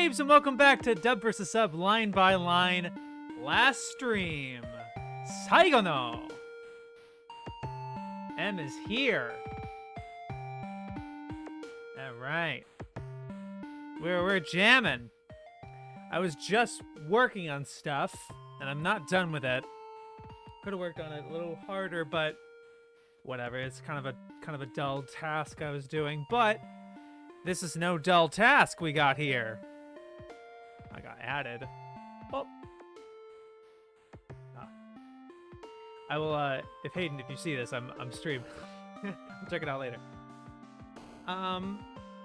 peeps, and welcome back to Dub vs. Sub Line by Line. Last stream. Saigo no. M is here. Alright. We're jamming. I was just working on stuff, and I'm not done with it. Could have worked on it a little harder, but whatever. It's kind of a dull task I was doing, but this is no dull task we got here. I got added. Oh. I will, if Hayden, if you see this, I'm streaming. I'll check it out later.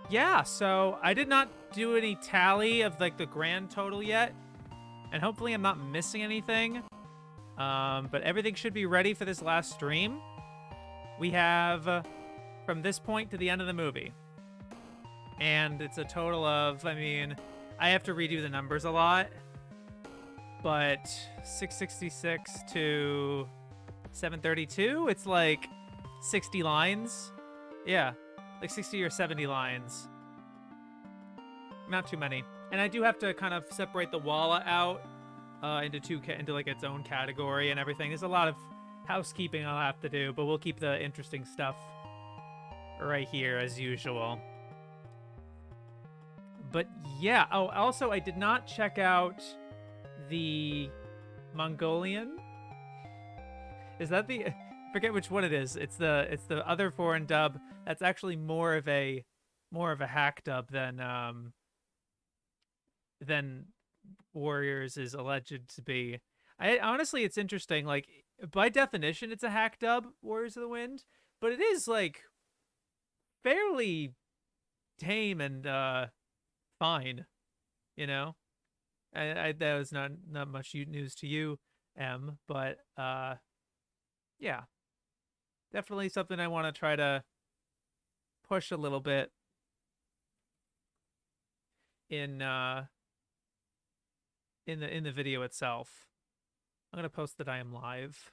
Yeah, so I did not do any tally of, like, the grand total yet. And hopefully I'm not missing anything. But everything should be ready for this last stream. We have, from this point to the end of the movie. And it's a total of, I mean, I have to redo the numbers a lot. But 666 to 732, it's like 60 lines. Yeah, like 60 or 70 lines. Not too many. And I do have to kind of separate the walla out into like its own category and everything. There's a lot of housekeeping I'll have to do, but we'll keep the interesting stuff right here as usual. But yeah, oh, also I did not check out the Mongolian. Is that the, I forget which one it is. It's the other foreign dub that's actually more of a hack dub than Warriors is alleged to be. Honestly, it's interesting. Like, by definition, it's a hack dub, Warriors of the Wind, but it is like fairly tame and fine, you know. That was not much news to you, M, but yeah, definitely something I want to try to push a little bit in the video itself. I'm gonna post that I am live.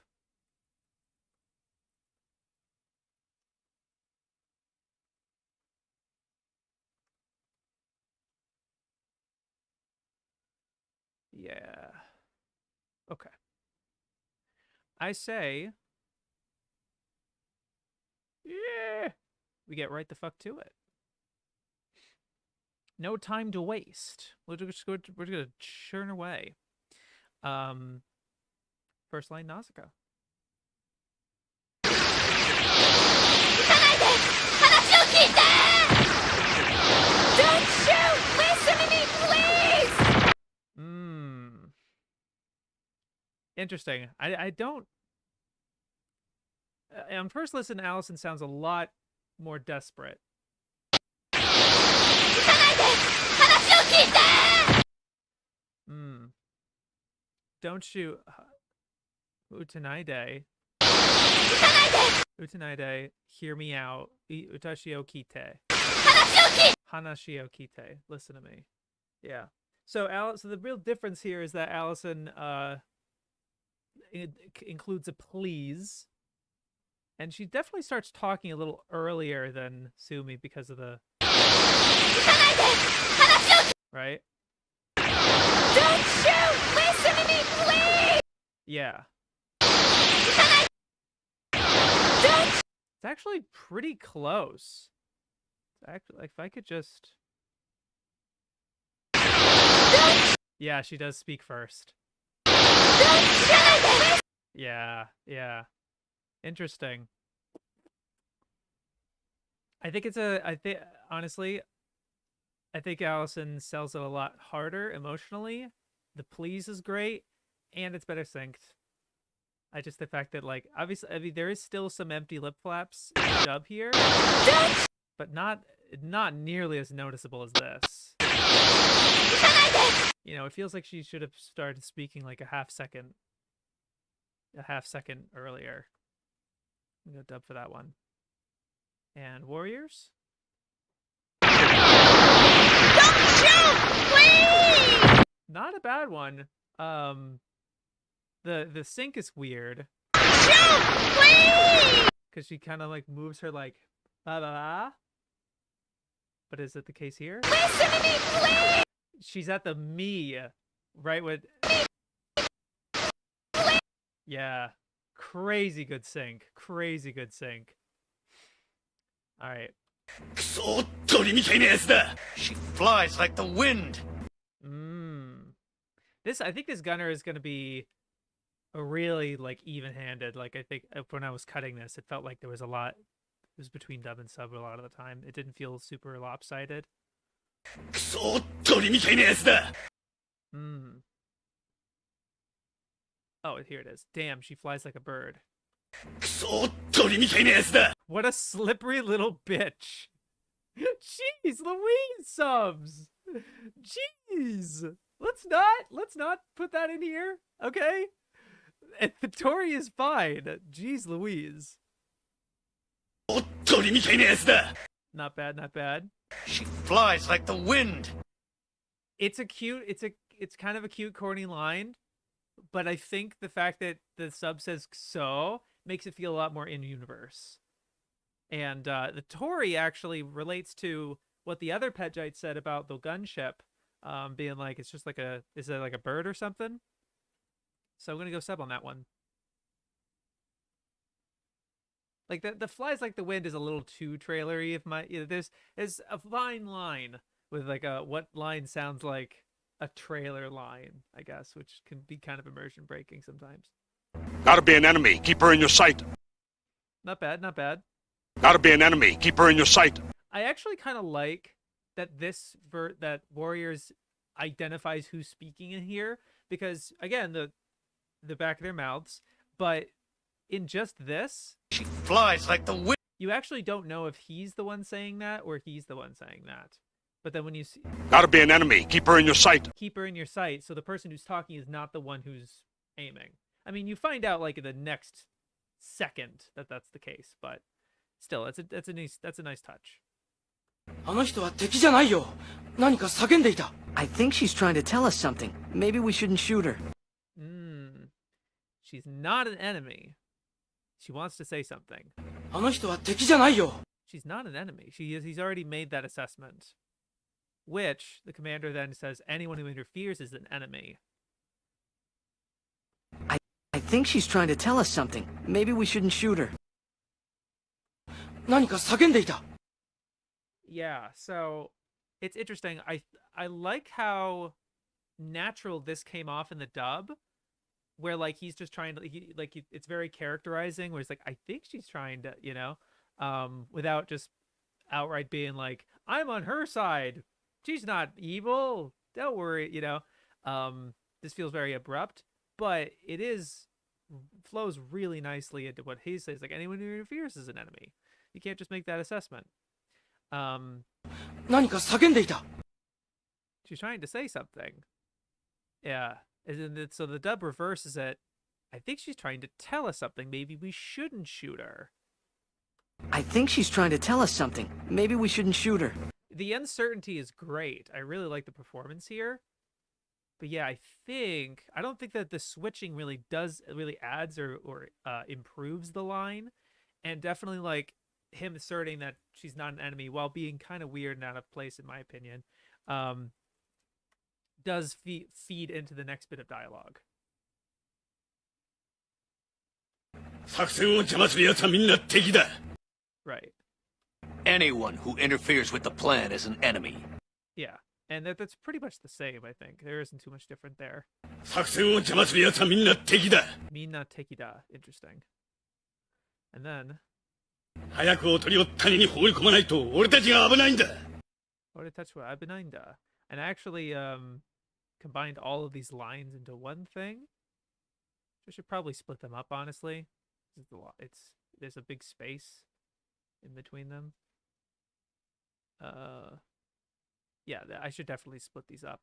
Yeah. Okay. I say, yeah, we get right the fuck to it. No time to waste. We're gonna churn away. First line, Nausicaa. Don't shoot! Listen to me, please! Interesting. I don't... on first listen, Allison sounds a lot more desperate. Don't shoot. Utanaide. Utanaide, hear me out. Utashio kite. Hanashio kite. Listen to me. Yeah. So the real difference here is that Allison includes a please. And she definitely starts talking a little earlier than Sumi because of the... Right? Don't shoot! Listen to me, please! Yeah. Don't... It's actually pretty close. It's actually, like, if I could just... Yeah, she does speak first. Yeah, yeah. Interesting. Honestly, I think Allison sells it a lot harder emotionally. The please is great, and it's better synced. The fact that, like, obviously, I mean, there is still some empty lip flaps in the dub here, but not nearly as noticeable as this. You know, it feels like she should have started speaking like a half second earlier. I'm gonna dub for that one. And Warriors? Don't shoot, please! Not a bad one. The sync is weird. Shoot, please! Because she kind of like moves her like ba ba ba. But is it the case here? Listen to me, please! She's at the me, right? With yeah, crazy good sync. Crazy good sync. All right. She flies like the wind. I think this gunner is gonna be a really like even-handed. Like I think when I was cutting this, it felt like there was a lot. It was between dub and sub a lot of the time. It didn't feel super lopsided. Hmm. Oh, here it is. Damn, she flies like a bird. What a slippery little bitch. Jeez, Louise subs. Jeez. Let's not put that in here. Okay? And the Tori is fine. Jeez Louise. Not bad, not bad. She flies like the wind. It's kind of a cute corny line, but I think the fact that the sub says so makes it feel a lot more in universe. And the Tori actually relates to what the other Pedjite said about the gunship, being like it's just like is it like a bird or something? So I'm gonna go sub on that one. Like the flies like the wind is a little too trailery. There's a fine line with like what line sounds like a trailer line, I guess, which can be kind of immersion breaking sometimes. Gotta be an enemy. Keep her in your sight. Not bad, not bad. Gotta be an enemy. Keep her in your sight. I actually kind of like that that Warriors identifies who's speaking in here because again the back of their mouths, but in just this, she flies like the wind. You actually don't know if he's the one saying that or he's the one saying that. But then when you see, gotta be an enemy. Keep her in your sight. Keep her in your sight. So the person who's talking is not the one who's aiming. I mean, you find out like in the next second that that's the case, but still, that's a nice touch. I think she's trying to tell us something. Maybe we shouldn't shoot her. She's not an enemy. She wants to say something. She's not an enemy. He's already made that assessment. Which the commander then says anyone who interferes is an enemy. I think she's trying to tell us something. Maybe we shouldn't shoot her. Yeah, so it's interesting. I like how natural this came off in the dub, where like he's just trying to it's very characterizing. Where it's like I think she's trying to without just outright being like I'm on her side. She's not evil. Don't worry. This feels very abrupt, but it flows really nicely into what he says. Like anyone who interferes is an enemy. You can't just make that assessment. She's trying to say something. Yeah. So the dub reverses it. I think she's trying to tell us something. Maybe we shouldn't shoot her. I think she's trying to tell us something. Maybe we shouldn't shoot her. The uncertainty is great. I really like the performance here. But yeah, I don't think that the switching really adds or improves the line. And definitely like him asserting that she's not an enemy while being kind of weird and out of place in my opinion, does feed into the next bit of dialogue. Right. Anyone who interferes with the plan is an enemy. Yeah, and that's pretty much the same, I think. There isn't too much different there. Minna tekida. Interesting. And then... And I actually combined all of these lines into one thing. I should probably split them up, honestly. There's a big space in between them. Yeah, I should definitely split these up.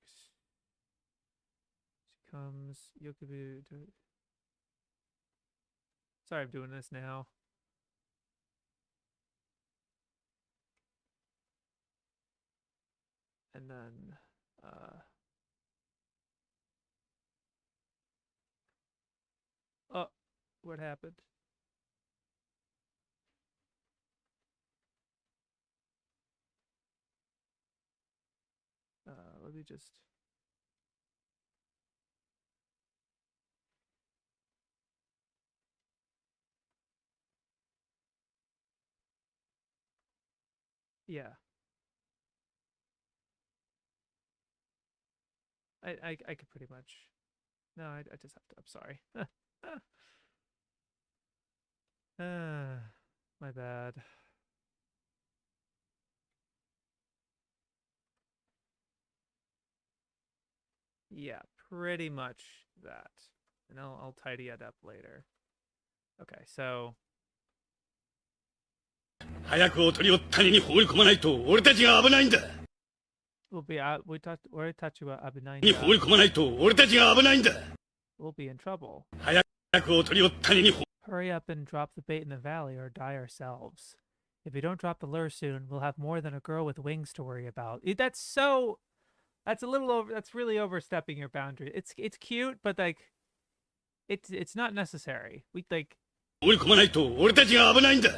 She comes. Yokubu. Sorry, I'm doing this now. And then what happened. Let me just. Yeah. I could pretty much. No, I just have to. I'm sorry. My bad. Yeah, pretty much that. And I'll tidy it up later. Okay, so 早くおとりを谷に放り込まないと俺たちが危ないんだ。 we'll be俺たちは危ないんにだ。放り込まないと俺たちが危ないんだ。 We'll be in trouble. 早くおとりを谷に Hurry up and drop the bait in the valley or die ourselves. If we don't drop the lure soon, we'll have more than a girl with wings to worry about. That's so. That's a little over. That's really overstepping your boundary. It's cute, but like, it's not necessary. We like. 放り込まないと俺たちが危ないんだ。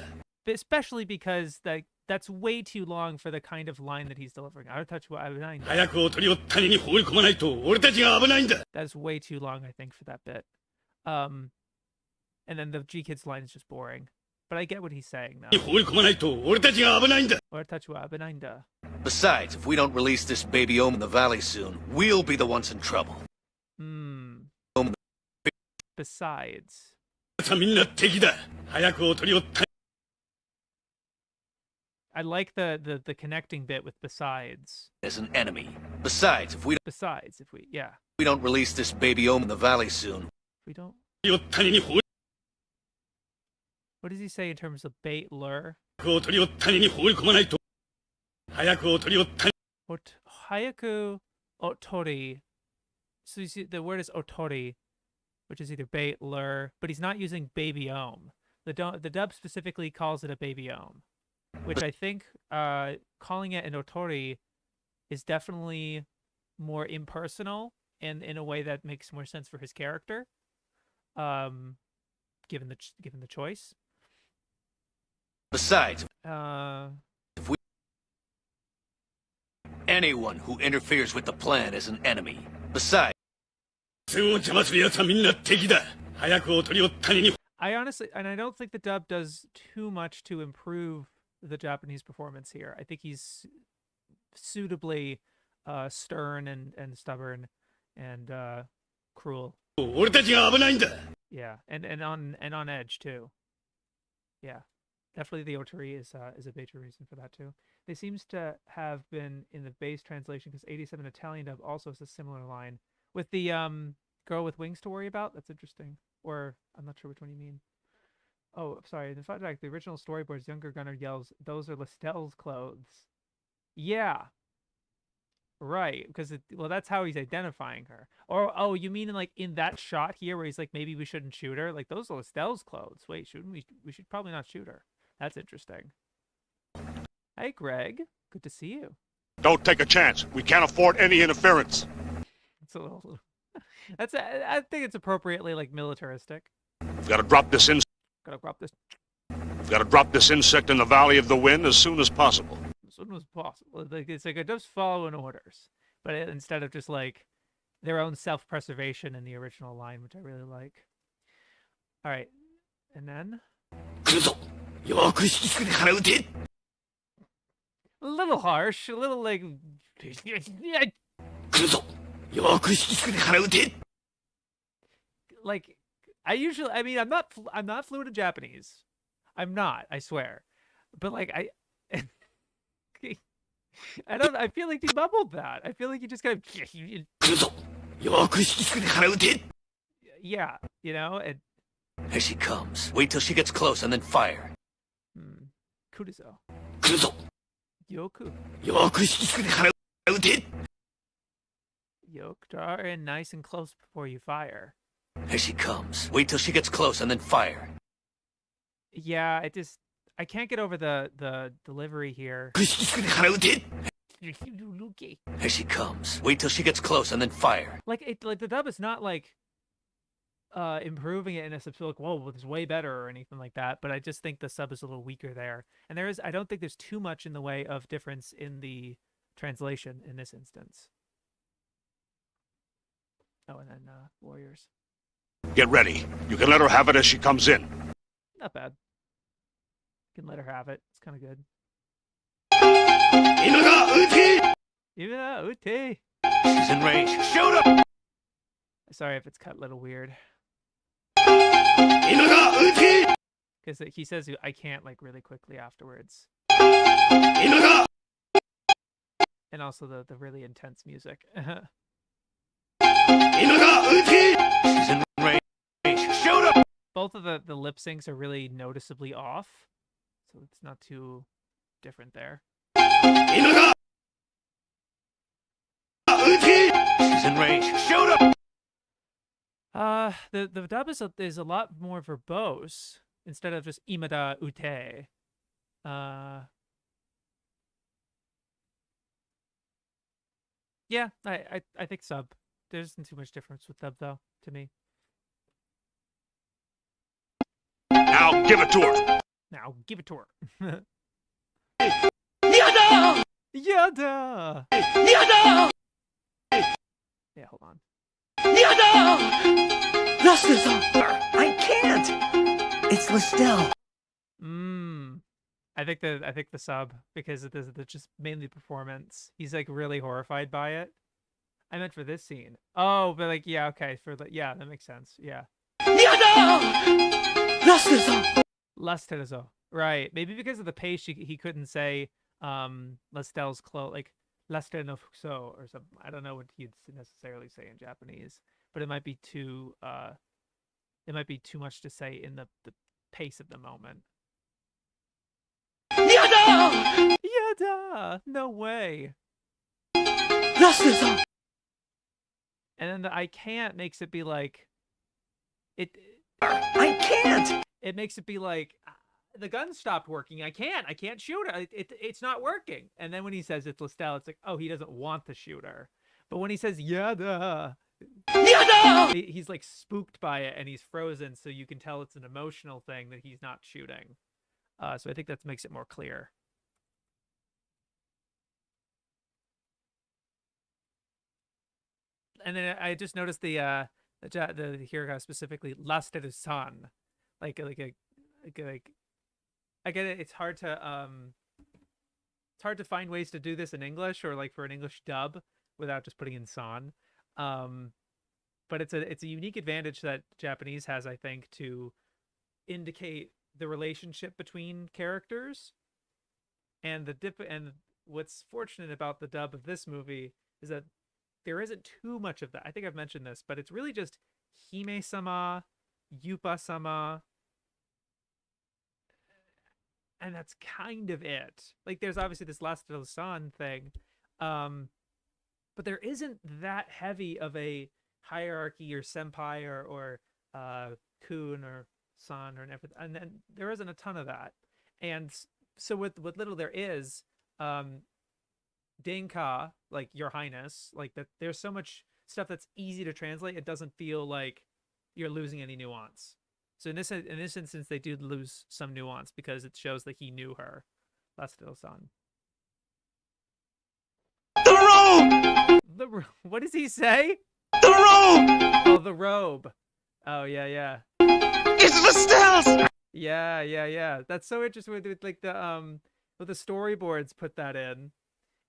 Especially because that's way too long for the kind of line that he's delivering. I don't touch what I would. 早くおとりを谷に放り込まないと俺たちが危ないんだ。 That's way too long, I think, for that bit. And then the G Kids line is just boring. But I get what he's saying now. 放り込まないと俺たちが危ないんだ。 Or touch what I would. Besides, if we don't release this baby Ohm in the valley soon, we'll be the ones in trouble. Besides. さあみんな敵だ。早くおとりを谷 I like the connecting bit with besides. As an enemy. Besides, if we don't release this baby Ohm in the valley soon, we don't. を谷に放り What does he say in terms of bait lure? おとりを谷に放り込まないと。早くおとりを谷 Hayaku otori. So you see, the word is otori, which is either bait lure, but he's not using baby ohm. The dub specifically calls it a baby ohm, which I think calling it an otori is definitely more impersonal and in a way that makes more sense for his character, given the choice. Besides, If anyone who interferes with the plan is an enemy. Besides, 戦を邪魔する奴はみんな敵だ。早くおとりを谷に I honestly, and I don't think the dub does too much to improve the Japanese performance here. I think he's suitably stern and stubborn and cruel. 俺たちが危ないんだ。 Yeah, and on edge too. Yeah, definitely the Otori is a major reason for that too. They seems to have been in the base translation because 87 Italian dub also has a similar line with the girl with wings to worry about. That's interesting. Or I'm not sure which one you mean. Oh, sorry. In fact, the original storyboard's younger gunner yells, "Those are Listelle's clothes." Yeah. Right, because that's how he's identifying her. Or oh, you mean in that shot here where he's like, maybe we shouldn't shoot her? Like those are Listelle's clothes. Wait, shouldn't we? We should probably not shoot her. That's interesting. Hey, Greg. Good to see you. Don't take a chance. We can't afford any interference. It's a little. I think it's appropriately militaristic. We've got to drop this Gotta drop this We've got to drop this insect in the Valley of the Wind as soon as possible. as soon as possible. It's like it just following orders, but instead of just their own self-preservation in the original line, which I really like. All right, and then 来るぞ。よく引きつけて腹打て。 a little harsh, a little 来るぞ。よく引きつけて腹打て。 I mean, I'm not fluent in Japanese. I'm not, I swear. But I feel like he mumbled that. I feel like he just kind of 来るぞ。よく引きつけて腹打て。 yeah, and here she comes. Wait till she gets close and then fire. Kurizo. 来るぞ。 Yoku. よく引きつけて腹打て。 Yoke, draw her in nice and close before you fire. Here she comes. Wait till she gets close and then fire. Yeah, I can't get over the delivery here. よく引きつけて腹打て。 Here she comes. Wait till she gets close and then fire. The dub is not improving it in a sub, like, whoa, it's way better or anything like that. But I just think the sub is a little weaker there, and I don't think there's too much in the way of difference in the translation in this instance. Oh, and then Warriors. Get ready. You can let her have it as she comes in. Not bad. Can let her have it. It's kind of good. Uti. She's in range. Shoot her! Sorry if it's cut a little weird. Because he says I can't like really quickly afterwards. And also the really intense music. She's in range. Shoot her! Both of the lip syncs are really noticeably off, so it's not too different there. She's in range. Shoot her! The dub is a lot more verbose instead of just imada ute. Yeah, I think sub. There isn't too much difference with dub though, to me. Now give it to her. Now give it to her. Yada! Yada! Yada! Yeah, hold on. Yada! I can't! It's Listel. I think the sub, because it's just mainly performance. He's like really horrified by it. I meant for this scene. Oh, but like, yeah, okay, yeah, that makes sense. Yeah. Yada! Lasterezo. Right. Maybe because of the pace he couldn't say Lestel's close, like Lester no Fukuso or something. I don't know what he'd necessarily say in Japanese, but it might be too much to say in the pace of the moment. Yada! Yada! No way. Lasterezo! And then the I can't makes it be like I can't! It makes it be like the gun stopped working. I can't shoot her. It's not working. And then when he says it's Listel, it's like, oh, he doesn't want the shooter. But when he says yada, he's like spooked by it and he's frozen, so you can tell it's an emotional thing that he's not shooting. So I think that makes it more clear. And then I just noticed the Hiragana specifically Lasteru-san, like I get it. It's hard to find ways to do this in English or like for an English dub without just putting in san. But it's a unique advantage that Japanese has, I think, to indicate the relationship between characters. And and what's fortunate about the dub of this movie is that there isn't too much of that. I think I've mentioned this, but it's really just Hime-sama, Yupa-sama, and that's kind of it. Like, there's obviously this Lasteru-san thing, but there isn't that heavy of a hierarchy or senpai or kun or san or everything, and then there isn't a ton of that. And so with what little there is, Denka, like Your Highness, like that, there's so much stuff that's easy to translate. It doesn't feel like you're losing any nuance. So in this instance, they do lose some nuance because it shows that he knew her. Lasteru-san. The robe. What does he say? The robe! Oh, the robe. Oh yeah. It's Listel's! Yeah. That's so interesting with like the storyboards put that in.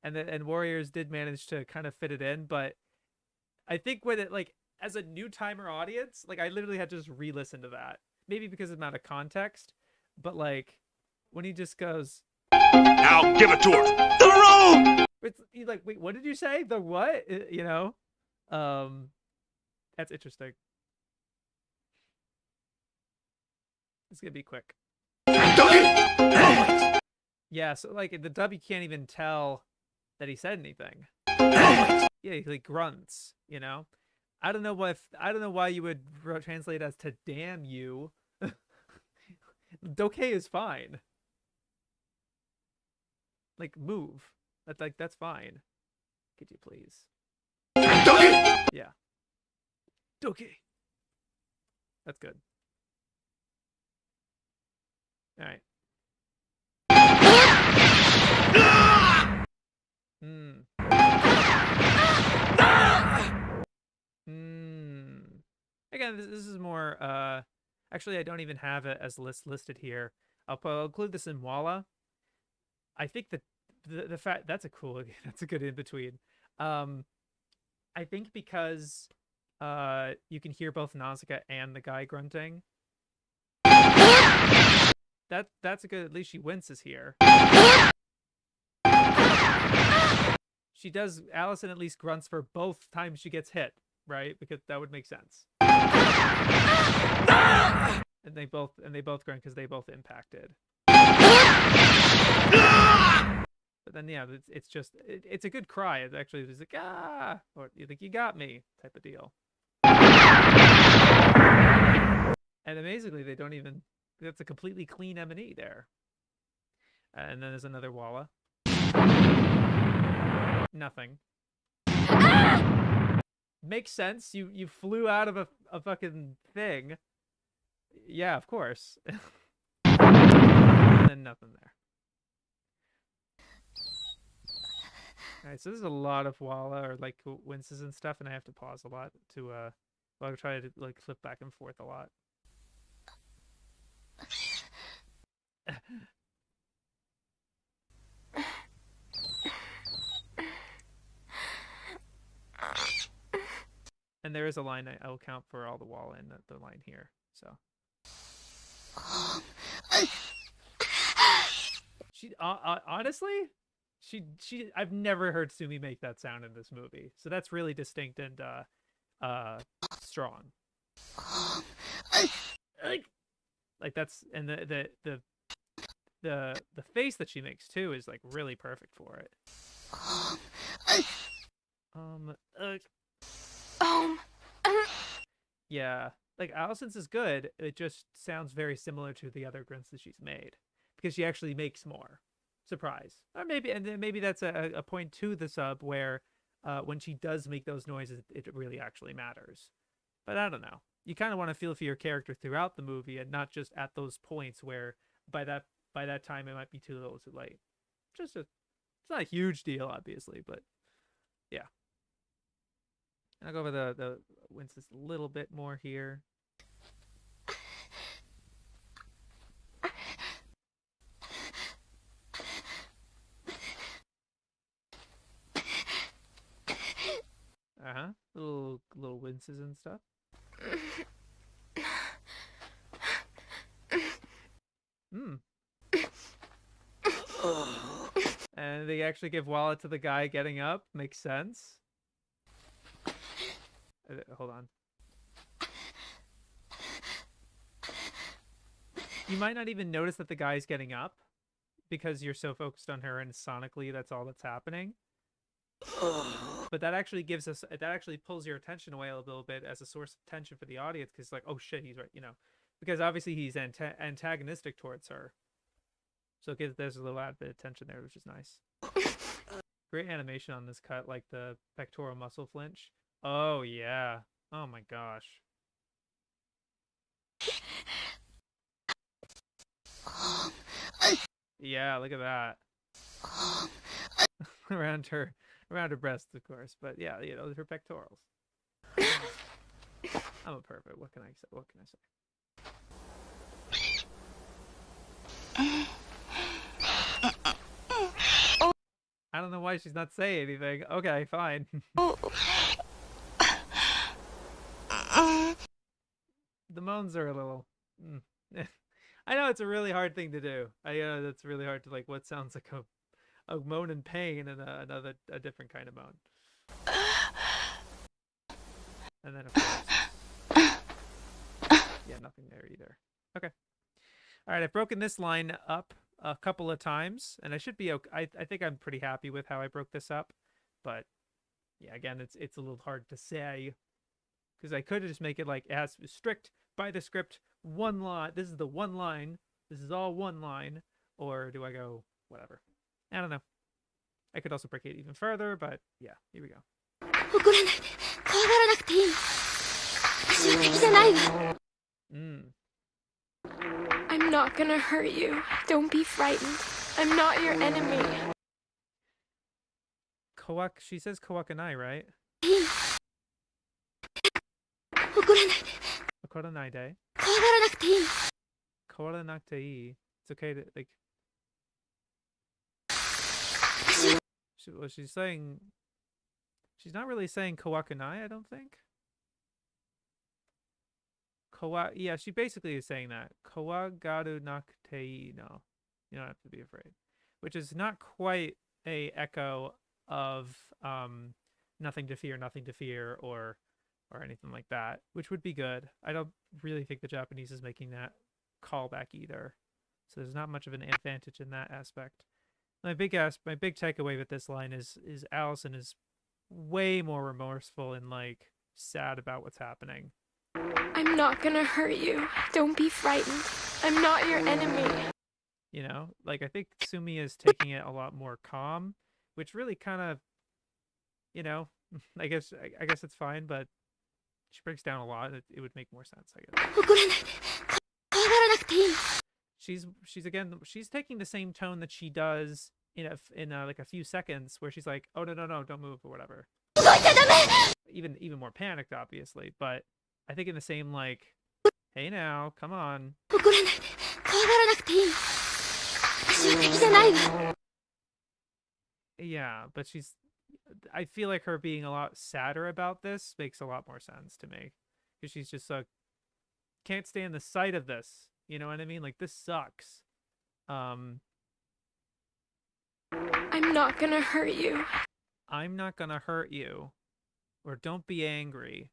And Warriors did manage to kind of fit it in, but I think with it, like, as a new timer audience, like, I literally had to just re-listen to that. Maybe because of the amount of context, but like when he just goes, now give it to her. The robe! He's like, wait, what did you say? The what? You know? That's interesting. It's gonna be quick. Yeah, so like in the dub you can't even tell that he said anything. Yeah, he like grunts, you know? I don't know why you would translate as to damn you. Doke is fine. Like move. That's fine. Could you please? Doke! Yeah. Doke. That's good. All right. Again, this is more. Actually, I don't even have it as listed here. I'll include this in Walla. I think the fact that's a good in between. I think because you can hear both Nausicaa and the guy grunting. That's a good. At least she winces here. She does. Allison at least grunts for both times she gets hit, right? Because that would make sense. And they both grunt because they both impacted. But then yeah, it's just it's a good cry. It's actually just like ah, or like you got me type of deal. And amazingly, they don't even. That's a completely clean M&E there. And then there's another Walla. Nothing. Makes sense. You flew out of a fucking thing. Yeah, of course. And then nothing there. Alright, so there's a lot of Walla or like winces and stuff, and I have to pause a lot to I'll try to like flip back and forth a lot. And there is a line I will count for all the Walla in the line here. So she honestly, she I've never heard Sumi make that sound in this movie, so that's really distinct and strong. Like that's and the face that she makes too is like really perfect for it. Yeah, like Allison's is good. It just sounds very similar to the other grunts that she's made because she actually makes more. Surprise. Or maybe that's a point to the sub where when she does make those noises, it really actually matters. But I don't know. You kind of want to feel for your character throughout the movie and not just at those points where by that time it might be too little too late. It's not a huge deal, obviously, but yeah. I'll go over the winces a little bit more here. Little winces and stuff. And they actually give Walla to the guy getting up. Makes sense. Hold on. You might not even notice that the guy's getting up because you're so focused on her and sonically that's all that's happening. But that actually pulls your attention away a little bit as a source of tension for the audience because it's like, oh shit, he's right, because obviously he's antagonistic towards her. So there's a little added bit of tension there, which is nice. Great animation on this cut, like the pectoral muscle flinch. Oh yeah. Oh my gosh. Yeah, look at that. around her breasts, of course, but yeah, her pectorals. I'm a pervert. What can I say? I don't know why she's not saying anything. Okay, fine. The moans are a little. I know it's a really hard thing to do. I know that's really hard to like. What sounds like a moan in pain and a different kind of moan. And then of course, yeah, nothing there either. Okay. All right, I've broken this line up a couple of times, and I should be okay. I think I'm pretty happy with how I broke this up, but yeah, again, it's a little hard to say because I could just make it like as strict by the script, one line. This is the one line. This is all one line, or do I go whatever? I don't know. I could also break it even further, but yeah, here we go. Mm. I'm not gonna hurt you. Don't be frightened. I'm not your enemy. She says Kawakanai, right? 怒らないで。 Okoranai de. 怖がらなくていい。 Kawaranakute ii. It's okay to, like... She's saying... She's not really saying Kawakanai, I don't think. Yeah, she basically is saying that. Kawagaru nakutei. No, you don't have to be afraid. Which is not quite a echo of nothing to fear, or anything like that, which would be good. I don't really think the Japanese is making that callback either. So there's not much of an advantage in that aspect. My big takeaway with this line is Allison is way more remorseful and like sad about what's happening. I'm not gonna hurt you. Don't be frightened. I'm not your enemy. You know, like I think Sumi is taking it a lot more calm, which really kind of, you know, I guess it's fine, but she breaks down a lot. It would make more sense, I guess. 怒らないで。怖がらなくていい。 She's taking the same tone that she does in like a few seconds, where she's like, oh no, don't move or whatever. 動いちゃダメ。 Even more panicked, obviously, but I think in the same like, hey now, come on. 怒らないで。怖がらなくていい。私は敵じゃないわ。 Yeah, but I feel like her being a lot sadder about this makes a lot more sense to me, because she's just like, can't stand the sight of this. You know what I mean? Like, this sucks. I'm not gonna hurt you. I'm not gonna hurt you. Or don't be angry.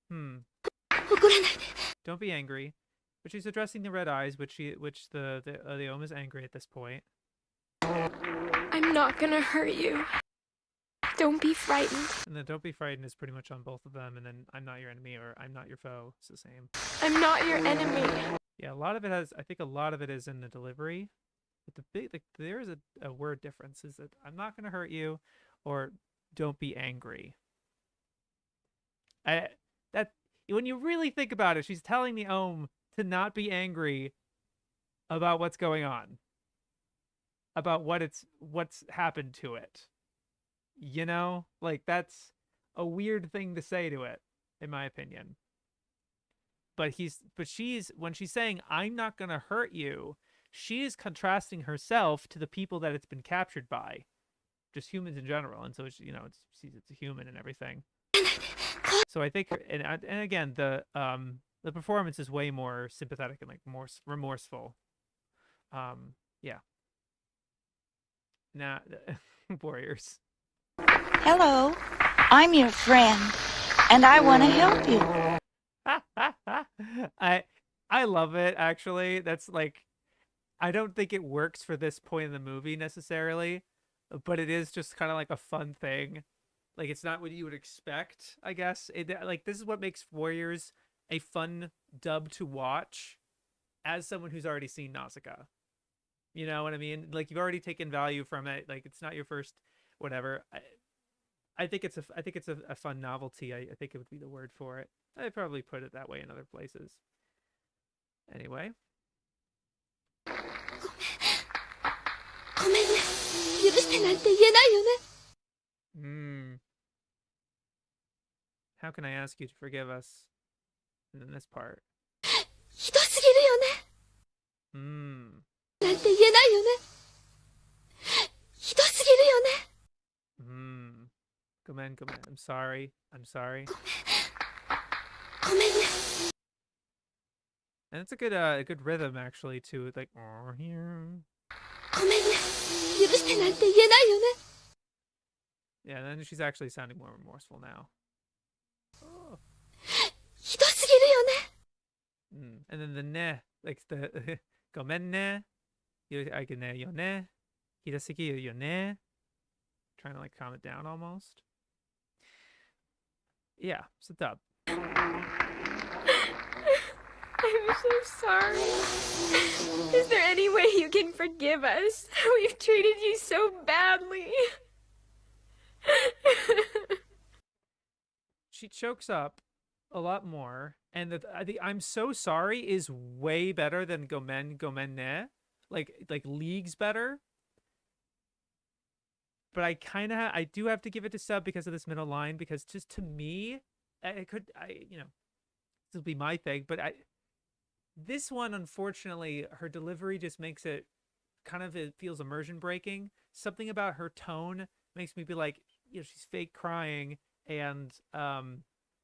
怒らないで。 Don't be angry. But she's addressing the red eyes, which the Om is angry at this point. I'm not gonna hurt you. Don't be frightened. And then don't be frightened is pretty much on both of them, and then I'm not your enemy or I'm not your foe. It's the same. I'm not your enemy. Yeah, I think a lot of it is in the delivery. But there is a word difference, is that I'm not gonna hurt you, or don't be angry. When you really think about it, she's telling the Om to not be angry about what's going on, about what's happened to it. You know, like, that's a weird thing to say to it, in my opinion. But when she's saying, I'm not gonna hurt you, she is contrasting herself to the people that it's been captured by, just humans in general. And so it's, you know, it's a human and everything. So I think, and again, the performance is way more sympathetic and like more remorseful. Yeah. Now, Warriors. Hello, I'm your friend, and I want to help you. I love it, actually. That's like, I don't think it works for this point in the movie necessarily, but it is just kind of like a fun thing. Like, it's not what you would expect, I guess. Like, this is what makes Warriors a fun dub to watch as someone who's already seen Nausicaa. You know what I mean? Like, you've already taken value from it. Like, it's not your first whatever. I think it's a fun novelty. I think it would be the word for it. I'd probably put it that way in other places. Anyway. ごめんね。許してなんて言えないよね。How can I ask you to forgive us? And then this part. ひどすぎるよね。なんて言えないよね。ひどすぎるよね。Gomen. I'm sorry. ごめんね。 And it's a good rhythm, actually, too. Like, ごめんね。許してなんて言えないよね。 Yeah, and then she's actually sounding more remorseful now. ひどすぎるよね。 And then the ne, like the gomen ne, I ne yo ne, hidasugi yo ne. Trying to like calm it down almost. Yeah, it's a dub. I'm so sorry. Is there any way you can forgive us? We've treated you so badly. She chokes up a lot more. And the I'm so sorry is way better than gomen ne. Like leagues better. But I do have to give it to sub because of this middle line, because just to me, this will be my thing, but this one, unfortunately, her delivery just makes it it feels immersion breaking. Something about her tone makes me be like, she's fake crying and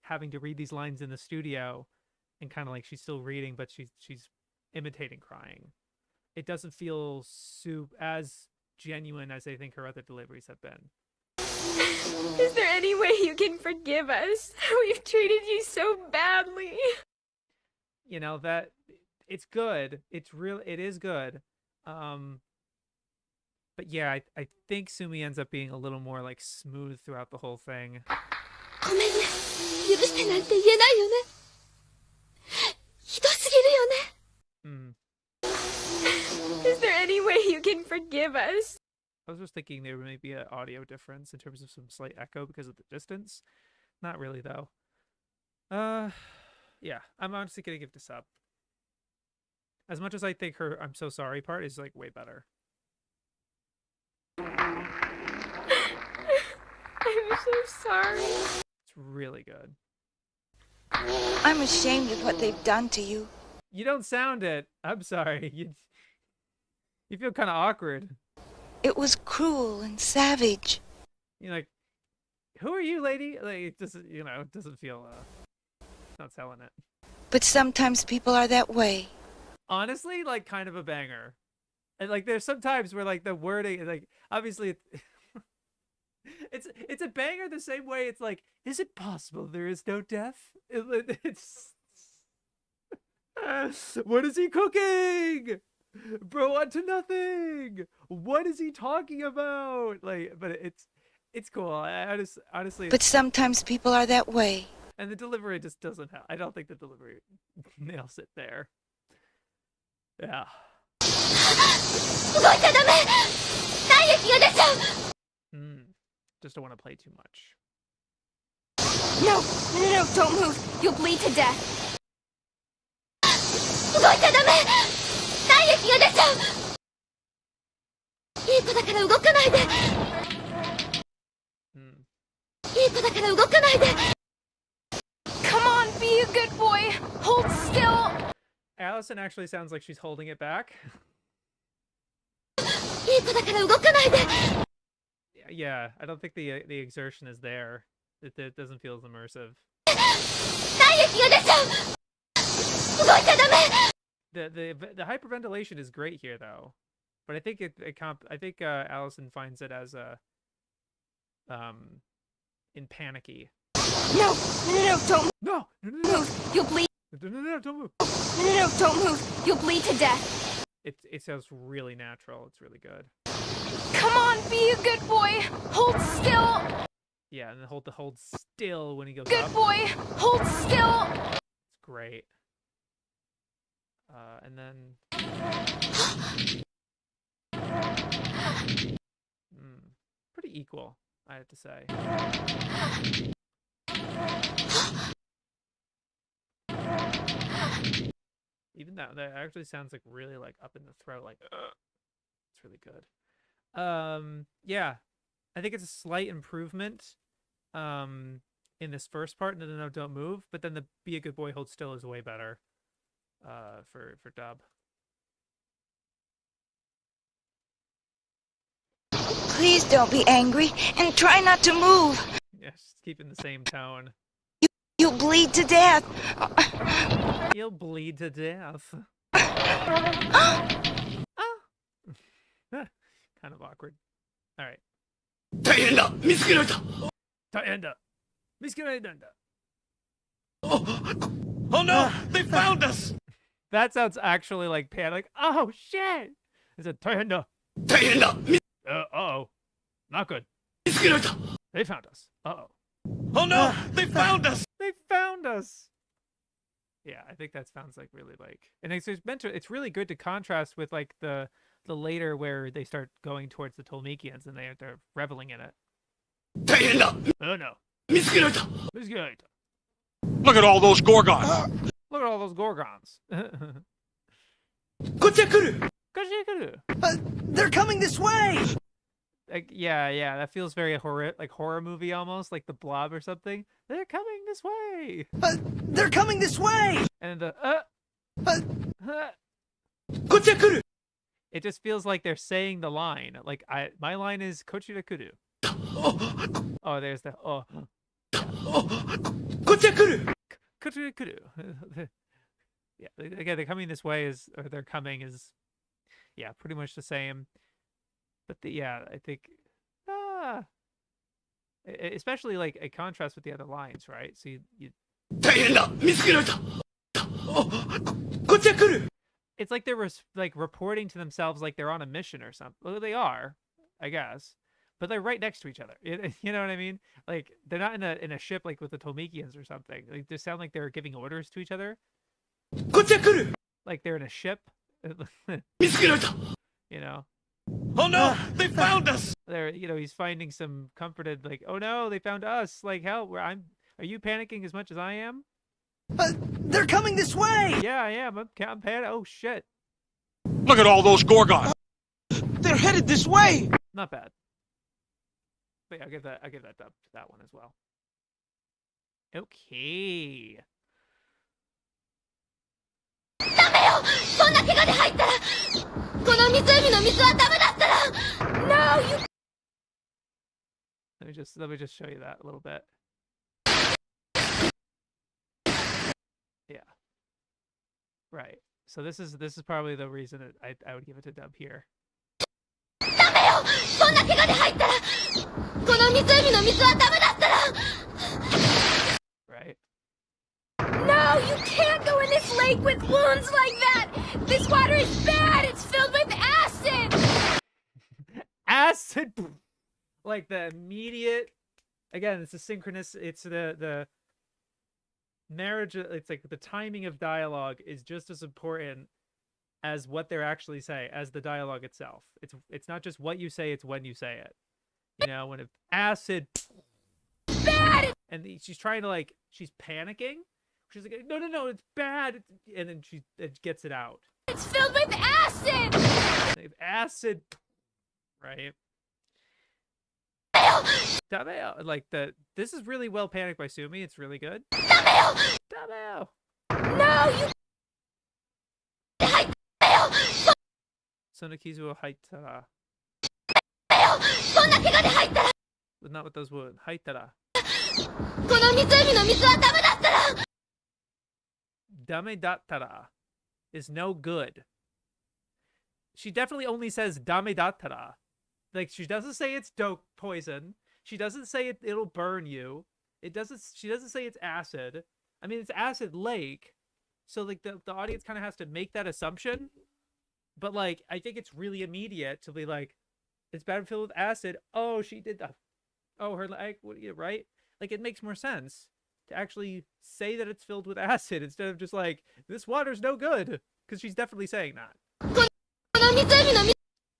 having to read these lines in the studio, and kind of like she's still reading, but she's imitating crying. It doesn't feel as genuine as I think her other deliveries have been. Is there any way you can forgive us? We've treated you so badly. That it's good. It is good. But yeah, I think Sumi ends up being a little more like smooth throughout the whole thing. ごめんね。許してなんて言えないよね。ひどすぎるよね。Is there any way you can forgive us? I was just thinking there may be an audio difference in terms of some slight echo because of the distance. Not really, though. Yeah, I'm honestly gonna give it a sub. As much as I think her I'm so sorry part is like way better. I'm so sorry. It's really good. I'm ashamed of what they've done to you. You don't sound it. I'm sorry. You feel kind of awkward. It was cruel and savage. You're like, who are you, lady? Like, it doesn't, it doesn't feel, not selling it. But sometimes people are that way. Honestly, like, kind of a banger. And, like, there's some times where, like, the wording, like, obviously, it's a banger the same way it's like, is it possible there is no death? It's... What is he cooking? Bro, onto nothing. What is he talking about? Like, but it's cool. I just honestly. But sometimes people are that way. And the delivery just doesn't have. I don't think the delivery nails it there. Yeah. Just don't want to play too much. No, don't move. You'll bleed to death. Come on, be a good boy. Hold still. Allison actually sounds like she's holding it back. Yeah, I don't think the exertion is there. It doesn't feel as immersive. The hyperventilation is great here, though, but I think I think Allison finds it as in panicky. No, don't No, move. You'll bleed. No, don't move. No, don't move. You'll bleed to death. It sounds really natural. It's really good. Come on, be a good boy. Hold still. Yeah, and hold still when he goes good up. Good boy. Hold still. It's great. And then pretty equal, I have to say. Even that actually sounds like really like up in the throat, like it's really good. Yeah, I think it's a slight improvement in this first part. No, don't move. But then the be a good boy, hold still is way better for dub. Please don't be angry and try not to move. Yeah, just keeping the same tone. You'll bleed to death. You'll bleed to death. Kind of awkward. All right. 大変だ見つけられた Oh no! They found us! That sounds actually like panic. Oh shit! It's a 大変だ uh-oh. Not good. 見つけられた They found us. Uh-oh. Oh no! They found us! They found us! Yeah, I think that sounds like really like... And it's really good to contrast with like the later where they start going towards the Tolmekians and they're reveling in it. 大変だ Oh no. 見つけられた It's good. Look at all those gorgons. Look at all those gorgons. They're coming this way! Like, yeah, that feels very horror movie almost, like The Blob or something. They're coming this way. They're coming this way! And the it just feels like they're saying the line. Like my line is Kochira Kuru. Oh, there's the Kochira Kuru. Yeah, again, they're coming this way or they're coming is, yeah, pretty much the same. But I think, especially like a contrast with the other lines, right? So you it's like they're like reporting to themselves like they're on a mission or something. Well, they are, I guess, but they're right next to each other. You know what I mean? Like they're not in a ship like with the Tomikians or something. Like they sound like they're giving orders to each other. Like they're in a ship. You know. Oh no! They found us! There, he's finding some comforted, like, oh no, they found us. Like, hell, are you panicking as much as I am? They're coming this way! Yeah, I am. I'm panicking. Oh shit. Look at all those gorgons. They're headed this way! Not bad. But yeah, I'll give that dub to that one as well. Okay. ダメよそんな怪我で入ったらこの湖の水はダメだったら No, you... Let me just show you that a little bit. Yeah. Right. So this is probably the reason I would give it to dub here. ダメよそんな怪我で入ったらこの湖の水はダメだったら Right. No, you can't go in this lake with wounds like that! This water is bad! It's filled with acid! Acid! Like the immediate... Again, it's a synchronous... It's the marriage... It's like the timing of dialogue is just as important as what they're actually saying, as the dialogue itself. It's not just what you say, it's when you say it. You know, when it's acid... Bad! And she's trying to like... She's panicking. She's like, no, it's bad. And then she gets it out. It's filled with acid! Acid. Right? Dameo! Like, this is really well panicked by Sumi. It's really good. Dameo! No, you... Sonakizu wo haitara. But not with those words. Haitara. この湖の水はダメだったら Dame dattara is no good. She definitely only says dame dattara. Like, she doesn't say it's dope poison. She doesn't say it'll burn you. She doesn't say it's acid. I mean, it's acid lake. So, like, the audience kind of has to make that assumption. But, like, I think it's really immediate to be like, it's bad filled with acid. Oh, she did that. Oh, her leg, right? Like, it makes more sense to actually say that it's filled with acid instead of just like, this water's no good. Because she's definitely saying that.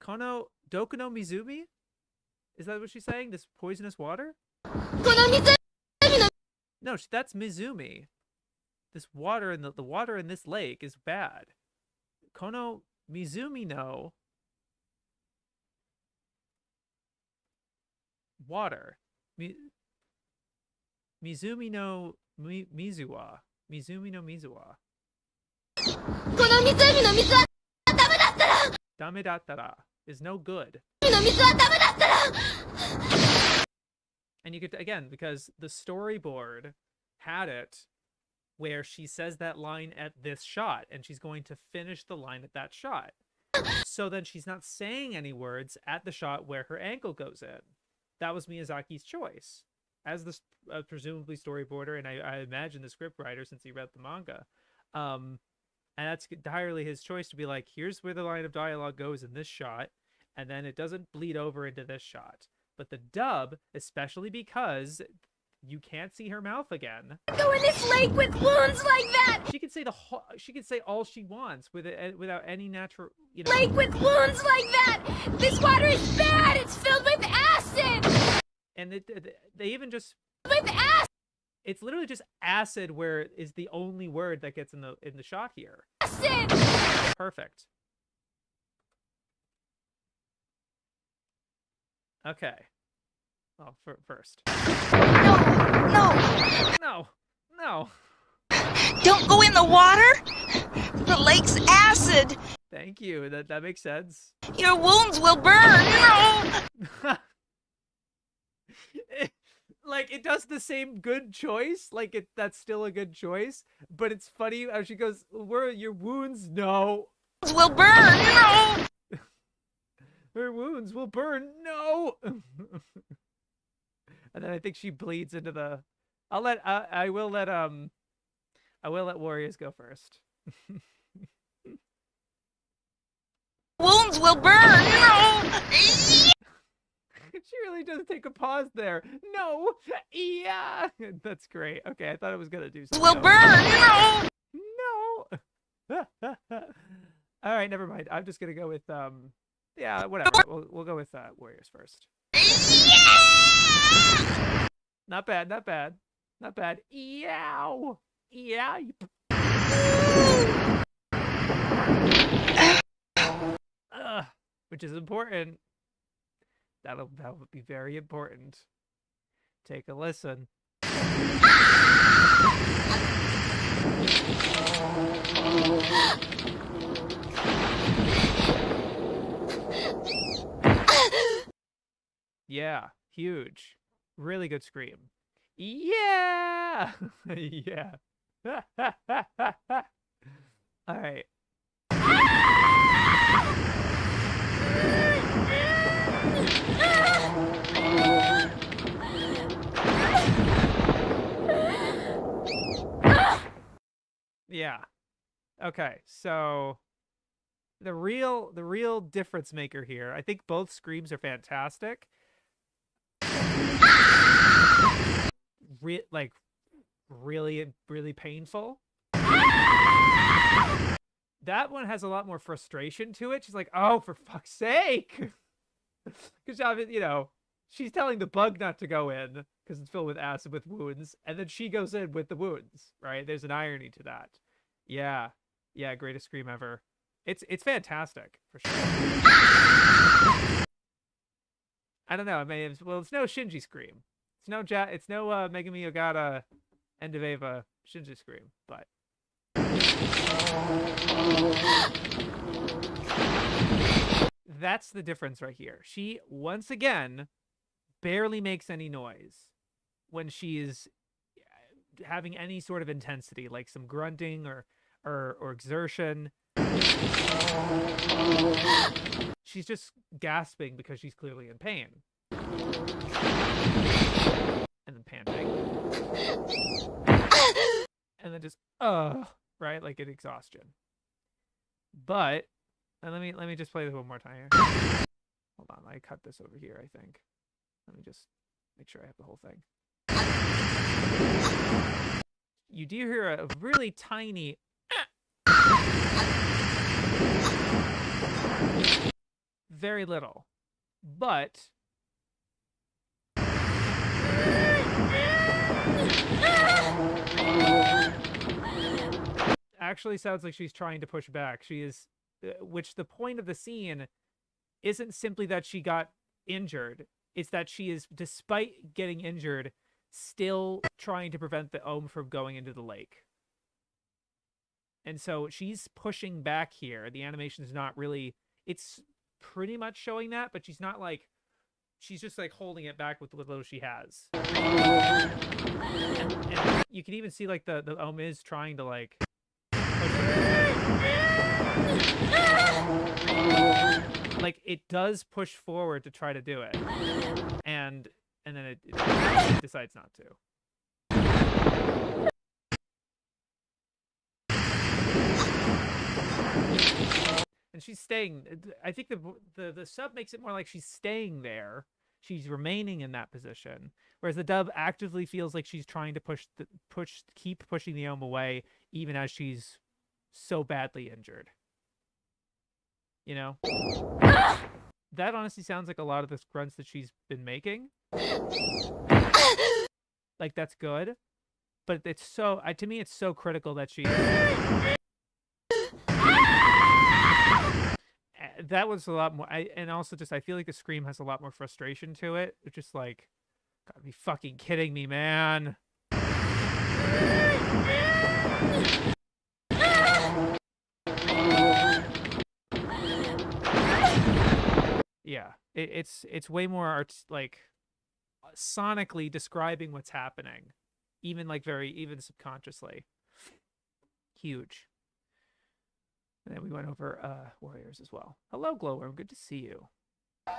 Kono Doku no Mizumi? Is that what she's saying? This poisonous water? No, that's Mizumi. This water and the water in this lake is bad. Kono Mizumi no water. Mizumi no Mizuwa. Mizumi no Mizuwa. Dame dattara is no good. And you could, again, because the storyboard had it where she says that line at this shot, and she's going to finish the line at that shot. So then she's not saying any words at the shot where her ankle goes in. That was Miyazaki's choice. As the presumably storyboarder, and I imagine the scriptwriter since he read the manga. And that's entirely his choice to be like, here's where the line of dialogue goes in this shot, and then it doesn't bleed over into this shot. But the dub, especially because you can't see her mouth again. Go in this lake with wounds like that. She could say she could say all she wants without any natural, Lake with wounds like that. This water is bad. It's filled with acid. And they even just with acid. It's literally just acid where is the only word that gets in the shot here. Acid! Perfect. Okay. Oh, first. No. Don't go in the water. The lake's acid. Thank you. That makes sense. Your wounds will burn. No. Like, it does the same good choice. Like, that's still a good choice. But it's funny how she goes, "Where are your wounds?" No. Will burn. No. Her wounds will burn. No. And then I think she bleeds into the. I will let Warriors go first. Wounds will burn. No. She really does take a pause there. No. Yeah. That's great. Okay, I thought it was gonna do something. Will burn. No. All right, never mind. I'm just gonna go with yeah, whatever. We'll go with Warriors first. Yeah! Not bad. Yow. Yeah. Which is important. That would be very important. Take a listen. Yeah, huge. Really good scream. Yeah! Yeah. All right. Yeah. Okay, so the real difference maker here. I think both screams are fantastic. Like really painful. That one has a lot more frustration to it. She's like, "Oh, for fuck's sake!" Because you know, she's telling the bug not to go in because it's filled with acid with wounds, and then she goes in with the wounds. Right? There's an irony to that. Yeah, greatest scream ever. It's fantastic for sure. I don't know. I mean, it's no Shinji scream. It's no Megumi Ogata End of Eva Shinji scream, but that's the difference right here. She once again barely makes any noise when she's having any sort of intensity, like some grunting or exertion. She's just gasping because she's clearly in pain. And then panting. And then just right, like in exhaustion. But let me just play this one more time here. Hold on, I cut this over here, I think. Let me just make sure I have the whole thing. You do hear a really tiny very little, but actually sounds like she's trying to push back. She is, which the point of the scene isn't simply that she got injured. It's that she is, despite getting injured, still trying to prevent the Ohm from going into the lake. And so she's pushing back here. The animation is not really, it's pretty much showing that, but she's not like, she's just like holding it back with what little she has. And you can even see like the Ohm is trying to like push it. Like it does push forward to try to do it. And then it decides not to. And she's staying. I think the sub makes it more like she's staying there. She's remaining in that position, whereas the dub actively feels like she's trying to keep pushing the Ohm away, even as she's so badly injured. You know, that honestly sounds like a lot of the grunts that she's been making. Like that's good, but it's so to me it's so critical that she. That was a lot more. And also just I feel like the scream has a lot more frustration to it. It's just like, gotta be fucking kidding me, man. Yeah, it's way more like sonically describing what's happening, even like even subconsciously. Huge. And then we went over warriors as well. Hello, Glowworm. Good to see you. Oh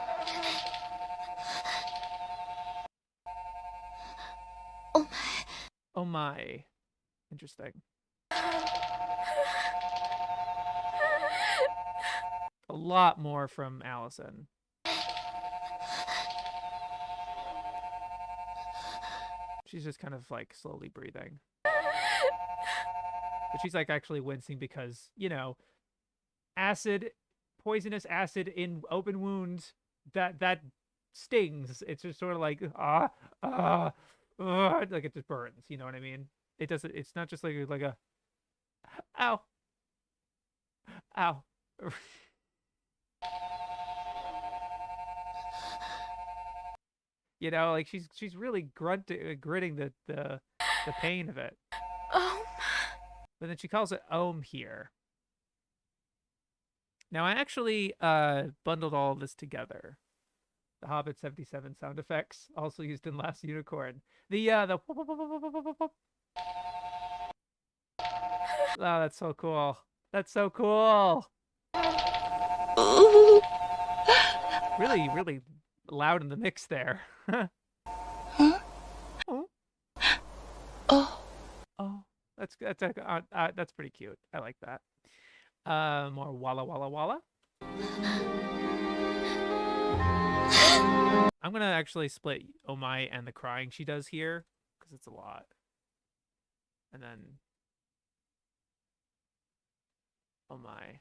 my. Oh my. Interesting. A lot more from Allison. She's just kind of like slowly breathing. But she's like actually wincing because, you know, poisonous acid in open wounds, that stings. It's just sort of like, like it just burns. You know what I mean? It's not just like a, ow. Ow. You know, like she's really gritting the pain of it. But then she calls it ohm here. Now I actually bundled all of this together. The Hobbit 77 sound effects, also used in Last Unicorn. Oh, that's so cool. That's so cool. Really, really loud in the mix there. Huh? Oh. Oh. Oh, that's pretty cute. I like that. More walla walla walla. I'm gonna actually split Oh My and the crying she does here because it's a lot. And then Oh My.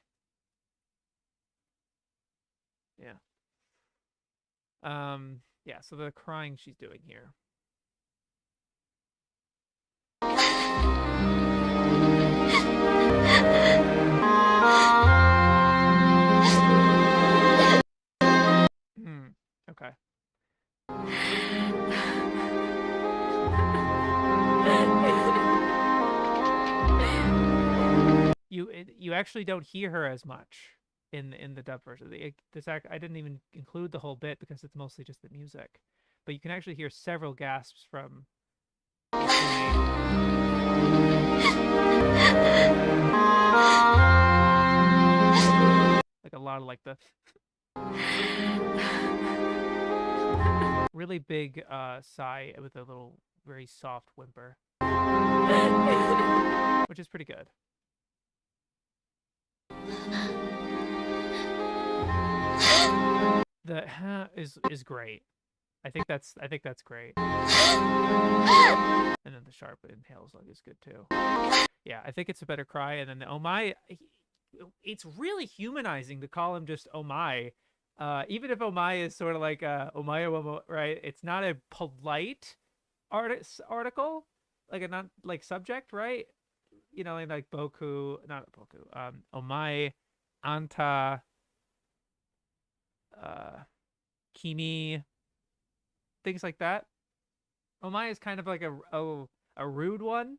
Yeah. Yeah, so the crying she's doing here. Okay. You actually don't hear her as much in the dub version. I didn't even include the whole bit because it's mostly just the music, but you can actually hear several gasps from. Like a lot of like the really big sigh with a little very soft whimper, which is pretty good. The is great. I think that's great. And then the sharp inhales is good too. Yeah, I think it's a better cry. And then the oh my, it's really humanizing to call him just oh my. Even if oh my is sort of like oh my, right? It's not a polite article, like a not like subject, right? You know, like boku, not boku. Oh my, anta, kimi, things like that. Oh my is kind of like a rude one,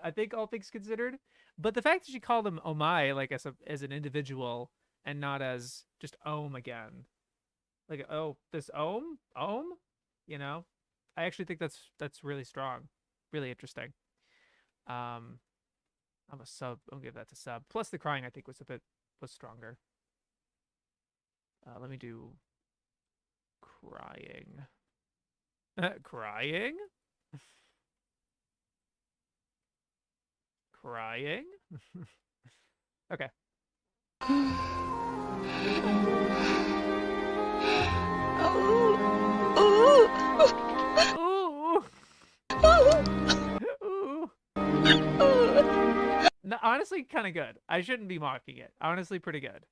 I think, all things considered. But the fact that she called him oh my, like as an individual and not as just ohm again, like oh this ohm, you know, I actually think that's really strong, really interesting. I'm a sub. I'll give that to sub. Plus the crying I think was stronger. Let me do crying. Crying? Crying? Okay. No, honestly, kind of good. I shouldn't be mocking it. Honestly, pretty good.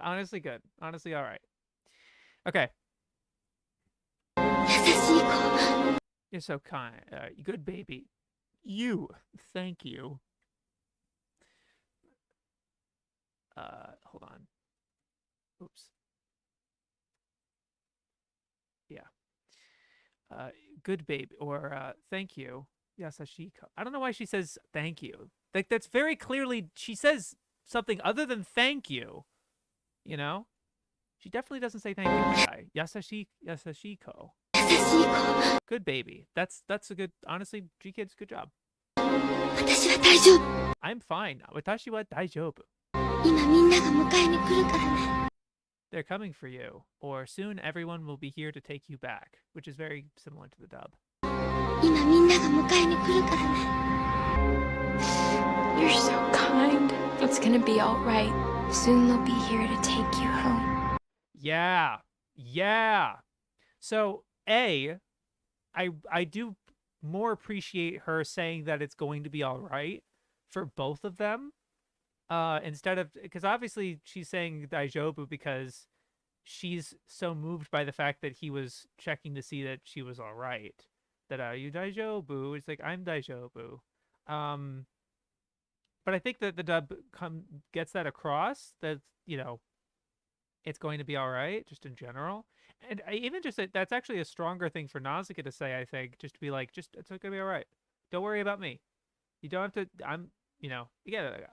Honestly, good. Honestly, all right. Okay. You're so kind. Good baby. You. Thank you. Hold on. Oops. Yeah. Good baby. Or, thank you. Yasashiko. I don't know why she says thank you. Like, that's very clearly, she says something other than thank you. You know? She definitely doesn't say thank you. Yasashiko. Good baby. That's a good, honestly, G-Kids, good job. I'm fine. Watashi wa daijoubu. They're coming for you, or soon everyone will be here to take you back, which is very similar to the dub. You're so kind. It's gonna be all right. Soon they'll be here to take you home. Yeah. Yeah. So, I do more appreciate her saying that it's going to be all right for both of them. Instead of, because obviously she's saying daijoubu because she's so moved by the fact that he was checking to see that she was all right. That, are you daijoubu? It's like, I'm daijoubu. But I think that the dub gets that across, that, you know, it's going to be all right, just in general. And I even just, that's actually a stronger thing for Nausicaa to say, I think, just to be like, just, it's going to be all right. Don't worry about me. You don't have to, you know, you get it.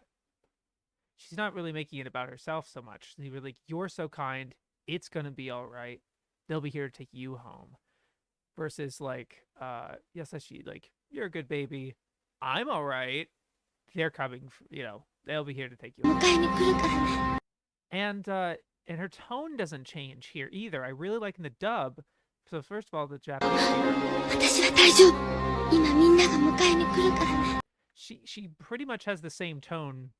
She's not really making it about herself so much. She's really like, you're so kind. It's going to be all right. They'll be here to take you home. Versus like, Yasashi, like, you're a good baby. I'm all right. They're coming, you know, they'll be here to take you home. And her tone doesn't change here either. I really like in the dub. So first of all, the Japanese here, she pretty much has the same tone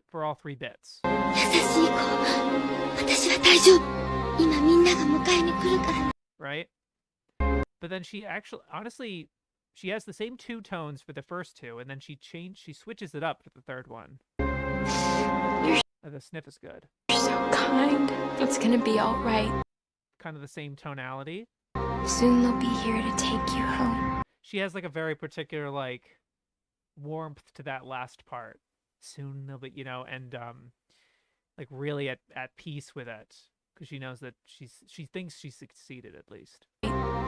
for all three bits. Right? But then she actually, honestly, she has the same two tones for the first two, and then she switches it up for the third one. The sniff is good. You're so kind. It's gonna be all right. Kind of the same tonality. Soon they'll be here to take you home. She has like a very particular like warmth to that last part. Soon they'll be, you know, and like really at peace with it, because she knows that she thinks she succeeded at least.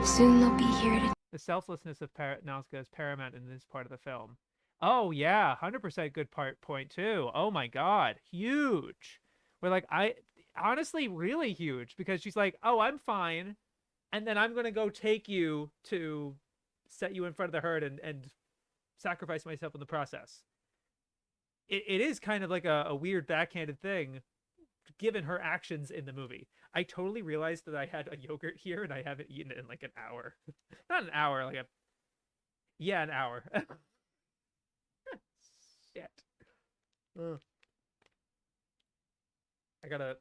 Soon they'll be here to. The selflessness of Nausicaa is paramount in this part of the film. Oh yeah, 100% good point too. Oh my god, huge. We're like, honestly really huge, because she's like, oh, I'm fine, and then I'm gonna go take you to set you in front of the herd and sacrifice myself in the process. It is kind of like a weird backhanded thing, given her actions in the movie. I totally realized that I had a yogurt here and I haven't eaten it in like an hour. Not an hour, like an hour. Shit. Ugh. I gotta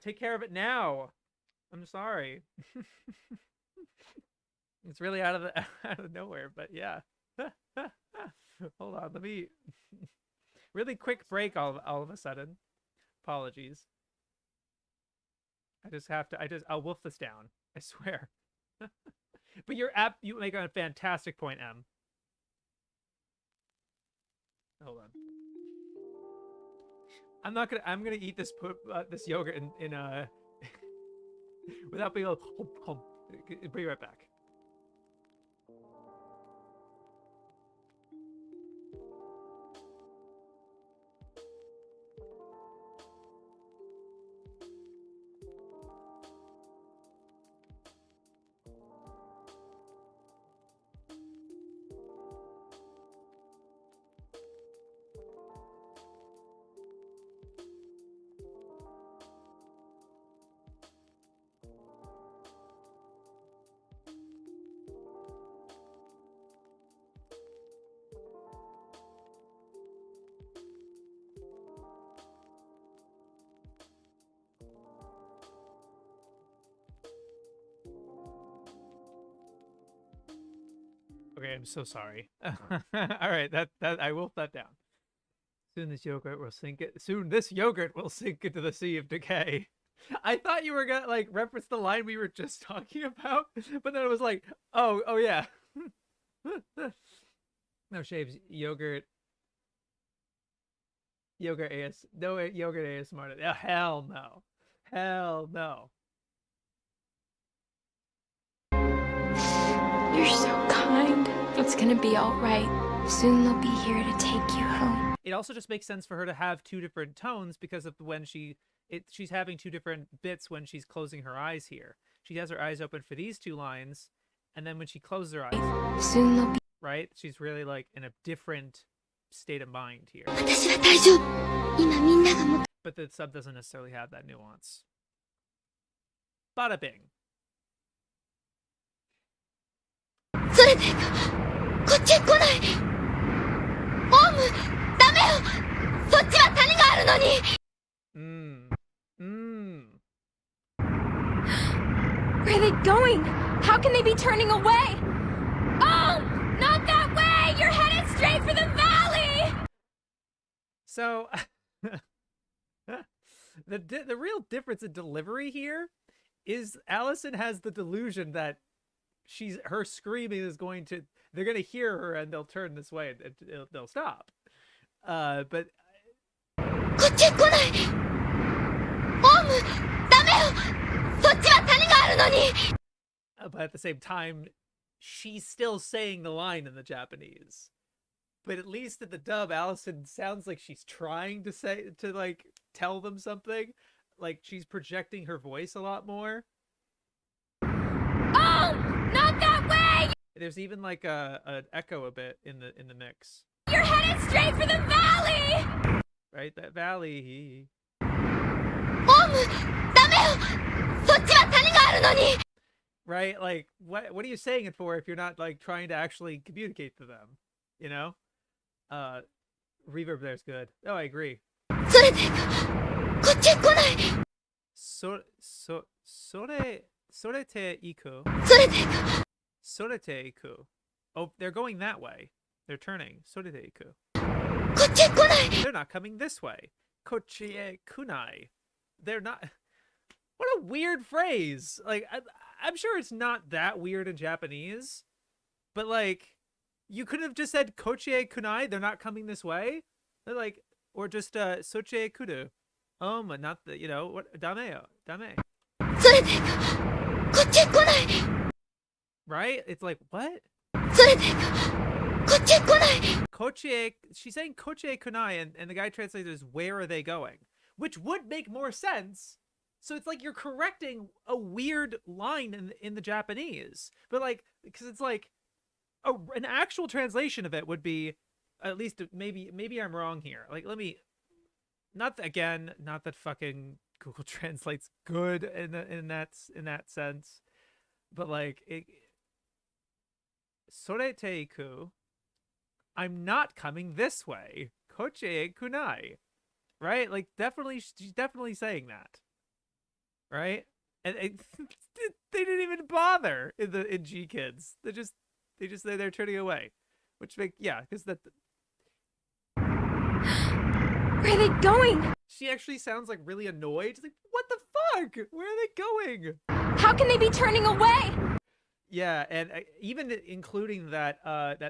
take care of it now. I'm sorry. It's really out of nowhere, but yeah. Hold on, let me really quick break all of a sudden. Apologies. I'll wolf this down. I swear. But you make a fantastic point, Em. Hold on. I'm gonna eat this this yogurt in without being able to bring it right back. Okay, I'm so sorry. All right, that I wolfed that down. Soon this yogurt will sink into the sea of decay. I thought you were gonna like reference the line we were just talking about, but then it was like, oh yeah. No shaves, yogurt AS, no yogurt ASMR. Oh, hell no. Hell no. You're so kind. It's gonna be all right. Soon they'll be here to take you home. It also just makes sense for her to have two different tones because of when she's having two different bits when she's closing her eyes here. She has her eyes open for these two lines, and then when she closes her eyes, soon they'll be right? She's really like in a different state of mind here. But the sub doesn't necessarily have that nuance. Bada bing. Where are they going? How can they be turning away? Oh, not that way! You're headed straight for the valley! So, the real difference in delivery here is Allison has the delusion that her screaming is they're going to hear her and they'll turn this way and they'll stop. But at the same time, she's still saying the line in the Japanese. But at least in the dub, Allison sounds like she's trying to tell them something. Like she's projecting her voice a lot more. Oh, not that way! There's even like an echo a bit in the mix. You're headed straight for the valley! Right, that valley. Right, like what are you saying it for if you're not like trying to actually communicate to them? You know? Reverb there's good. Oh, I agree. Sore te iku. Sore te iku. Oh, they're going that way. They're turning. Sore te iku. They're not coming this way. Kochie kunai. They're not. What a weird phrase. Like, I'm sure it's not that weird in Japanese, but like, you could have just said kochie kunai. They're not coming this way. They're like, or just sochie kudu. But not the, what? Dame. Right? It's like, what? Kochie, she's saying kochie kunai, and the guy translates it as where are they going? Which would make more sense. So it's like you're correcting a weird line in the Japanese. But like, because it's like an actual translation of it would be, at least maybe I'm wrong here. Like, let me, not that fucking Google translates good in that sense. But like, Sore te iku, I'm not coming this way. Kochie kunai. Right? Like, she's definitely saying that. Right? And they didn't even bother in G Kids. They just say they're turning away. Which because that. Where are they going? She actually sounds like really annoyed. She's like, what the fuck? Where are they going? How can they be turning away? Yeah, and even including that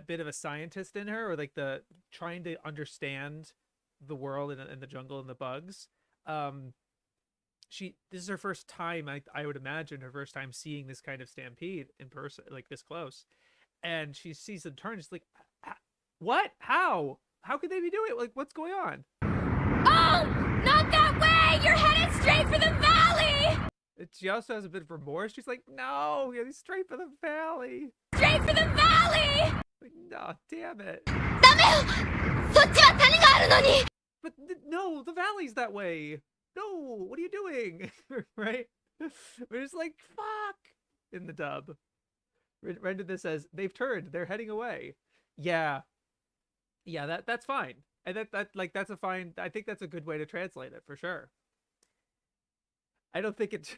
bit of a scientist in her, or like the trying to understand the world and the jungle and the bugs. This is her first time, I would imagine, her first time seeing this kind of stampede in person, like this close. And she sees them turn, she's like, what? How could they be doing it? Like, what's going on? Oh, not that way! You're headed straight for the valley! She also has a bit of remorse. She's like, no, you're straight for the valley. Straight for the valley! Like, no, damn it. But no, the valley's that way. No, what are you doing? Right? We're just like, fuck, in the dub. Rendered this as, they've turned, they're heading away. Yeah, that's fine. And that's a fine, I think that's a good way to translate it, for sure. I don't think it's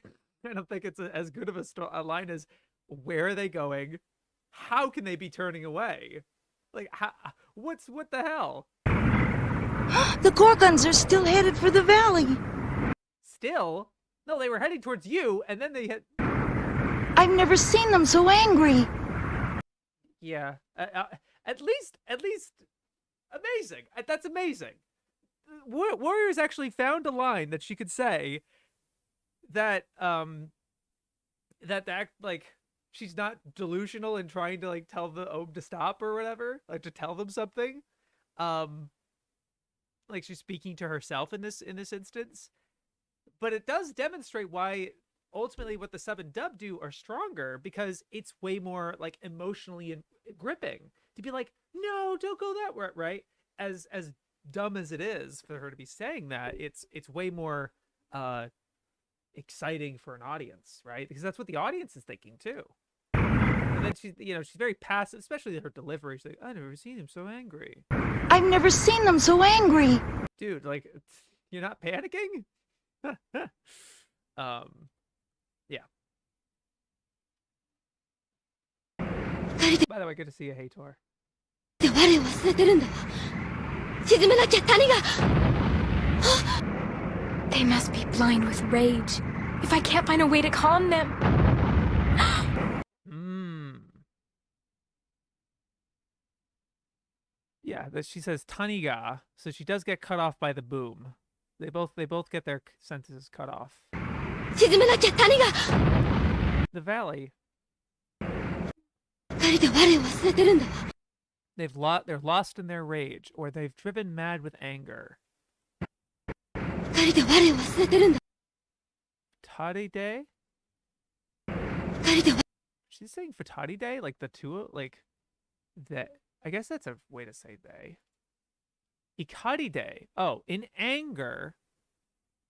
as good of a line as, where are they going? How can they be turning away? Like, what the hell? The Gorgons are still headed for the valley. Still? No, they were heading towards you, and then they hit. I've never seen them so angry. Yeah. At least, amazing. That's amazing. Warriors actually found a line that she could say that that like she's not delusional in trying to like tell the Ohm to stop or whatever, like to tell them something. Like she's speaking to herself in this instance. But it does demonstrate why ultimately what the sub and dub do are stronger, because it's way more like emotionally gripping to be like, no, don't go that way, right? As dumb as it is for her to be saying that, it's way more exciting for an audience, right? Because that's what the audience is thinking too. And then she's very passive, especially her delivery. She's like, I've never seen him so angry. I've never seen them so angry. Dude, like, you're not panicking? Yeah. By the way, good to see you, Hator. They must be blind with rage. If I can't find a way to calm them. Yeah, that she says Taniga, so she does get cut off by the boom. They both get their sentences cut off. The valley. They're lost in their rage, or they've driven mad with anger. Taride? She's saying Futaride? Like the two, like that. I guess that's a way to say they. Ikaride. Oh, in anger.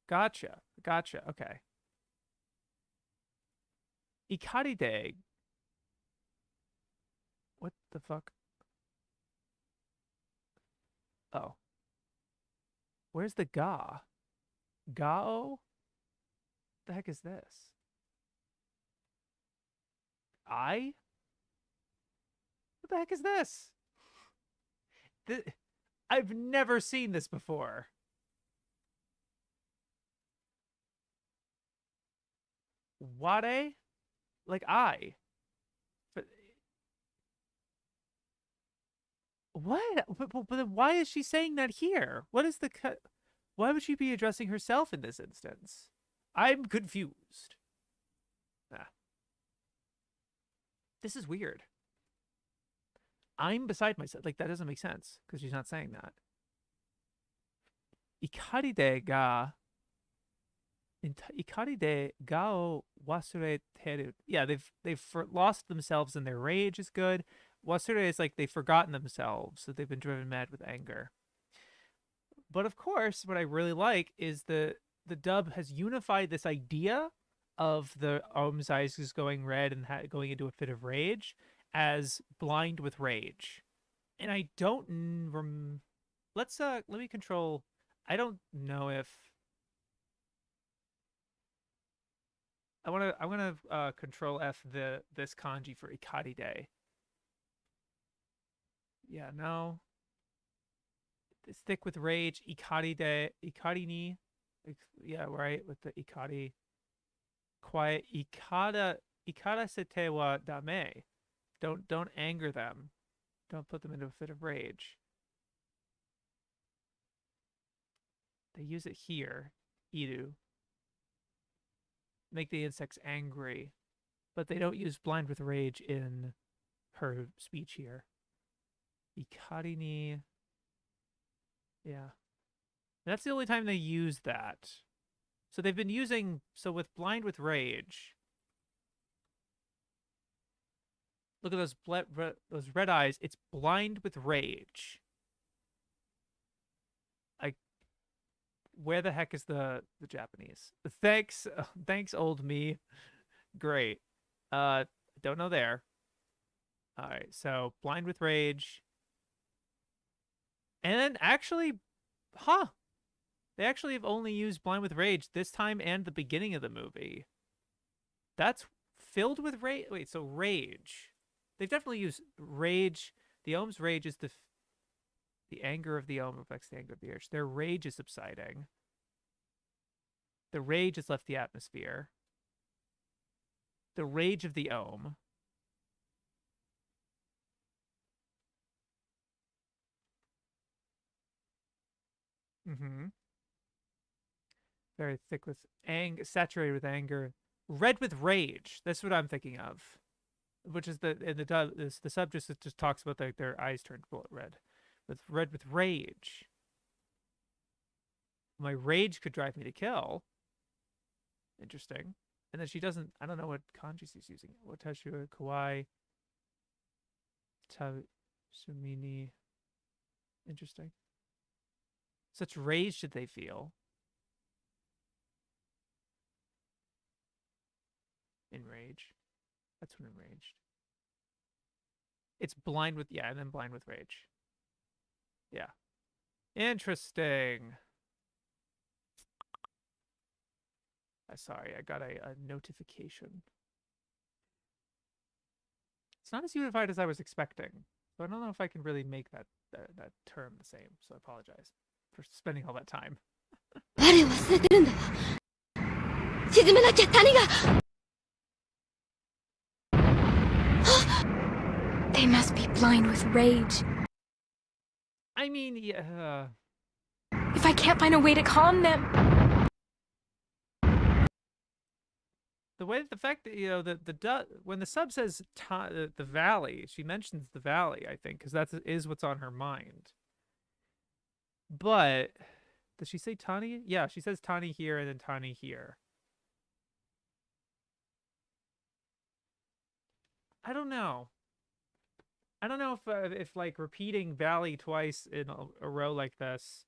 Gotcha. Okay. Ikaride. What the fuck? Oh. Where's the ga? Gao? The heck is this? I? What the heck is this? I've never seen this before. Ware? Like I. But what? But then why is she saying that here? What is the cut? Why would she be addressing herself in this instance? I'm confused. This is weird. I'm beside myself. Like, that doesn't make sense because she's not saying that. Ikaride ga. Ikaride ga o wasureteru. Yeah, they've lost themselves in their rage is good. Wasure is like they've forgotten themselves, so they've been driven mad with anger. But of course, what I really like is the dub has unified this idea of the Ohm's eyes is going red and going into a fit of rage as blind with rage. And I don't let me control. I don't know if I want to control F this kanji for Ikaride. Yeah, no. Stick with rage, Ikari ni. Yeah, right, with the Ikari. Quiet, Ikara sete wa dame. Don't anger them. Don't put them into a fit of rage. They use it here, Iru. Make the insects angry. But they don't use blind with rage in her speech here. Ikari ni. Yeah. That's the only time they use that. So they've been using, so with blind with rage. Look at those red eyes. It's blind with rage. Where the heck is the Japanese? Thanks, old me. Great. Don't know there. All right, so blind with rage. And then actually, they actually have only used blind with rage this time and the beginning of the movie. That's filled with rage. Wait, so rage. They've definitely used rage. The Ohm's rage is the anger of the Ohm affects the anger of the urge. Their rage is subsiding. The rage has left the atmosphere. The rage of the Ohm. Mm-hmm. Very thick with saturated with anger. Red with rage. That's what I'm thinking of. Which is the subject that just talks about their eyes turned red. With red with rage. My rage could drive me to kill. Interesting. And then she doesn't, I don't know what kanji she's using. Watashu kawaii sumini. Interesting. Such rage did they feel. Enrage. That's when enraged. It's blind with, yeah, and then blind with rage. Yeah. Interesting. Sorry, I got a notification. It's not as unified as I was expecting. So I don't know if I can really make that term the same. So I apologize for spending all that time. They must be blind with rage. I mean, yeah. If I can't find a way to calm them. The fact that, you know, when the sub says the valley, she mentions the valley, I think, because that is what's on her mind. But does she say Tani? Yeah, she says Tani here and then Tani here. I don't know. I don't know if like repeating valley twice in a row like this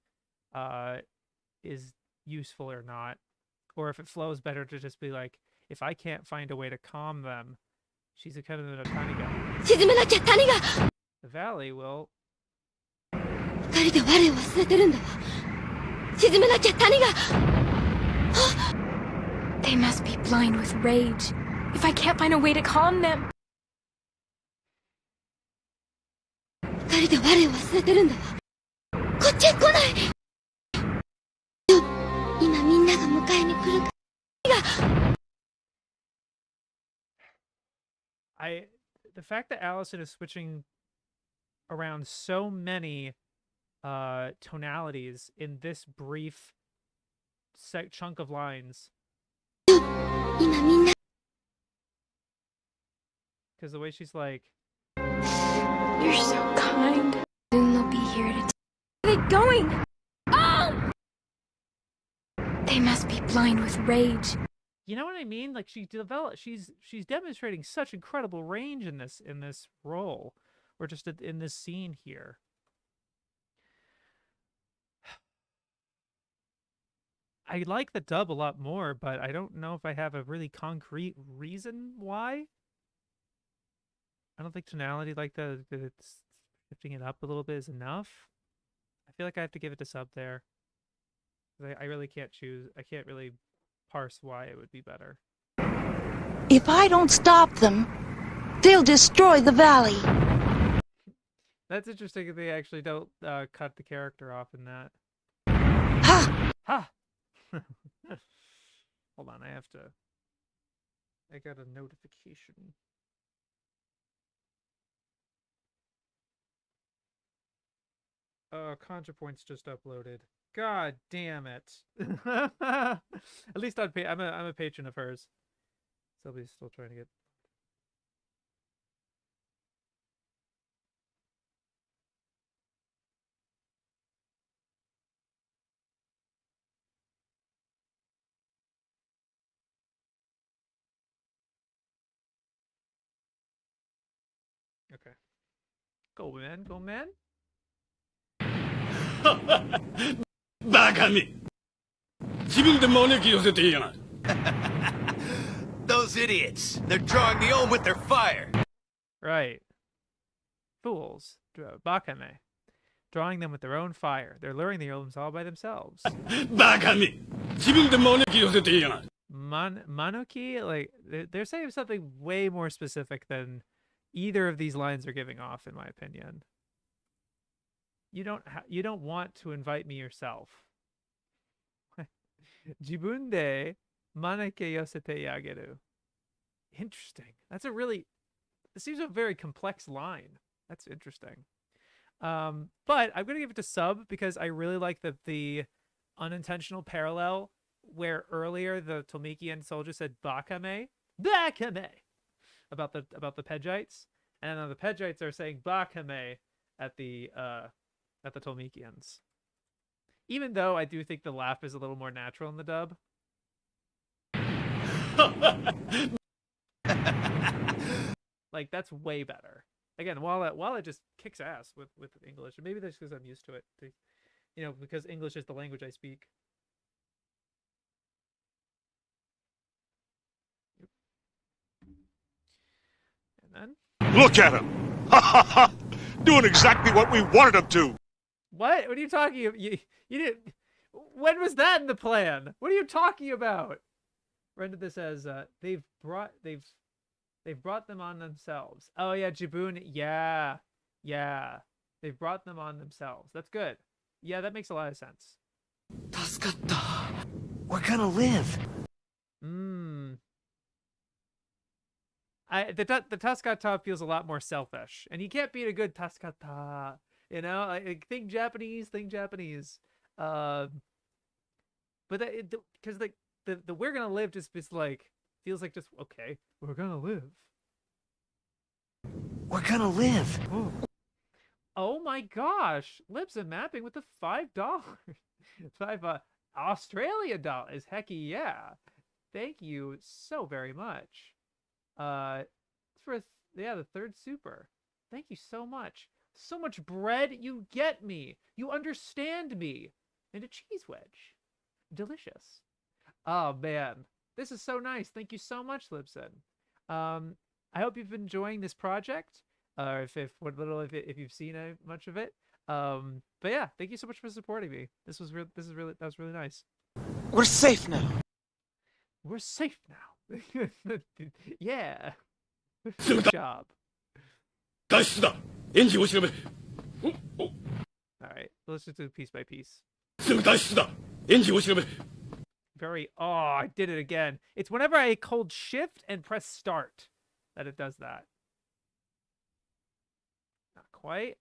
is useful or not, or if it flows better to just be like, if I can't find a way to calm them, she's a kind of a tiny guy. The valley will. They must be blind with rage. If I can't find a way to calm them. The fact that Allison is switching around so many tonalities in this brief chunk of lines, because the way she's like, "You're so kind. Soon they'll be here to. Where are they going? Oh! They must be blind with rage." You know what I mean? Like she's demonstrating such incredible range in this role, or just in this scene here. I like the dub a lot more, but I don't know if I have a really concrete reason why. I don't think tonality like that it's shifting it up a little bit is enough. I feel like I have to give it to sub there. I really can't choose. I can't really parse why it would be better. If I don't stop them, they'll destroy the valley. That's interesting if they actually don't cut the character off in that. Ha! Ha! Hold on, I got a notification. ContraPoint's just uploaded. God damn it. At least I'm a patron of hers. Sylvie's still trying to get. Okay. Go, man. Go, man. Those idiots. They're drawing the Ohm with their fire. Right. Fools. Bakame. Drawing them with their own fire. They're luring the Ohms all by themselves. Manoki, like, they're saying something way more specific than either of these lines are giving off, in my opinion. You don't want to invite me yourself. Jibun de maneke yosete yageru. Interesting. That's a really, it seems a very complex line. That's interesting. But I'm gonna give it to sub because I really like the unintentional parallel where earlier the Tolmekian soldier said bakame about the Pedgites, and then the Pedgites are saying bakame at the Tolmekians. Even though I do think the laugh is a little more natural in the dub. Like that's way better. Again, while it just kicks ass with English, and maybe that's because I'm used to it. You know, because English is the language I speak. And then Look at him! Doing exactly what we wanted him to! What? What are you talking about? You didn't. When was that in the plan? What are you talking about? Rendered this as they've brought them on themselves. Oh yeah, Jibun. Yeah. They've brought them on themselves. That's good. Yeah, that makes a lot of sense. We're gonna live. The Taskata feels a lot more selfish, and you can't beat a good Taskata. You know, like think Japanese. But because the we're gonna live just like feels like just okay. We're gonna live. We're gonna live. Oh my gosh, Libsyn mapping with the $5, $5 Australian dollars. Hecky yeah, thank you so very much. For the third super. Thank you so much. So much bread. You get me. You understand me. And a cheese wedge. Delicious. Oh man, this is so nice. Thank you so much, Libsyn. I hope you've been enjoying this project. If you've seen much of it. But yeah, thank you so much for supporting me. That was really nice. We're safe now. We're safe now. Yeah. Good job. All right, let's just do piece by piece. I did it again. It's whenever I hold shift and press start that it does that. Not quite.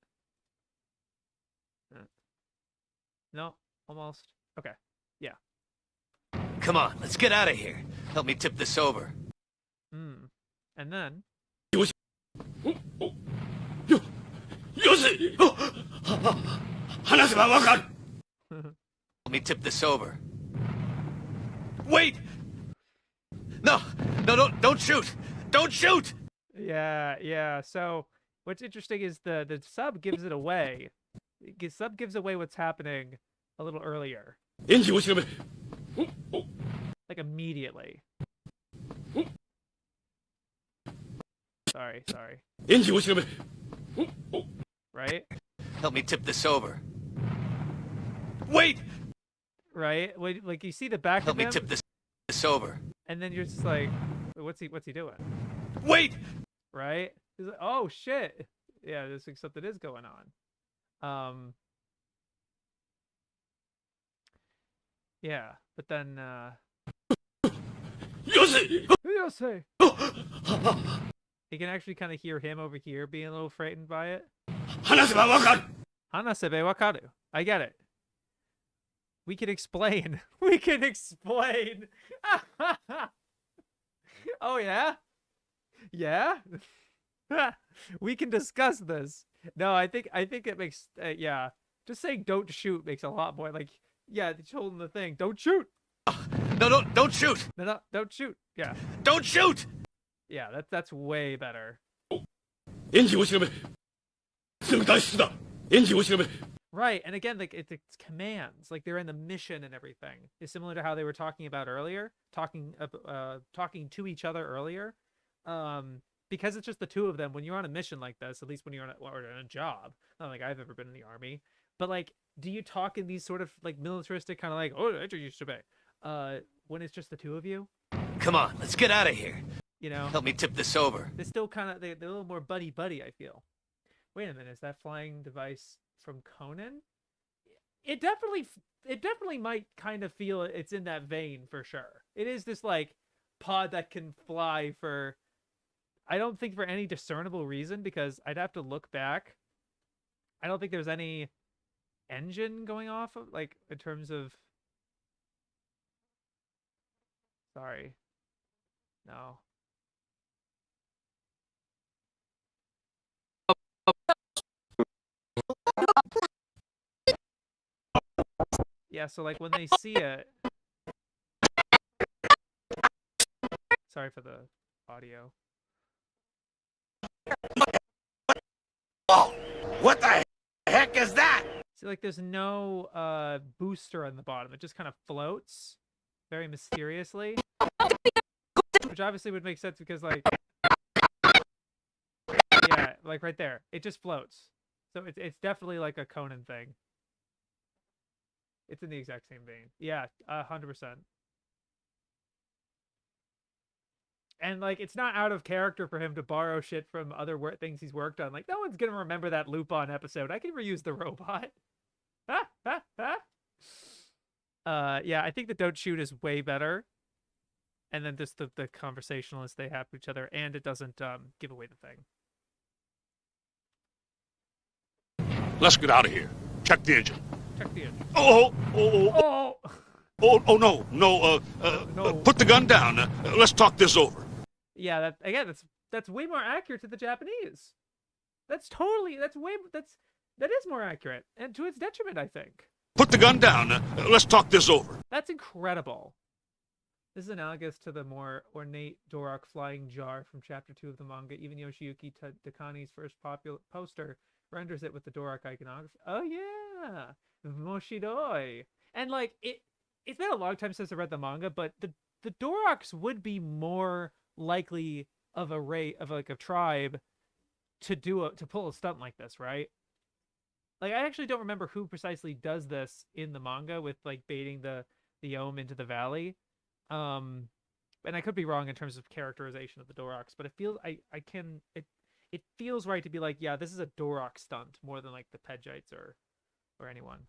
No, almost. Okay. Yeah. Come on, let's get out of here. Help me tip this over. And then Let me tip this over. Wait! No, don't shoot! Don't shoot! Yeah. So what's interesting is the sub gives it away. Sub gives away what's happening a little earlier. Like immediately. Sorry. Right? Help me tip this over. Wait! Right? Like you see the back Help of me him, tip this over. and then you're just like, what's he doing? Wait! Right? He's like, oh shit. Yeah, there's like something is going on. Yeah, but then Yosei! You can actually kind of hear him over here being a little frightened by it. Hanasebe wakaru. I get it. We can explain. Oh yeah? Yeah? We can discuss this. No, I think it makes yeah. Just saying don't shoot makes a lot more like yeah, it's holding the thing. Don't shoot. No, don't shoot. No, don't shoot. Yeah. Don't shoot. Yeah, that's way better. Right, and again, like it's commands, like they're in the mission and everything. It's similar to how they were talking about earlier, talking to each other earlier. Because it's just the two of them. When you're on a mission like this, at least when you're on a job, not like I've ever been in the army, but like, do you talk in these sort of like militaristic kind of like, oh, I used to be, when it's just the two of you? Come on, let's get out of here. You know, help me tip this over. They're still kind of they're a little more buddy. I feel. Wait a minute, is that flying device from Conan? it definitely might kind of feel it's in that vein for sure. It is this like pod that can fly for, I don't think for any discernible reason, because I'd have to look back. I don't think there's any engine going off of, like, in terms of, sorry, no. Yeah, so like when they see it, sorry for the audio. What the heck is that? See, like there's no booster on the bottom. It just kind of floats very mysteriously, which obviously would make sense because, like, yeah, like right there, it just floats. So it's definitely like a Conan thing. It's in the exact same vein. Yeah, 100%. And like, it's not out of character for him to borrow shit from other things he's worked on. Like, no one's gonna remember that Lupin episode. I can reuse the robot. Yeah, I think the don't shoot is way better. And then just the conversationalists they have with each other, and it doesn't give away the thing. Let's get out of here. Check the engine. Check the engine. Oh no. No. Put the gun down. Let's talk this over. Yeah, that's way more accurate to the Japanese. That is more accurate, and to its detriment, I think. Put the gun down. Let's talk this over. That's incredible. This is analogous to the more ornate Dorak flying jar from Chapter 2 of the manga. Even Yoshiyuki Takani's first poster renders it with the Dorak iconography. Oh yeah, Moshidoi. And like it's been a long time since I read the manga, but the Doraks would be more likely of a tribe to pull a stunt like this, right? Like, I actually don't remember who precisely does this in the manga with like baiting the Ohm into the valley. And I could be wrong in terms of characterization of the Doraks, but it feels it feels right to be like, yeah, this is a Dorak stunt more than like the Pedgites or anyone.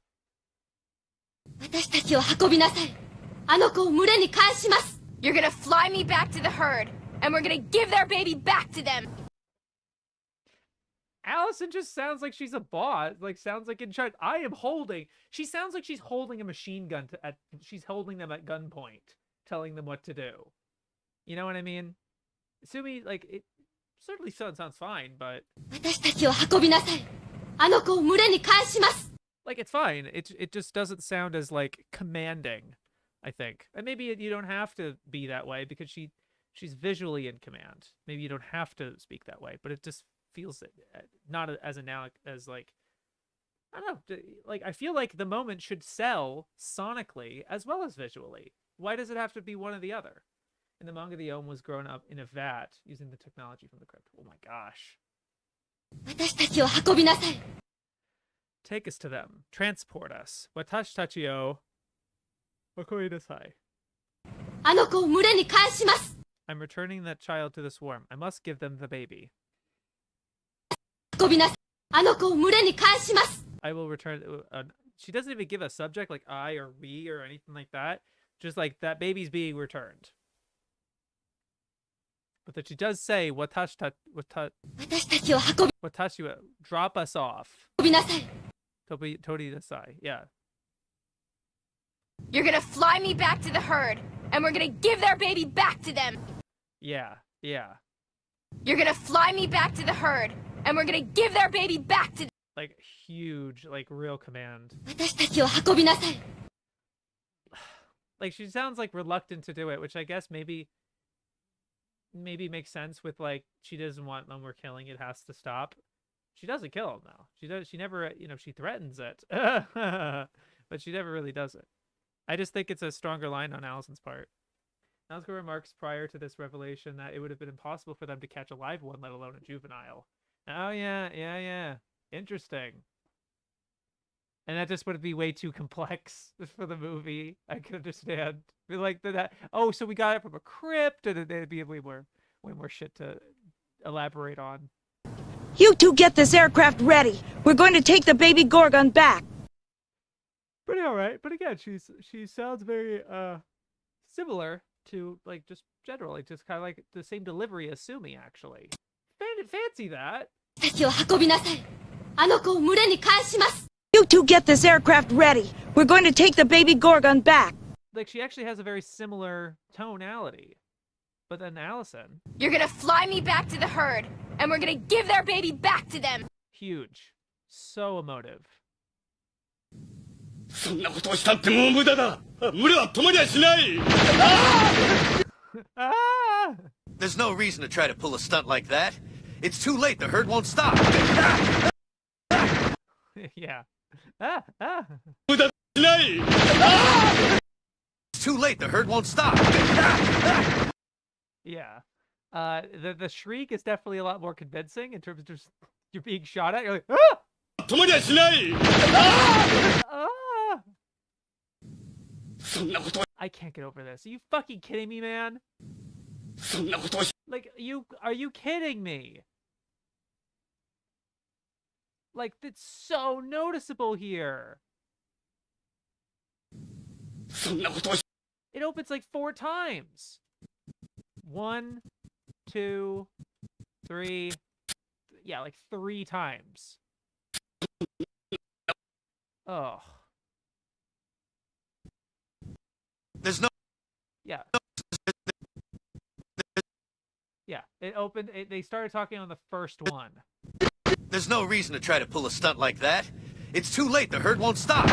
You're gonna fly me back to the herd, and we're gonna give their baby back to them. Allison just sounds like she's a boss. Like, sounds like in charge. She sounds like she's holding a machine gun she's holding them at gunpoint, telling them what to do. You know what I mean? Sumi, like, it certainly sounds fine, but like, it's fine. It just doesn't sound as like commanding, I think. And maybe you don't have to be that way because she's visually in command. Maybe you don't have to speak that way, but it just feels not as analogous as, like, I don't know, like, I feel like the moment should sell sonically as well as visually. Why does it have to be one or the other? In the manga, the Ohm was grown up in a vat using the technology from the crypt. Oh my gosh. Take us to them. Transport us. Watashi tachi o okoi nasai. I'm returning that child to the swarm. I must give them the baby. I will return. She doesn't even give a subject like I or we or anything like that. Just like that baby's being returned. But that she does say, Watashi wa drop us off. Tori nasai. Yeah. You're gonna fly me back to the herd, and we're gonna give their baby back to them. Yeah. You're gonna fly me back to the herd, and we're gonna give their baby back to them. Like, huge, like, real command. Like, she sounds like reluctant to do it, which I guess maybe makes sense with, like, she doesn't want no more killing, it has to stop. She doesn't kill him though. She never, she threatens it. But she never really does it. I just think it's a stronger line on Allison's part. Nausicaa remarks prior to this revelation that it would have been impossible for them to catch a live one, let alone a juvenile. Oh yeah. Interesting. And that just would be way too complex for the movie. I can understand. Like that. Oh, so we got it from a crypt, and it'd be way more shit to elaborate on. You two get this aircraft ready. We're going to take the baby Gorgon back. pretty alright. But again, she sounds very similar to like just generally, just kind of like the same delivery as Sumi actually. Fancy that. 先を運びなさい。あの子を群れに返します。 You two get this aircraft ready. We're going to take the baby Gorgon back. Like she actually has a very similar tonality. But then Allison. You're gonna fly me back to the herd, and we're gonna give their baby back to them. Huge. So emotive. そんなことをしたってもう無駄だ。群れは止まりゃしない。Ah! There's no reason to try to pull a stunt like that. It's too late. The herd won't stop. Yeah. 無駄しない。 It's too late. The herd won't stop. Yeah. The shriek is definitely a lot more convincing in terms of just you're being shot at. You're like, ah! 止まりゃしない。 Ah! そんなことを I can't get over this. Are you fucking kidding me, man? そんなことを Like, are you kidding me? Like, it's so noticeable here. そんなことを It opens like 4 times. 1, 2, 3. Yeah, like 3 times. Oh. There's no. Yeah. Yeah, it opened. They started talking on the first one. There's no reason to try to pull a stunt like that. It's too late. The herd won't stop.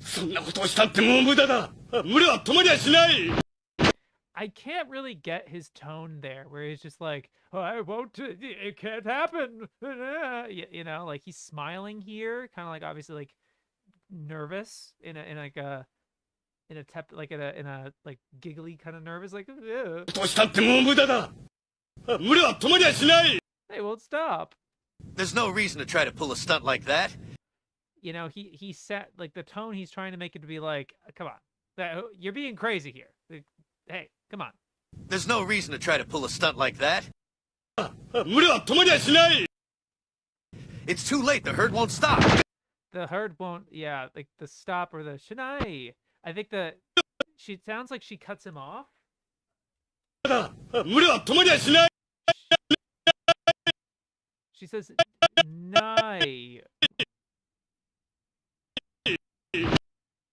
そんなことをしたってもう無駄だ。群れは止まりゃしない。 I can't really get his tone there, where he's just like, oh, I won't, it can't happen. You know, like he's smiling here, kind of like obviously like nervous in a like giggly kind of nervous, like, "Ugh." ことをしたってもう無駄だ。群れは止まりゃしない。 They won't stop. There's no reason to try to pull a stunt like that. You know, he set like the tone he's trying to make it to be like, come on, you're being crazy here. Hey, come on. There's no reason to try to pull a stunt like that. 群れは止まりゃしない。 It's too late. The herd won't stop. The herd won't, yeah, like the stop or the shinai. I think she sounds like she cuts him off. 群れは止まりゃしない。 She says, "Nai."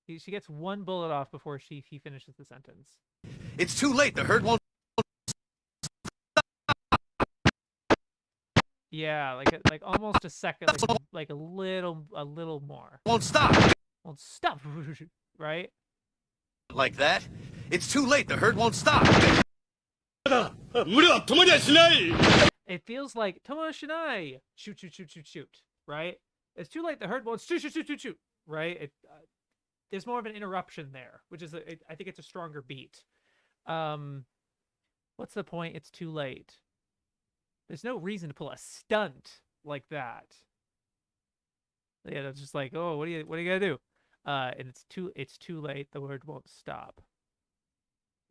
She gets one bullet off before he finishes the sentence. It's too late. The herd won't. Yeah, like almost a second, like a little more. Won't stop. Won't stop, right? Like that. It's too late. The herd won't stop. 群れは止まりゃしない。 It feels like Tomo Shinai. Shoot, shoot, shoot, shoot, shoot. Right? It's too late. The herd won't shoot, shoot, shoot, shoot, shoot. Right? There's more of an interruption there, which is I think it's a stronger beat. What's the point? It's too late. There's no reason to pull a stunt like that. Yeah, that's just like, oh, what are you gonna do? And it's too late. The word won't stop.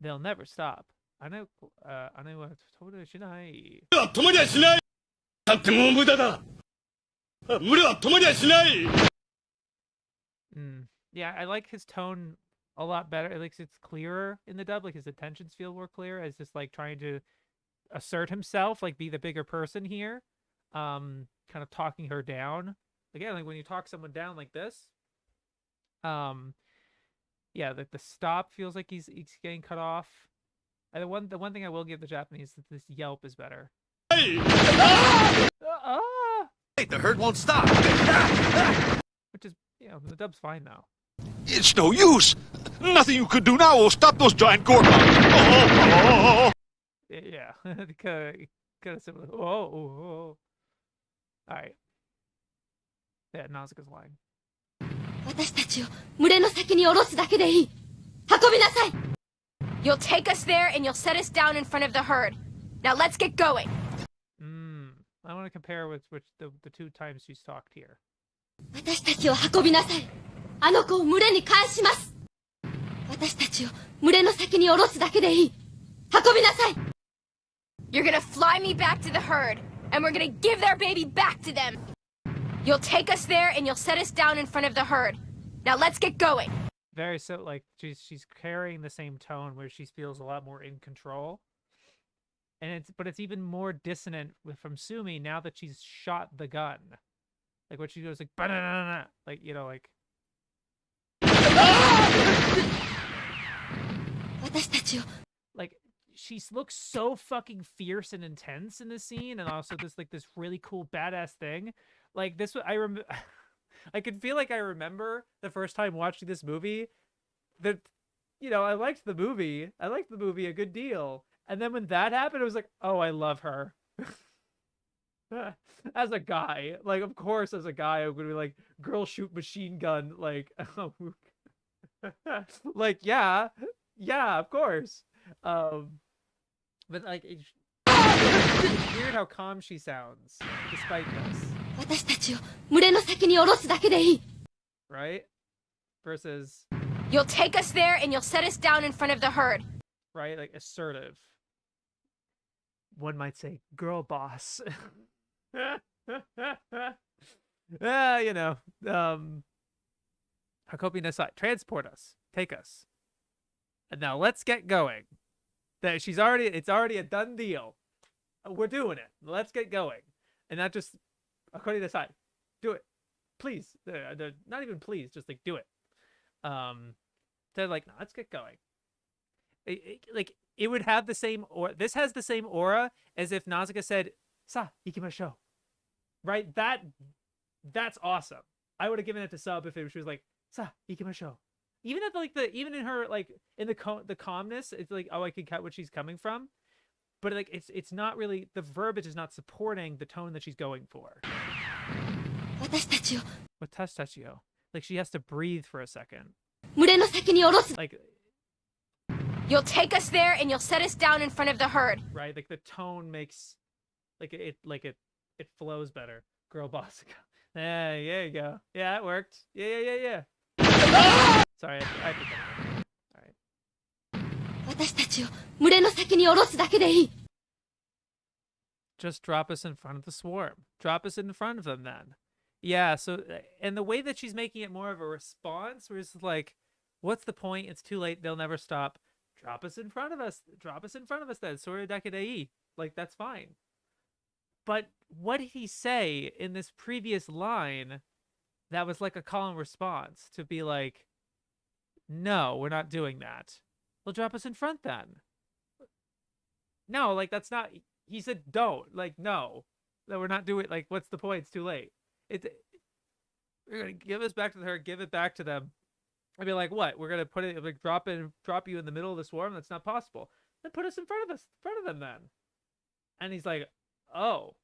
They'll never stop. I know what totally shinai. 群れは止まりゃしない。だってもう無駄だ。群れは止まりゃしない。 Yeah, I like his tone a lot better. At least it's clearer in the dub. Like his intentions feel more clear as just like trying to assert himself, like be the bigger person here. Kind of talking her down. Again, like when you talk someone down like this. Yeah, like the stop feels like he's getting cut off. And the one thing I will give the Japanese is that this yelp is better. The herd won't stop. Which is, you know, the dub's fine though. It's no use. Nothing you could do now will stop those giant gorgons. Oh. Yeah, kind of similar. Oh. All right. Yeah, Nausicaa's lying. 私たちを群れの先に下ろすだけでいい。運びなさい。You'll take us there and you'll set us down in front of the herd. Now let's get going. I want to compare with the 2 times she's talked here. 私たちを運びなさい。あの子を群れに返します。私たちを群れの先に下ろすだけでいい。運びなさい。You're gonna fly me back to the herd, and we're gonna give their baby back to them. You'll take us there and you'll set us down in front of the herd. Now let's get going. Very so, like, she's carrying the same tone where she feels a lot more in control. And but it's even more dissonant from Sumi now that she's shot the gun. Like when she goes like, "Ba-da-da-da-da," like, you know, like. Like she looks so fucking fierce and intense in this scene, and also this like this really cool badass thing. Like this, I remember. I can feel like I remember the first time watching this movie that, you know, I liked the movie. I liked the movie a good deal. And then when that happened, it was like, oh, I love her. As a guy, like, of course, as a guy, I'm going to be like, girl shoot machine gun. Like, oh, like, yeah, of course. But like, it's weird how calm she sounds despite this. Right? Versus, you'll take us there and you'll set us down in front of the herd. Right? Like assertive. One might say girl boss. You know, Hakobi Nasai, transport us, take us. And now let's get going. That it's already a done deal. We're doing it. Let's get going. And not just Hakobi Nasai. Do it, please. Not even please, just like do it. They're like, no, let's get going. It would have the same, or this has the same aura as if Nausicaa said, "Sa ikimashou." Right? That's awesome. I would have given it to Sub if she was like, "Sa ikimashou." Even at even in her like in the calmness, it's like, oh, I can cut what she's coming from. But like it's not really, the verbiage is not supporting the tone that she's going for. Watashitachio. Like she has to breathe for a second. Like you'll take us there and you'll set us down in front of the herd. Right? Like the tone makes it flows better. Girl boss. Yeah, you go. Yeah, it worked. Yeah. Sorry, I think that. Alright. Just drop us in front of the swarm. Drop us in front of them then. Yeah, so, and the way that she's making it more of a response, where it's like, what's the point? It's too late. They'll never stop. Drop us in front of us. Drop us in front of us then. Sora Dakidei. Like, that's fine. But what did he say in this previous line that was like a call and response to be like, no, we're not doing that. Well, drop us in front then. No, like, that's not, he said don't. Like, no, we're not doing, like, what's the point? It's too late. We're gonna give us back to her, give it back to them. I'd be like, what? We're gonna put it, like, drop you in the middle of the swarm? That's not possible. Then put us in front of them then. And he's like, oh.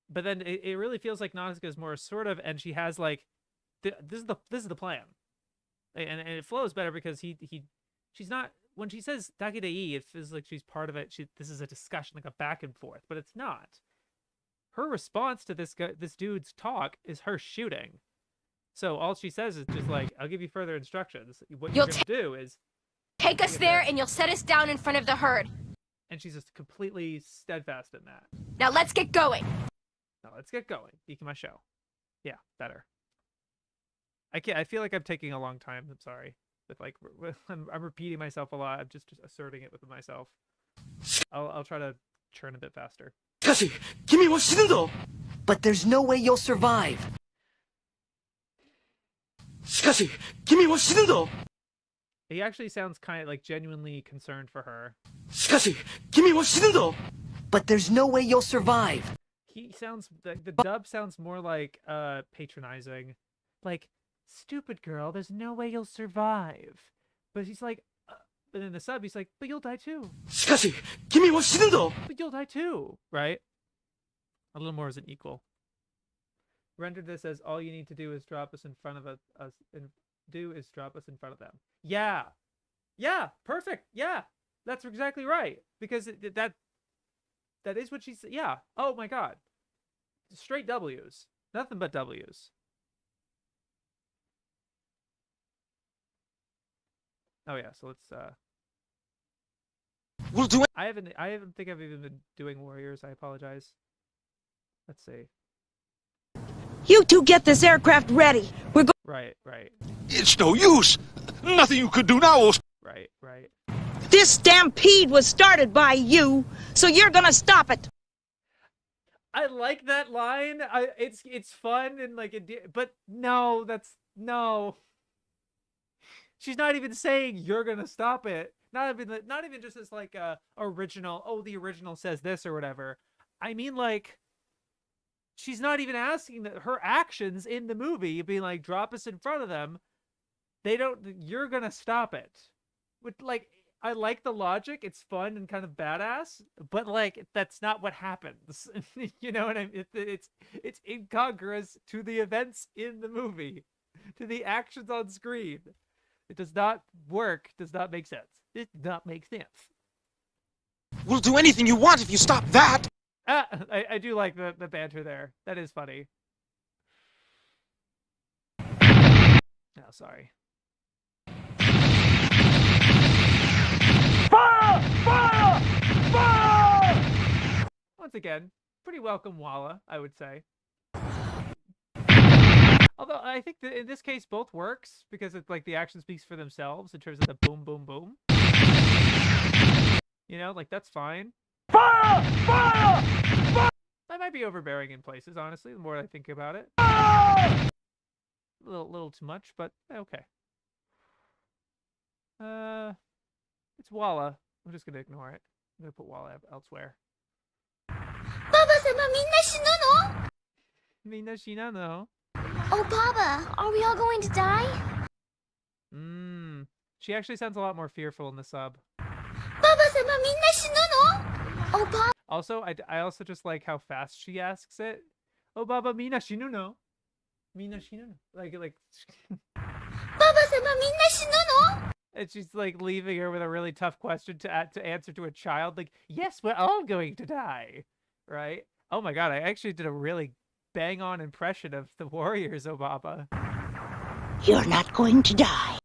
But then it really feels like Nausicaa is more assertive, and she has like, this is the plan, and it flows better because she's not, when she says Dakidei, it feels like she's part of it. This is a discussion, like a back and forth, but it's not. Her response to this dude's talk is her shooting. So all she says is just like, I'll give you further instructions. What you're gonna do is take us there and you'll set us down in front of the herd. And she's just completely steadfast in that. Now let's get going. Ikimashou. Yeah, better. I feel like I'm taking a long time. I'm sorry. I'm repeating myself a lot. I'm just asserting it with myself. I'll try to churn a bit faster. But there's no way you'll survive. He actually sounds kind of like genuinely concerned for her. But there's no way you'll survive. He sounds, the dub sounds more like patronizing. Like, stupid girl, there's no way you'll survive. But he's like, but in the sub, he's like, but you'll die too. But you'll die too, right? A little more is an equal. Render this as all you need to do is drop us in front of us and drop us in front of them. Yeah, perfect. Yeah, that's exactly right. Because that is what she said. Yeah. Oh my God. Straight W's. Nothing but W's. Oh yeah. So let's. We'll do it. I haven't think I've even been doing warriors. I apologize. Let's see. You two get this aircraft ready. We're going. Right. It's no use. Nothing you could do now will... Right. This stampede was started by you, so you're gonna stop it. I like that line. It's fun and like but no, no. She's not even saying you're gonna stop it. Not even just as like original. Oh, the original says this or whatever. I mean, like, she's not even asking that her actions in the movie being like, drop us in front of them. They don't. You're gonna stop it. With like, I like the logic. It's fun and kind of badass, but like, that's not what happens. You know what I mean? It's incongruous to the events in the movie, to the actions on screen. It does not work. Does not make sense. It does not make sense. We'll do anything you want if you stop that. I do like the banter there. That is funny. Oh, sorry. Fire! Once again, pretty welcome Walla, I would say. Although I think that in this case both works because it's like the action speaks for themselves in terms of the boom, boom, boom. You know, like that's fine. Fire! I might be overbearing in places, honestly, the more I think about it. A little too much, but okay. It's Walla. I'm just gonna ignore it. I'm gonna put Walla elsewhere. Baba-sama, minna shinu no? Minna shinano. Oh, Baba, are we all going to die? She actually sounds a lot more fearful in the sub. Baba-sama, minna shinu no? Oh, Baba. Also, I also just like how fast she asks it. Oh, Baba, mina shinu no? Mina shinu no? Like. Baba-sama, minna shinu no? And she's like leaving her with a really tough question to answer to a child. Like, yes, we're all going to die, right? Oh my god, I actually did a really bang-on impression of the warriors, Obaba. You're not going to die.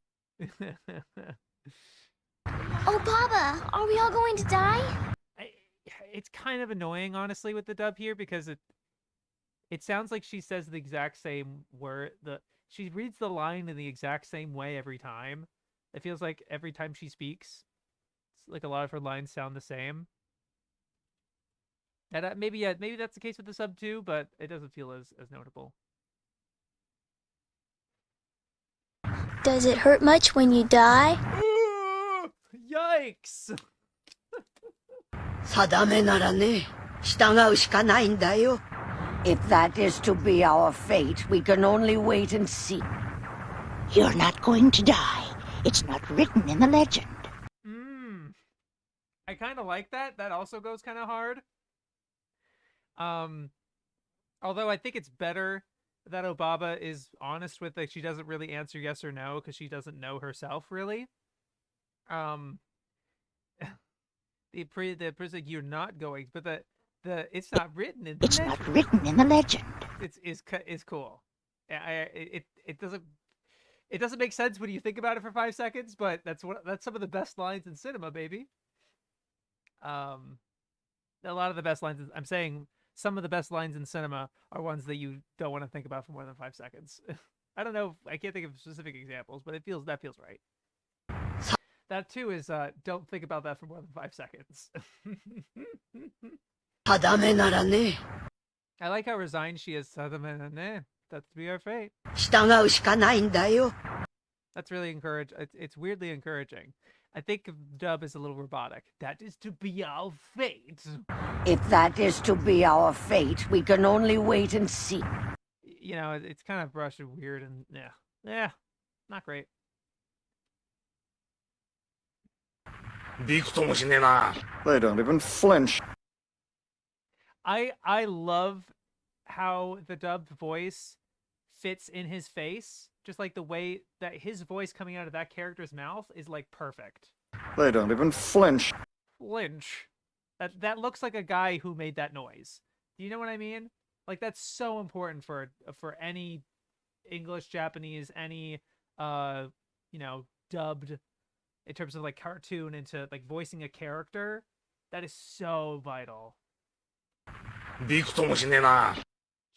Oh, Baba, are we all going to die? It's kind of annoying, honestly, with the dub here because it sounds like she says the exact same word. She reads the line in the exact same way every time. It feels like every time she speaks, it's like a lot of her lines sound the same. And maybe that's the case with the sub too, but it doesn't feel as notable. Does it hurt much when you die? Yikes! 定めならね、従うしかないんだよ。If that is to be our fate, we can only wait and see. You're not going to die. It's not written in the legend. I kind of like that. That also goes kind of hard. Although I think it's better that Obaba is honest with like she doesn't really answer yes or no because she doesn't know herself really. The priest like you're not going, but the it's not written in the It's legend. not written in the legend. Is cool. It doesn't make sense when you think about it for 5 seconds, but that's some of the best lines in cinema, baby. A lot of the best lines. I'm saying some of the best lines in cinema are ones that you don't want to think about for more than 5 seconds. I don't know. I can't think of specific examples, but that feels right. That too is don't think about that for more than 5 seconds. 定めならね、 I like how resigned she is. That's to be our fate. 従うしかないんだよ。 That's really encouraging. It's weirdly encouraging. I think dub is a little robotic. That is to be our fate. If that is to be our fate, we can only wait and see. You know, it's kind of brushed and weird and yeah, not great. びくともしねえな。 They don't even flinch. I love how the dubbed voice fits in his face. Just like the way that his voice coming out of that character's mouth is like perfect. They don't even flinch. Flinch. That looks like a guy who made that noise. Do you know what I mean? Like that's so important for any English, Japanese, any dubbed in terms of like cartoon into like voicing a character. That is so vital.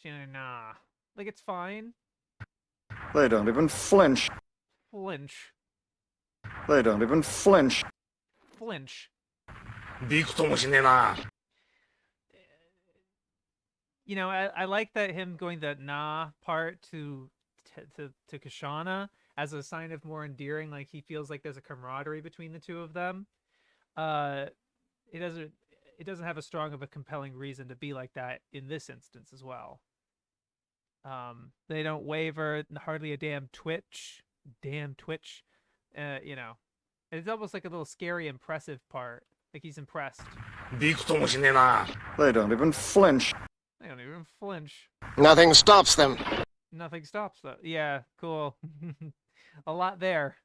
Nah. Like, it's fine. They don't even flinch. Flinch. They don't even flinch. Flinch. You know, I like that him going the nah part to Kashana as a sign of more endearing. Like, he feels like there's a camaraderie between the two of them. It doesn't have a strong of a compelling reason to be like that in this instance as well. They don't waver, hardly a damn twitch. Damn twitch. You know. It's almost like a little scary, impressive part. Like he's impressed. They don't even flinch. They don't even flinch. Nothing stops them. Nothing stops them. Yeah, cool. A lot there.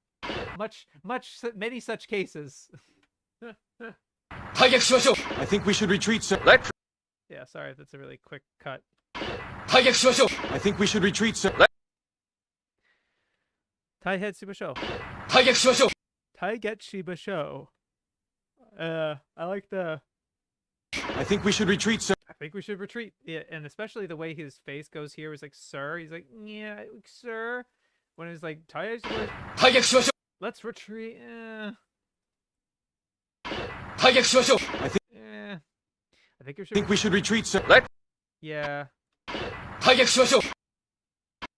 Many such cases. I think we should retreat, sir. Yeah, sorry, that's a really quick cut. I think we should retreat, sir. Taigetsu Basho. Taigetsu Basho. I like the... I think we should retreat, sir. I think we should retreat. Yeah, and especially the way his face goes here is like, sir. He's like, yeah, sir. When he's like, let's retreat. I think we should retreat, sir. Yeah.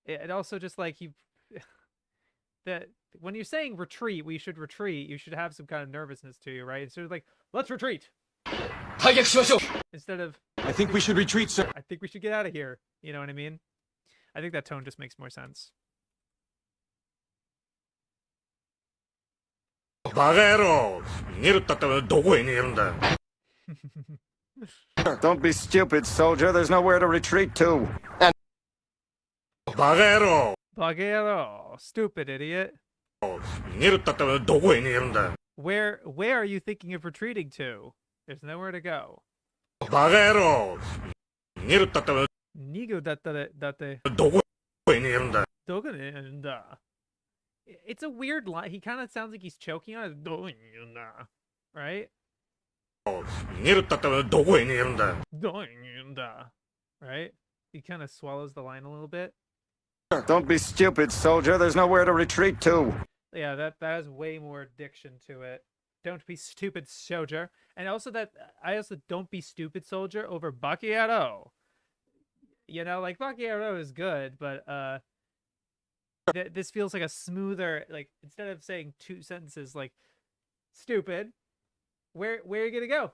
It also just like that when you're saying retreat, we should retreat. You should have some kind of nervousness to you, right? Instead of like, let's retreat. Instead of, I think we should retreat, sir. I think we should get out of here. You know what I mean? I think that tone just makes more sense. Don't be stupid, soldier. There's nowhere to retreat to. Bagero, stupid idiot. Where are you thinking of retreating to? There's nowhere to go. Nigu datte. It's a weird line. He kind of sounds like he's choking on it. Right? Right? He kind of swallows the line a little bit. Don't be stupid, soldier. There's nowhere to retreat to. Yeah, that has way more diction to it. Don't be stupid, soldier. And also I also don't be stupid, soldier over Bakiero. You know, like Bakiero is good, but this feels like a smoother, like instead of saying two sentences like stupid, where are you gonna go?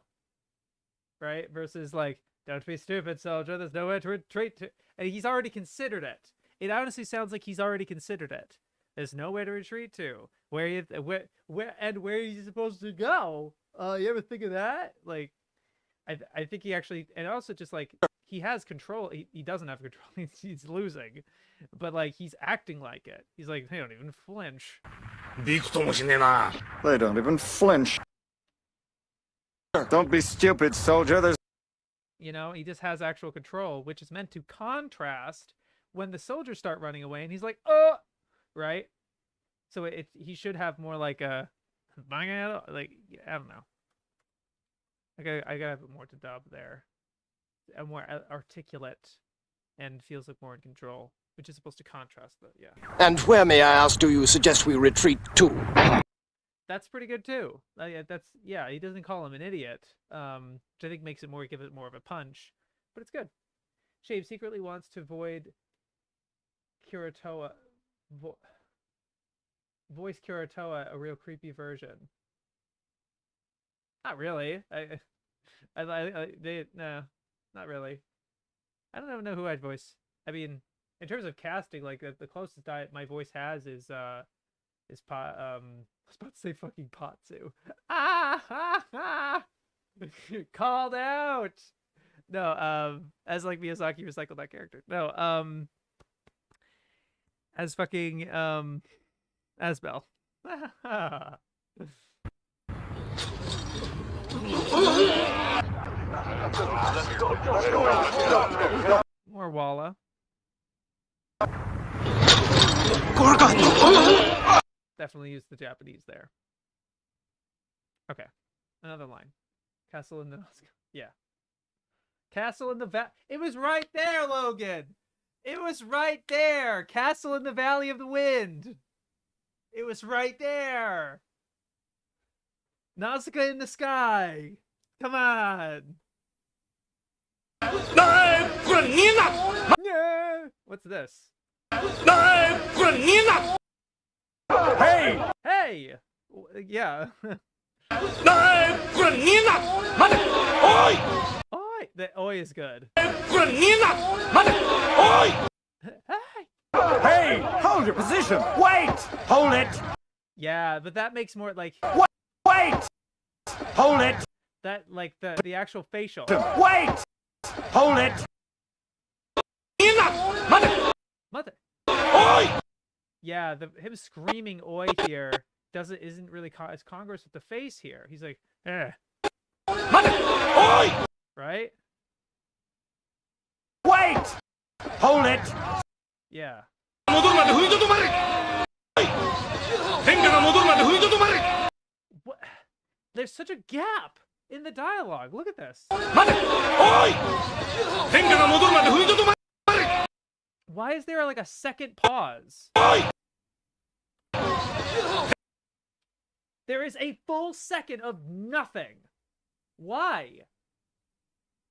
Right? Versus like, don't be stupid, soldier. There's nowhere to retreat to. And he's already considered it. It honestly sounds like he's already considered it. There's nowhere to retreat to. Where are you supposed to go? You ever think of that? Like, I think he actually, and also just like he has control. He doesn't have control. He's losing, but like he's acting like it. He's like, they don't even flinch. They don't even flinch. Don't be stupid, soldier. There's, you know, he just has actual control, which is meant to contrast when the soldiers start running away, and he's like, oh, right. So he should have more like a, like, I don't know. I gotta have more to dub there, a more articulate, and feels like more in control, which is supposed to contrast the, yeah. And where, may I ask, do you suggest we retreat to? That's pretty good too. Yeah. He doesn't call him an idiot, which I think makes it more, give it more of a punch, but it's good. Shave secretly wants to void Kiritoa, voice Kiritoa, a real creepy version. Not really. No, not really. I don't even know who I'd voice. I mean, in terms of casting, like the closest my voice has is I was about to say fucking Patsu. Called out. No, as like Miyazaki recycled that character. No, as fucking Asbel. More Walla. Definitely use the Japanese there. Okay. Another line. Castle in the Nausicaa. Yeah. Castle in the It was right there, Logan. It was right there. Castle in the Valley of the Wind. It was right there. Nausicaa in the sky. Come on. Yeah. What's this? Hey! Hey. Yeah. Oi. The oi is good. Hey! Hold your position! Wait! Hold it! Yeah, but that makes more like Wait! Hold it! that, like the actual facial. Wait! Hold it! Mother. Yeah, him screaming oi here isn't really as congruous with the face here. He's like, eh. Right? Wait! Hold it! Yeah. What? There's such a gap in the dialogue. Look at this. Why is there like a second pause? There is a full second of nothing. Why?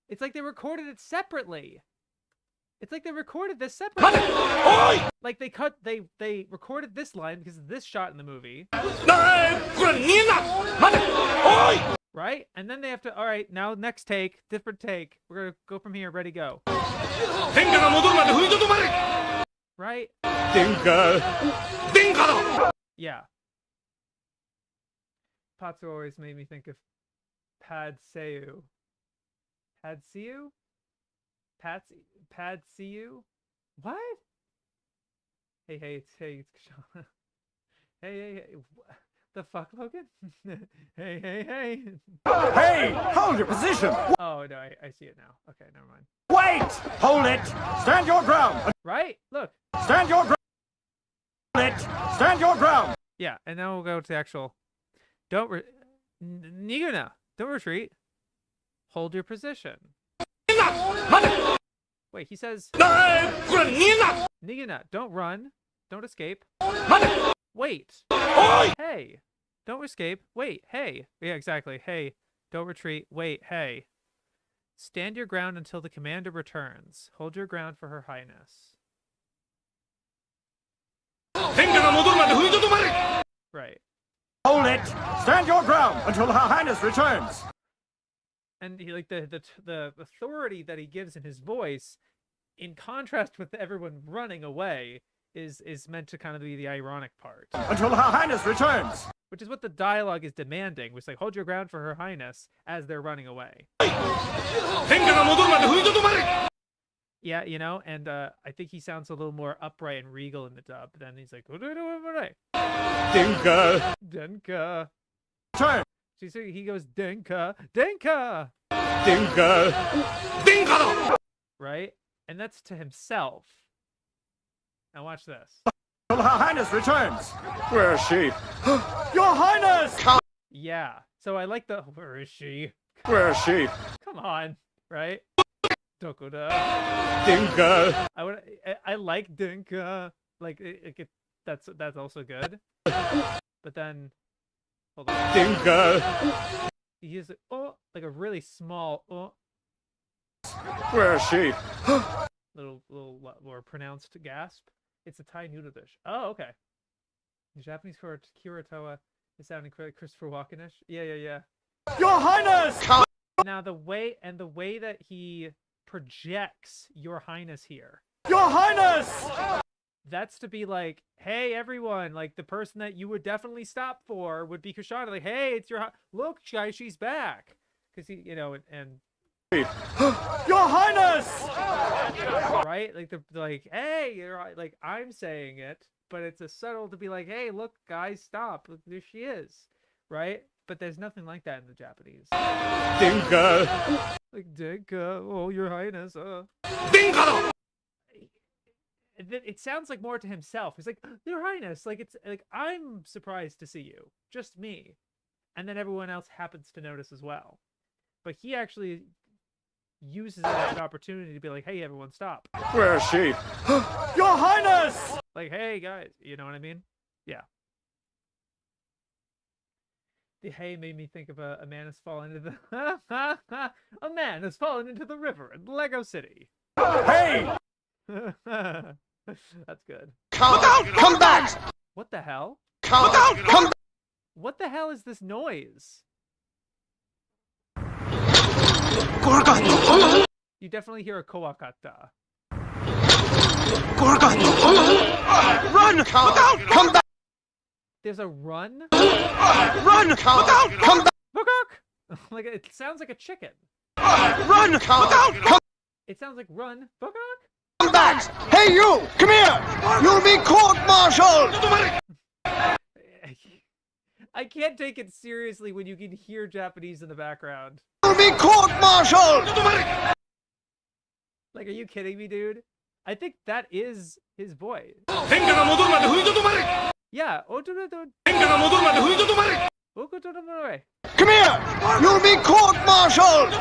It's like they recorded it separately. It's like they recorded this separately. Like they recorded this line because of this shot in the movie. Right? And then they have to, all right, now next take, different take. We're going to go from here, ready, go. Right? Yeah. Patsu always made me think of Pad Seu. Pad Seu? Pad Seu? What? Hey, it's Kashan. Hey. The fuck, Logan? Hey. Hey! Hold your position! Oh, no, I see it now. Okay, never mind. Wait! Hold it! Stand your ground! Right? Look. Stand your ground! Hold it! Stand your ground! Yeah, and now we'll go to the actual... Niguna, don't retreat. Hold your position. Wait, he says... Niguna, don't run. Don't escape. Wait. Hey. Don't escape. Wait. Hey. Yeah, exactly. Hey. Don't retreat. Wait. Hey. Stand your ground until the commander returns. Hold your ground for Her Highness. Right. Hold it! Stand your ground until Her Highness returns! And he, like the authority that he gives in his voice, in contrast with everyone running away, is meant to kind of be the ironic part. Until Her Highness returns! Which is what the dialogue is demanding, which is like, hold your ground for Her Highness as they're running away. Yeah, you know, and I think he sounds a little more upright and regal in the dub. Then he's like, Denka. Turn! So he goes, Denka. Denka! Right? And that's to himself. Now watch this. Until Her Highness returns! Where is she? Your Highness! Yeah. So I like the, where is she? Where is she? Come on. Right? Dokuda. Dinka! I like Dinka. Like, that's also good. But then, hold on. Dinka! He uses like a really small Where is she? little more pronounced gasp. It's a Thai noodle dish. Oh, okay. The Japanese for Kuratoa is sounding Christopher Walken-ish. Yeah. Your Highness! Now the way that he projects Your Highness here. Your Highness! That's to be like, hey everyone, like the person that you would definitely stop for would be Kashana. Like, hey, it's look, guys, she's back, because he, you know, and Your Highness! Right, like hey, like I'm saying it, but it's a subtle to be like, hey, look, guys, stop. Look, there she is, right? But there's nothing like that in the Japanese. Dinka! Like Dinka, oh, Your Highness, Dinka! It sounds like more to himself. He's like, Your Highness, like it's like I'm surprised to see you, just me. and then everyone else happens to notice as well. But he actually uses it as an opportunity to be like, hey, everyone, stop. Where is she? Your Highness! Like, hey, guys, you know what I mean? Yeah. The hey made me think of a man has fallen into the... a man has fallen into the river in Lego City. Hey! That's good. Come back! What the hell? Come back! What the hell is this noise? Gorgon! You definitely hear a koakata. Gorgon! Run! Come back! There's a run? Run! Come back! Bukak! Like, it sounds like a chicken. Run! Come It sounds like run. Bukak! back! Hey, you! Come here! You'll be court-martialed! I can't take it seriously when you can hear Japanese in the background. You'll be court-martialed! Like, are you kidding me, dude? I think that is his voice. Yeah. Come here! You'll be court-martialed!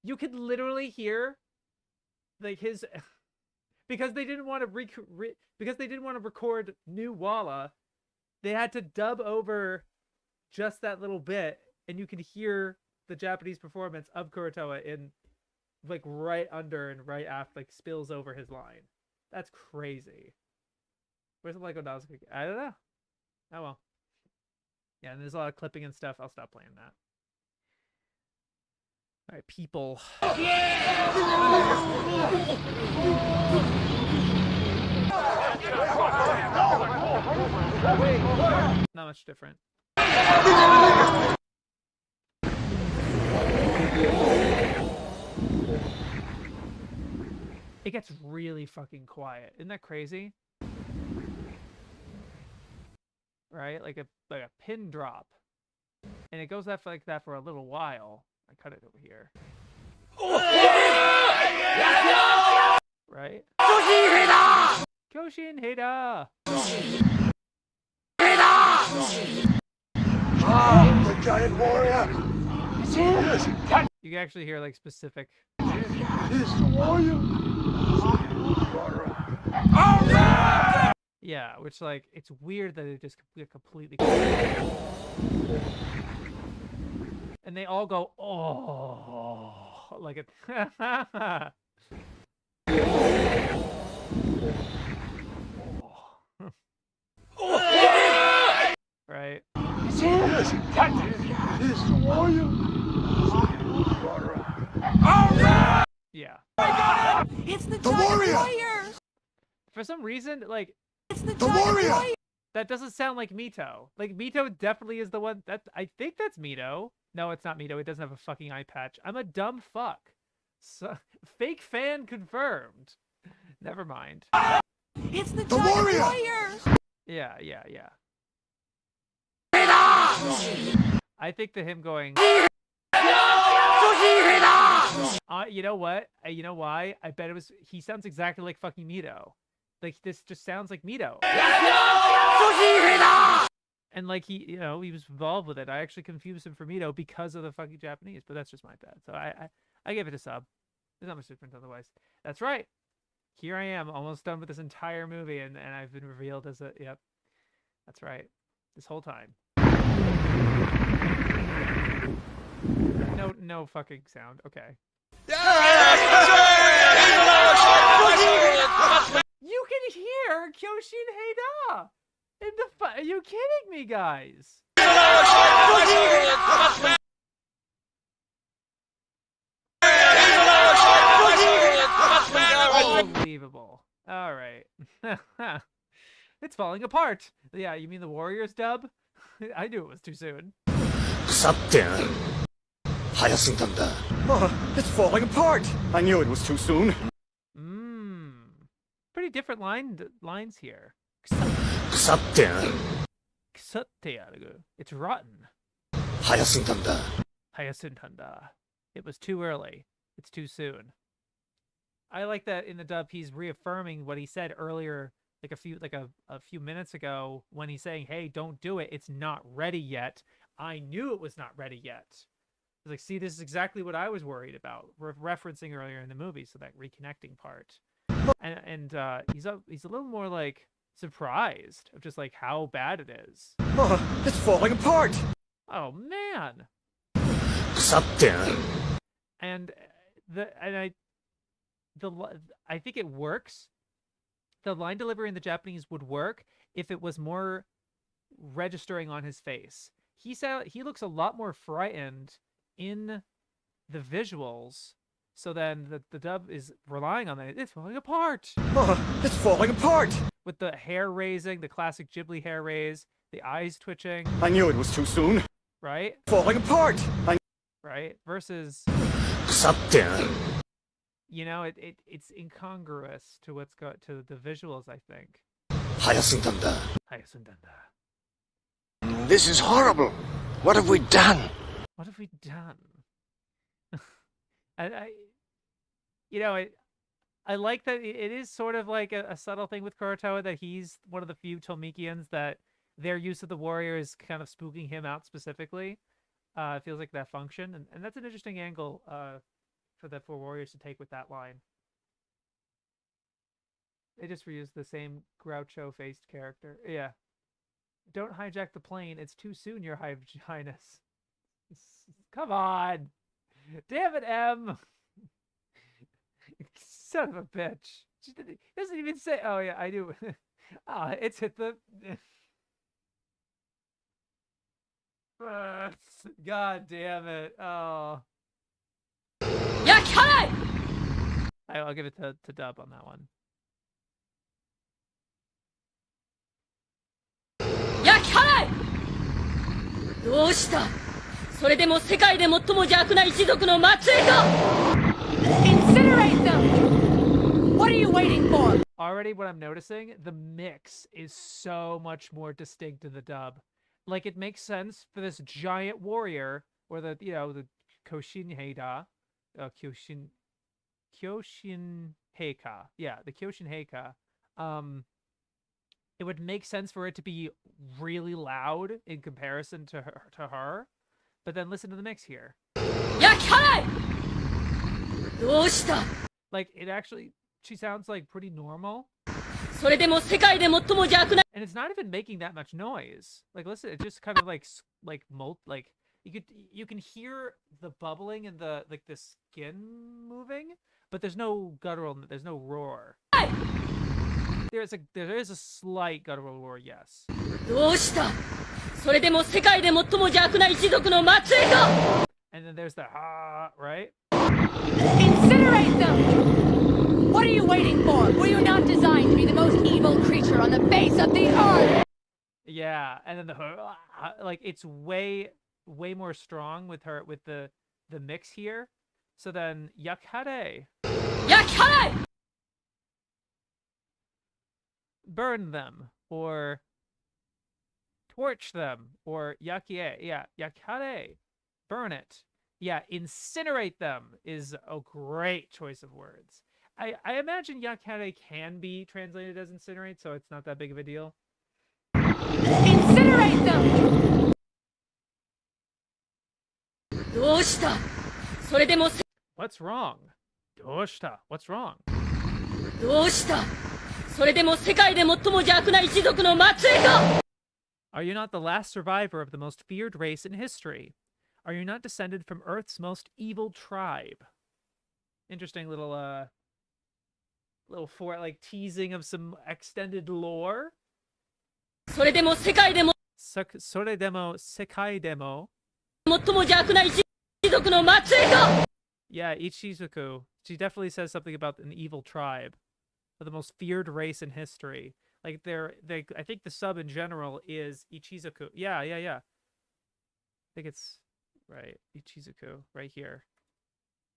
You could literally hear, like, his... because they didn't want to record new Walla, they had to dub over just that little bit, and you could hear the Japanese performance of Kurotoa in, like, right under and right after, like, spills over his line. That's crazy. Where's the Lego Nausicaa? I don't know. Oh well. Yeah, and there's a lot of clipping and stuff. I'll stop playing that. All right, people. Not much different. It gets really fucking quiet. Isn't that crazy? Right? Like a pin drop. And it goes like that for a little while. I cut it over here. Right? Kyoshin Heda! The giant warrior! You can actually hear like specific. He's the warrior! Yeah, which like it's weird that it just get completely. And they all go, oh, like it. Right? He's the warrior! Yeah. It's the warrior! For some reason, like, It's the warrior! that doesn't sound like Mito. Like, Mito definitely is the one that I think that's Mito. No, it's not Mito. It doesn't have a fucking eye patch. I'm a dumb fuck. So, fake fan confirmed. Never mind. It's the warrior! Yeah. I think that him going. You know what? You know why? I bet it was. He sounds exactly like fucking Mito. Like this just sounds like Mito. And like he was involved with it. I actually confused him for Mito because of the fucking Japanese, but that's just my bad. So I gave it a sub. There's not much difference otherwise. That's right. Here I am, almost done with this entire movie, and I've been revealed as a yep. That's right. This whole time. No fucking sound. Okay. You can hear Kyoshin Heida. Are you kidding me, guys? Unbelievable. All right. It's falling apart. Yeah, you mean the Warriors dub? I knew it was too soon. Oh, it's falling apart. I knew it was too soon. Pretty different lines here. It's rotten. Hayasuntanda. It was too early. It's too soon. I like that in the dub he's reaffirming what he said earlier, like a few minutes ago when he's saying, "Hey, don't do it. It's not ready yet. I knew it was not ready yet. It's like, see, this is exactly what I was worried about, referencing earlier in the movie, so that reconnecting part. And he's a little more like surprised of just like how bad it is. Oh, it's falling apart. Oh man. And I think it works. The line delivery in the Japanese would work if it was more registering on his face. He looks a lot more frightened in the visuals. So then the dub is relying on that. It's falling apart. Oh, it's falling apart. With the hair raising, the classic Ghibli hair raise, the eyes twitching. I knew it was too soon. Right? Falling apart. Right? Versus... You know, it's incongruous to what's got to the visuals, I think. This is horrible. What have we done? What have we done? You know, I like that it is sort of like a subtle thing with Kurosawa that he's one of the few Tomikians that their use of the warrior is kind of spooking him out specifically. It feels like that function, and that's an interesting angle for warriors to take with that line. They just reused the same Groucho-faced character. Yeah. Don't hijack the plane. It's too soon, Your Highness. Come on. Damn it, M. Son of a bitch. She doesn't even say, oh yeah, I do. It's hit the... God damn it. Oh. I'll give it to Dub on that one. Incinerate them! What are you waiting for? Already what I'm noticing, the mix is so much more distinct in the dub. Like, it makes sense for this giant warrior, or the Koshin Heika. Yeah, the Kyoshin Heika. It would make sense for it to be really loud in comparison to her. But then listen to the mix here. Like, it actually, she sounds like pretty normal. And it's not even making that much noise. Like, listen, it just kind of like you can hear the bubbling and the skin moving, but there's no guttural, there's no roar. There is a slight guttural roar, yes. And then there's the right? Incinerate them! What are you waiting for? Were you not designed to be the most evil creature on the face of the earth? Yeah, and then like, it's way more strong with the mix here. So then Yakhare. Burn them, or torch them, or Yakie. Yeah, Yakhare. Burn it. Yeah, incinerate them is a great choice of words. I imagine Yakhare can be translated as incinerate, so it's not that big of a deal. Incinerate them! What's wrong? Doshita? What's wrong? Are you not the last survivor of the most feared race in history? Are you not descended from Earth's most evil tribe? Interesting little teasing of some extended lore. Yeah, Ichizuku. She definitely says something about an evil tribe, or the most feared race in history. Like, I think the sub in general is Ichizuku. Yeah. I think it's right. Ichizuku, right here.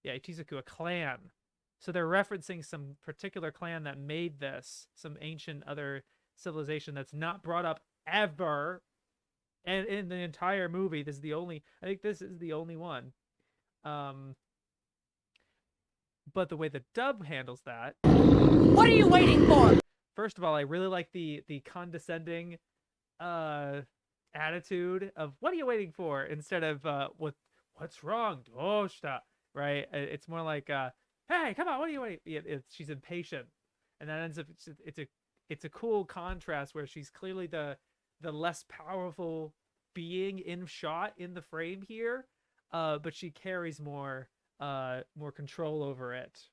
Yeah, Ichizuku, a clan. So they're referencing some particular clan that made this, some ancient other civilization that's not brought up ever. And in the entire movie, I think this is the only one. But the way the dub handles that... What are you waiting for? First of all, I really like the condescending attitude of "What are you waiting for?" instead of "What's wrong, Doshta?" Right? It's more like "Hey, come on, what are you waiting?" She's impatient, and that ends up it's a cool contrast where she's clearly the less powerful being in shot in the frame here, but she carries more control over it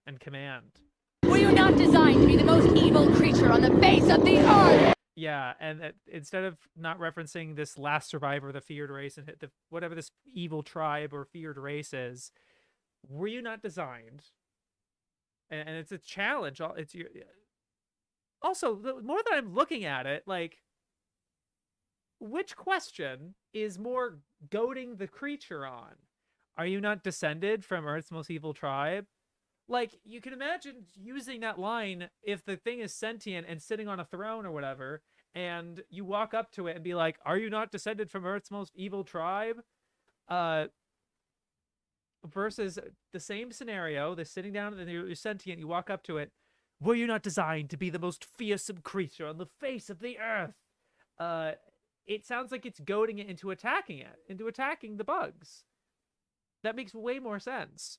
and command. Were you not designed to be the most evil creature on the face of the earth? Yeah, and instead of not referencing this last survivor, the feared race, and whatever this evil tribe or feared race is, were you not designed? And it's a challenge. It's your also the more that I'm looking at it, like, which question is more goading the creature on? Are you not descended from Earth's most evil tribe? Like, you can imagine using that line if the thing is sentient and sitting on a throne or whatever, and you walk up to it and be like, "Are you not descended from Earth's most evil tribe?" Versus the same scenario, they're sitting down and you're sentient, you walk up to it, "Were you not designed to be the most fearsome creature on the face of the earth?" It sounds like it's goading it, into attacking the bugs. That makes way more sense.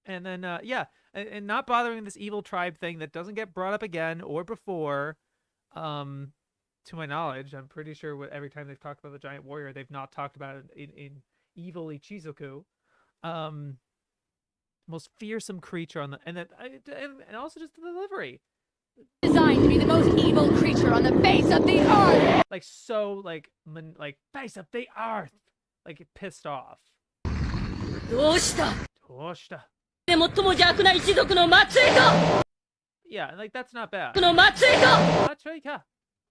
And then, yeah, and not bothering this evil tribe thing that doesn't get brought up again or before, to my knowledge. I'm pretty sure every time they've talked about the giant warrior, they've not talked about it in evil Ichizoku. Most fearsome creature on the, and also just the delivery. Designed to be the most evil creature on the face of the earth. Like, so, like face of the earth. Like, pissed off. Doshita? Doshita? Yeah, like, that's not bad. Designed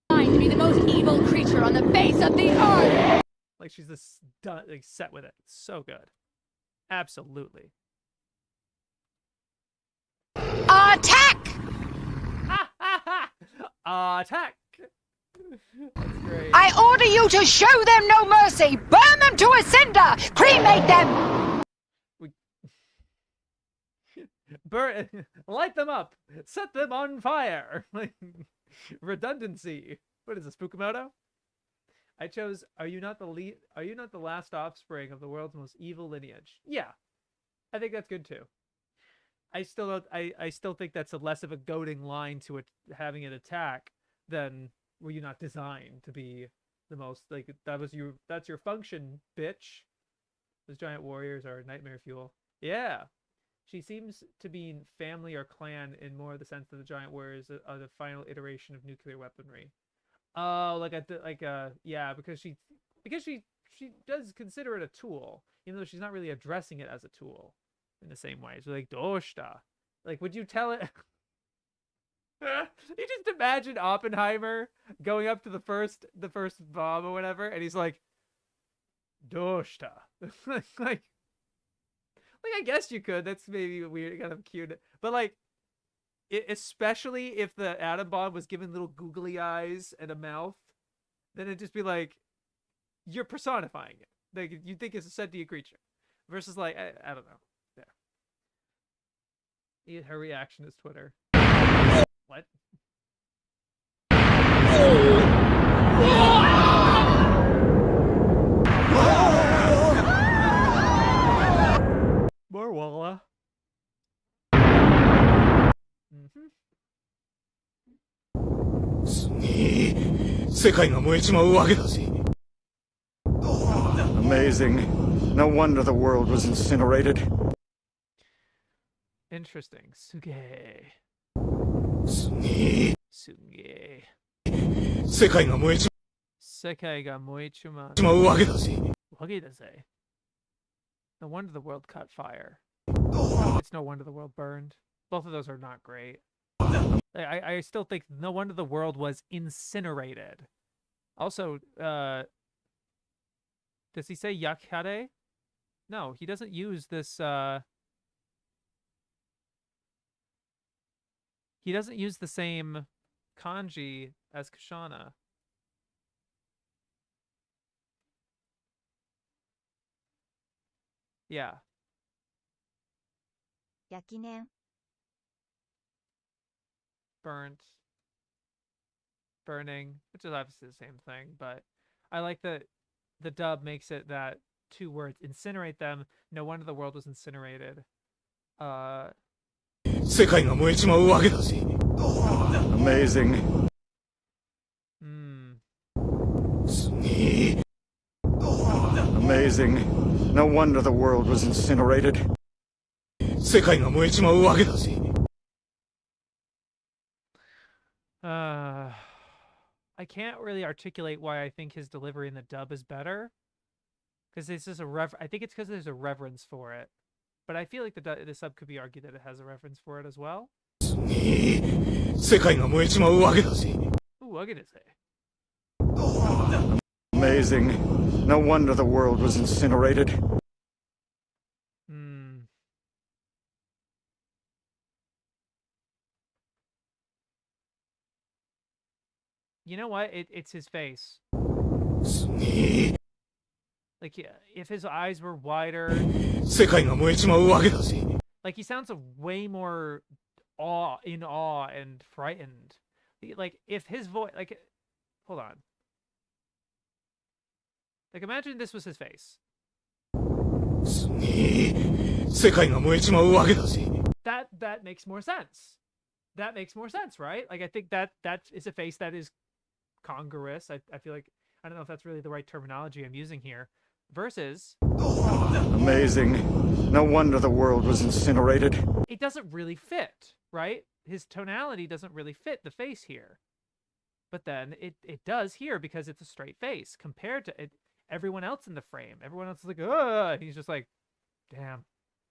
to be the most evil creature on the face of the earth. Like, she's like set with it. It's so good. Absolutely. Attack! Attack! That's great. I order you to show them no mercy. Burn them to a cinder. Cremate them. Light them up. Set them on fire. Redundancy. What is this, Fukumoto? I chose, are you not the last offspring of the world's most evil lineage? Yeah. I think that's good too. I still think that's less of a goading line to it having it attack than were you not designed to be the most, like, that's your function, bitch. Those giant warriors are nightmare fuel. Yeah. She seems to be family or clan in more of the sense that the giant warriors are the final iteration of nuclear weaponry. Oh, yeah, because she does consider it a tool, even though she's not really addressing it as a tool in the same way. So, like, Doshita. Like, would you tell it? You just imagine Oppenheimer going up to the first bomb or whatever, and he's like, Doshita. like, I guess you could. That's maybe weird, kind of cute. But, like, especially if the atom bomb was given little googly eyes and a mouth, then it'd just be like, you're personifying it. Like, you think it's a sentient creature. Versus, like, I don't know. Yeah. Her reaction is Twitter. What? More Walla. Amazing. No wonder the world was incinerated. Interesting. Suge. 世界が燃えちまうわけだぜ。No wonder the world caught fire. It's no wonder the world burned. Both of those are not great. I still think no wonder the world was incinerated. Also, does he say yakhare? No, he doesn't use this, he doesn't use the same kanji as Kushana. Yeah. Yakinen. Burnt. Burning, which is obviously the same thing, but I like that the dub makes it that 2 words, incinerate them. No wonder the world was incinerated. 世界が燃えちまうわけだぜ。 Amazing. すげえ。 Amazing. No wonder the world was incinerated. 世界が燃えちまうわけだぜ。 I can't really articulate why I think his delivery in the dub is better. Because it's just I think it's because there's a reverence for it. But I feel like the sub could be argued that it has a reference for it as well. すげえ。世界が燃えちまうわけだぜ。 Ooh, what can I say? Amazing. No wonder the world was incinerated. You know what? It's his face. すげえ。 Like, if his eyes were wider... 世界が燃えちまうわけだぜ。 Like, he sounds way more in awe and frightened. Like, if his voice... Like, hold on. Like, imagine this was his face. すげえ。世界が燃えちまうわけだぜ。 That makes more sense. That makes more sense, right? Like, I think that is a face that is congruous. I feel like... I don't know if that's really the right terminology I'm using here. Versus... Amazing. No wonder the world was incinerated. It doesn't really fit, right? His tonality doesn't really fit the face here. But then it does here because it's a straight face compared to everyone else in the frame. Everyone else is like, ugh! And he's just like, damn.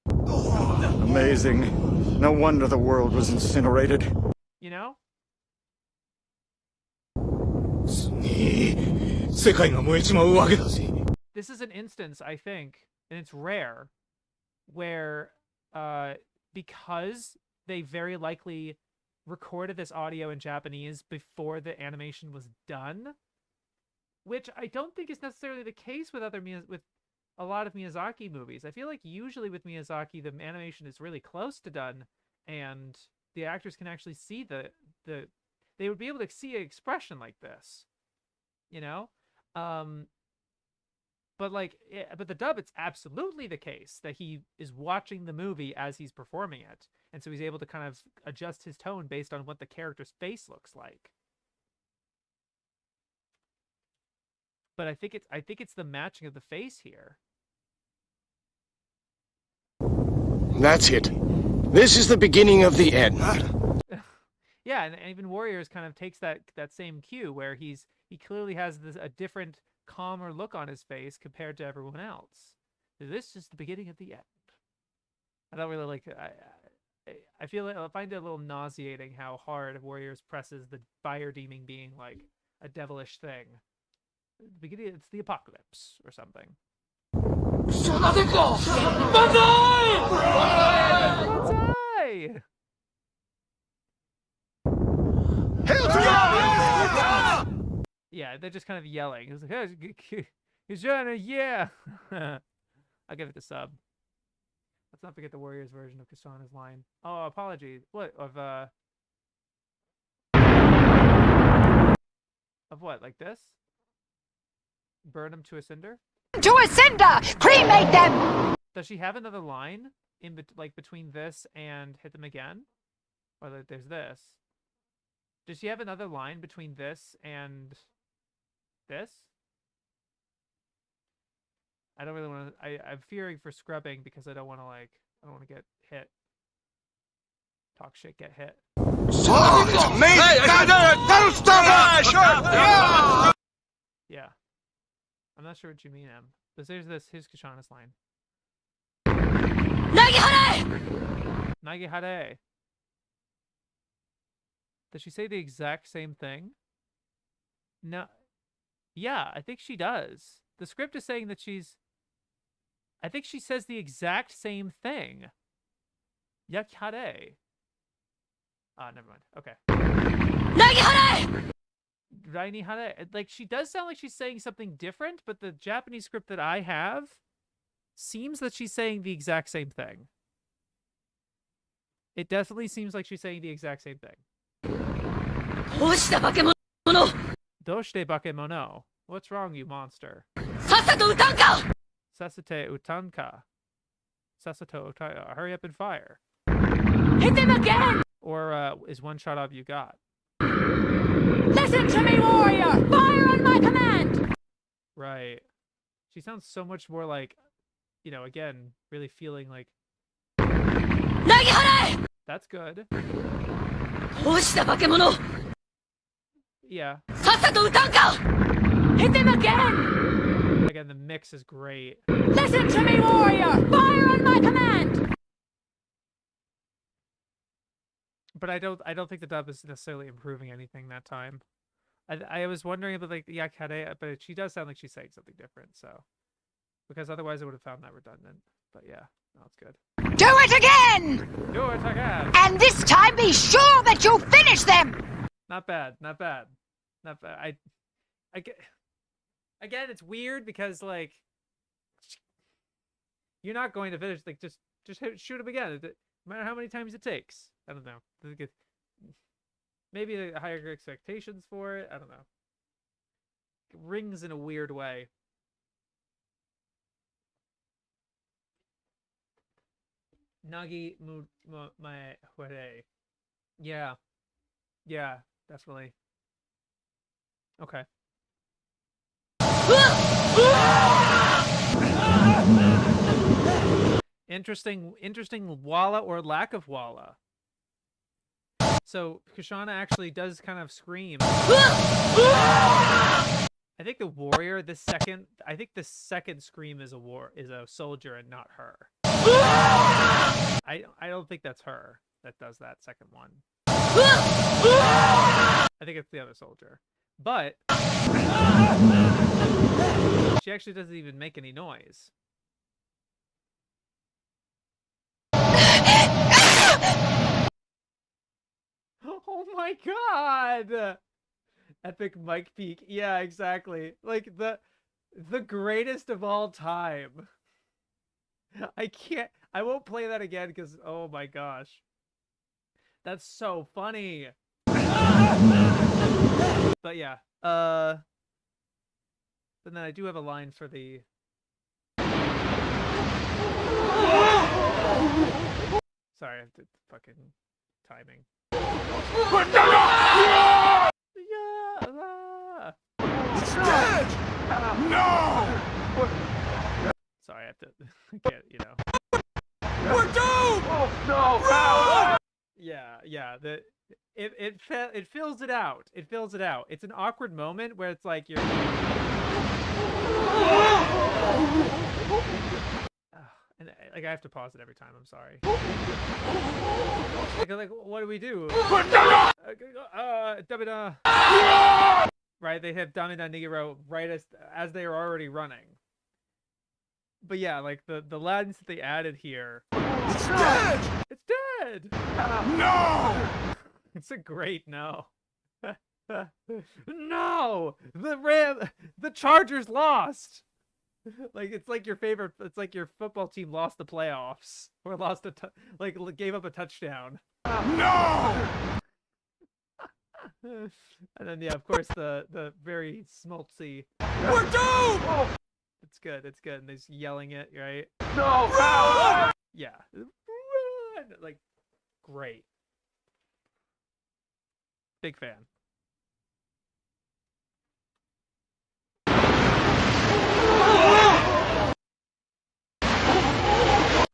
Amazing. No wonder the world was incinerated. You know? すげえ。世界が燃えちまうわけだぜ。 This is an instance, I think, and it's rare, where because they very likely recorded this audio in Japanese before the animation was done, which I don't think is necessarily the case with with a lot of Miyazaki movies. I feel like usually with Miyazaki, the animation is really close to done, and the actors can actually see they would be able to see an expression like this, you know? But but the dub, it's absolutely the case that he is watching the movie as he's performing it, and so he's able to kind of adjust his tone based on what the character's face looks like. But I think it's the matching of the face here. That's it. This is the beginning of the end. Yeah, and even Warriors kind of takes that same cue where he clearly has a different, calmer look on his face compared to everyone else. This is the beginning of the end. I don't really like it. I find it a little nauseating how hard Warriors presses the fire demon being like a devilish thing. The beginning, it's the apocalypse or something. Banzai! Yeah, they're just kind of yelling. It's like, hey, yeah. I'll give it the sub. Let's not forget the Warriors version of Kasana's line. Oh, apologies. What of what? Like this? Burn them to a cinder? To a cinder! Cremate them! Does she have another line between this and hit them again? Or there's this? Does she have another line between this and this? I don't really want to. I'm fearing for scrubbing because I don't want to get hit. Talk shit, get hit. Oh, it's amazing! Hey, don't stop! Sure! Yeah. I'm not sure what you mean, Em. But here's Kashana's line. Nagihare! Nagihare. Does she say the exact same thing? No. Yeah, I think she does. The script is saying that I think she says the exact same thing. Yakihare. Ah, never mind. Okay. Nagihare! Rainihare. Like, she does sound like she's saying something different, but the Japanese script that I have seems that she's saying the exact same thing. It definitely seems like she's saying the exact same thing. Doshite bakemono. What's wrong, you monster? Sasato utanka! Sasate utanka. Sasato utanka. Hurry up and fire. Hit them again! Or is one shot all you got? Listen to me, warrior! Fire on my command! Right. She sounds so much more like, you know, again, really feeling like... Nagihara! That's good. Oshita bakemono! Yeah. Sasato utanka! Hit them again! Again, the mix is great. Listen to me, warrior! Fire on my command! But I don't think the dub is necessarily improving anything that time. I was wondering about like Yakare, but she does sound like she's saying something different, so because otherwise I would have found that redundant. But yeah, no, it's good. Do it again! Do it again! And this time be sure that you finish them! Not bad, not bad. Not bad. I get again, it's weird because like you're not going to finish, like just shoot him again. No matter how many times it takes. I don't know. Maybe the higher expectations for it. I don't know. It rings in a weird way. Nagi my hore. Yeah. Yeah, definitely. Okay. Interesting walla or lack of walla. So Kushana actually does kind of scream. I think the warrior, the second scream is a soldier and not her. I don't think that's her that does that second one. I think it's the other soldier. But she actually doesn't even make any noise. Oh my god! Epic mic peak. Yeah, exactly. Like the greatest of all time. I won't play that again because oh my gosh. That's so funny. But yeah. But then I do have a line for the sorry, I have to fucking timing. It's dead! No! Sorry, I have to get, you know. We're doomed! Oh, no! Help! Yeah, it fills it out. It fills it out. It's an awkward moment where it's like you're and like I have to pause it every time. I'm sorry. Like what do we do? Damina. Right, they have Damina Nigiro right as they are already running. But yeah, like the lines that they added here. It's dead! It's dead! No! It's a great no. No! The Chargers lost! Like it's like your football team lost the playoffs or lost gave up a touchdown. No! And then yeah, of course the very schmaltzy. We're doomed! Oh. It's good. And they're just yelling it, right? No! Help! Yeah. Like great. Big fan.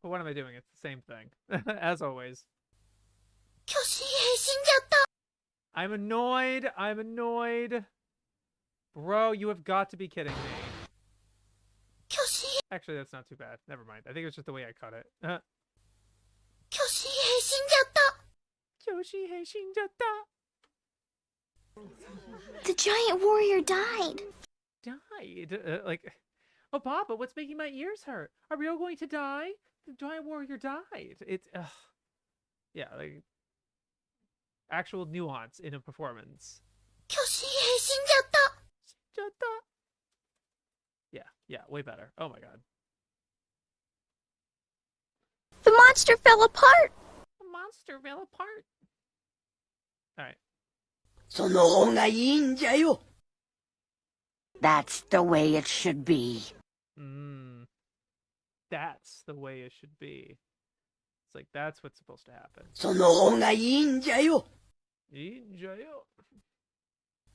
But what am I doing? It's the same thing. As always. I'm annoyed. Bro, you have got to be kidding me. Actually, that's not too bad. Never mind. I think it was just the way I cut it. The giant warrior died. Like, oh, Papa, what's making my ears hurt? Are we all going to die? The giant warrior died. It's, yeah, like, actual nuance in a performance. Yeah, way better. Oh my god. The monster fell apart. The monster fell apart. Alright. That's the way it should be. That's the way it should be. It's like, that's what's supposed to happen. その方がいいんじゃよ。いいんじゃよ。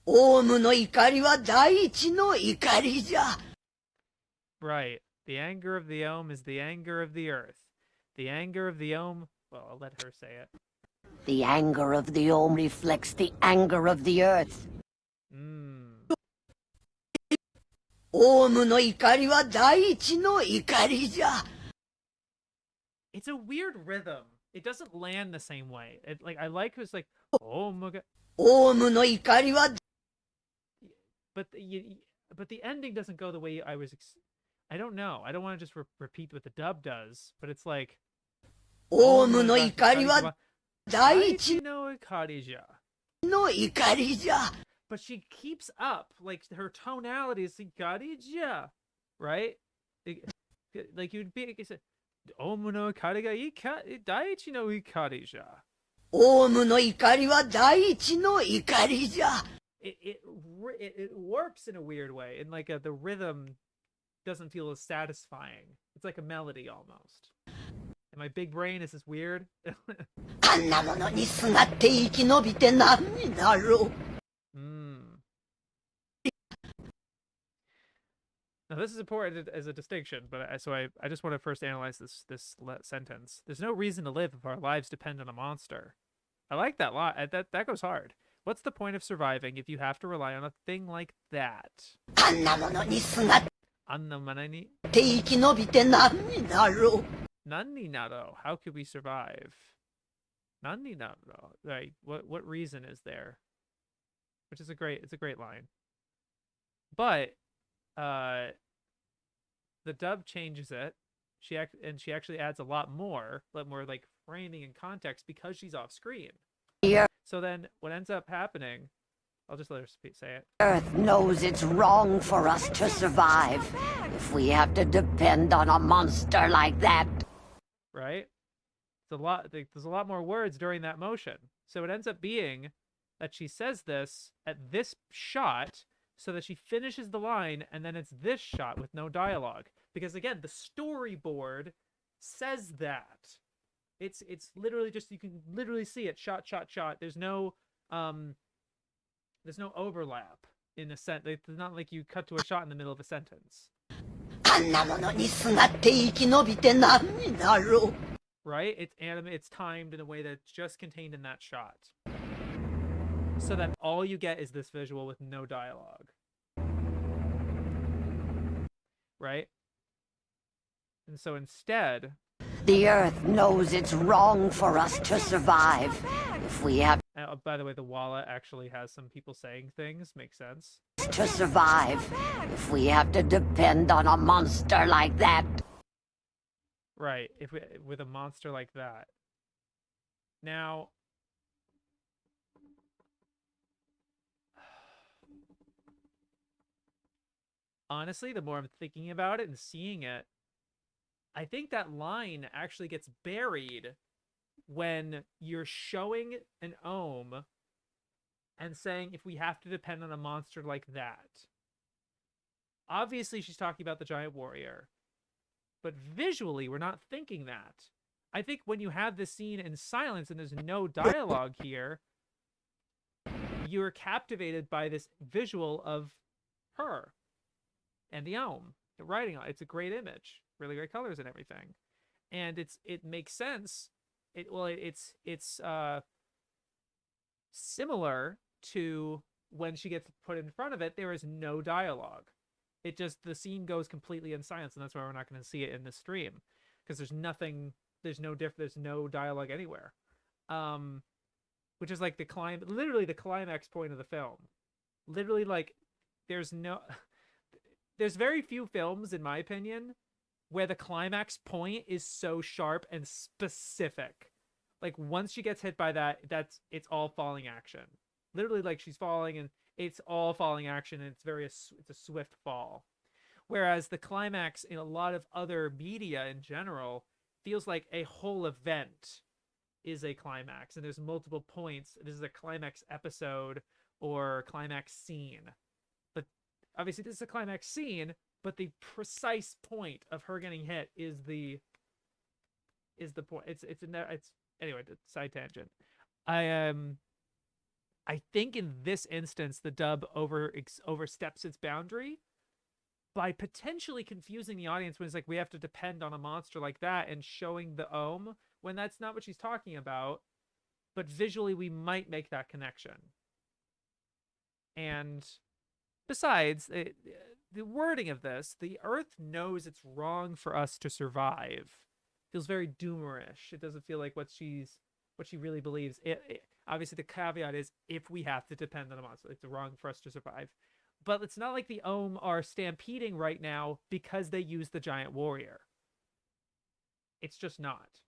オウムの怒りは第一の怒りじゃ。Right. The anger of the Ohm is the anger of the earth. The anger of the Ohm... Well, I'll let her say it. The anger of the Ohm reflects the anger of the earth. オウムの怒りは第一の怒りじゃ。It's a weird rhythm. It doesn't land the same way. I like it's like, oh my god. オウムの怒りは But the ending doesn't go the way I was... I don't know. I don't want to just repeat what the dub does, but it's like... オウムの怒りは第一の怒りじゃ。の怒りじゃ。But she keeps up, like, her tonality is ikari ja, right? Like, you'd be, like, Omu no ikari ga daiichi no ikari ja. オウムの怒りは第一の怒りじゃ。It warps in a weird way, and like the rhythm doesn't feel as satisfying. It's like a melody almost. And my big brain is this weird. あんなものにすがって生き延びて何になろう。Now this is important as a distinction, but I just want to first analyze this sentence. There's no reason to live if our lives depend on a monster. I like that lot. That goes hard. What's the point of surviving if you have to rely on a thing like that? あんなものにすがっあんなものにて生き延びて何になろう。何になろう? How could we survive? 何になろう? Right. What reason is there? Which is a great line. But the dub changes it. She actually adds a lot more like framing and context because she's off screen. Yeah. So then what ends up happening, I'll just let her say it. Earth knows it's wrong for us to survive if we have to depend on a monster like that. Right? There's a lot more words during that motion. So it ends up being that she says this at this shot so that she finishes the line, and then it's this shot with no dialogue. Because again, the storyboard says that. It's literally just, you can literally see it, shot, shot, shot. There's no overlap in a sentence. It's not like you cut to a shot in the middle of a sentence. Right? It's timed in a way that's just contained in that shot. So that all you get is this visual with no dialogue. Right? And so instead... The Earth knows it's wrong for us to survive if we have... by the way, the Walla actually has some people saying things. Makes sense. To survive if we have to depend on a monster like that. Right, with a monster like that. Now... Honestly, the more I'm thinking about it and seeing it, I think that line actually gets buried when you're showing an ohm and saying if we have to depend on a monster like that. Obviously, she's talking about the giant warrior, but visually, we're not thinking that. I think when you have this scene in silence and there's no dialogue here, you're captivated by this visual of her and the ohm, the writing on it. It's a great image, really great colors and everything, and it makes sense. It's similar to when she gets put in front of it. There is no dialogue. It just, the scene goes completely in silence, and that's why we're not going to see it in the stream, because there's nothing. There's no dialogue anywhere, which is like literally the climax point of the film. Literally, like, there's very few films, in my opinion, where the climax point is so sharp and specific. Like, once she gets hit by that, it's all falling action. Literally, like, she's falling and it's all falling action, and it's a swift fall. Whereas the climax in a lot of other media in general feels like a whole event is a climax, and there's multiple points. This is a climax episode or climax scene. But obviously this is a climax scene, but the precise point of her getting hit is the point. It's anyway, side tangent. I think in this instance the dub oversteps its boundary by potentially confusing the audience when it's like we have to depend on a monster like that and showing the ohm when that's not what she's talking about, but visually we might make that connection. And besides, the wording of this, the Earth knows it's wrong for us to survive. Feels very doomerish. It doesn't feel like what she really believes. Obviously, the caveat is if we have to depend on a monster, it's wrong for us to survive. But it's not like the Ohm are stampeding right now because they use the giant warrior. It's just not.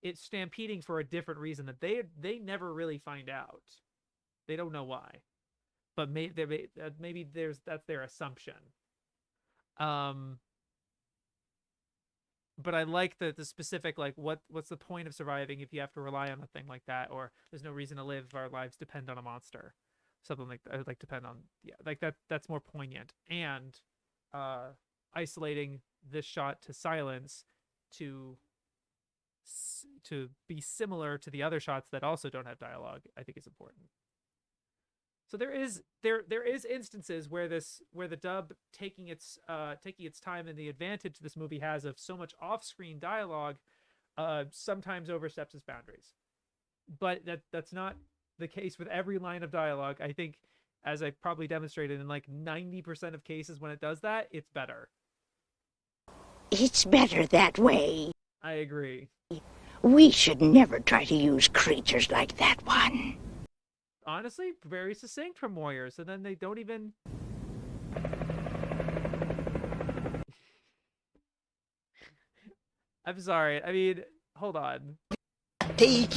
It's stampeding for a different reason that they never really find out. They don't know why, but maybe that's their assumption. But I like the specific, like, what's the point of surviving if you have to rely on a thing like that, or there's no reason to live if our lives depend on a monster, something like that. Like depend on, yeah, like that's more poignant. And isolating this shot to silence to be similar to the other shots that also don't have dialogue, I think is important. So there is instances where the dub taking its time, and the advantage this movie has of so much off-screen dialogue sometimes oversteps its boundaries. But that's not the case with every line of dialogue. I think, as I probably demonstrated, in like 90% of cases when it does that, it's better. It's better that way. I agree. We should never try to use creatures like that one. Honestly, very succinct from Warriors, and then they don't even... I'm sorry. I mean, hold on. They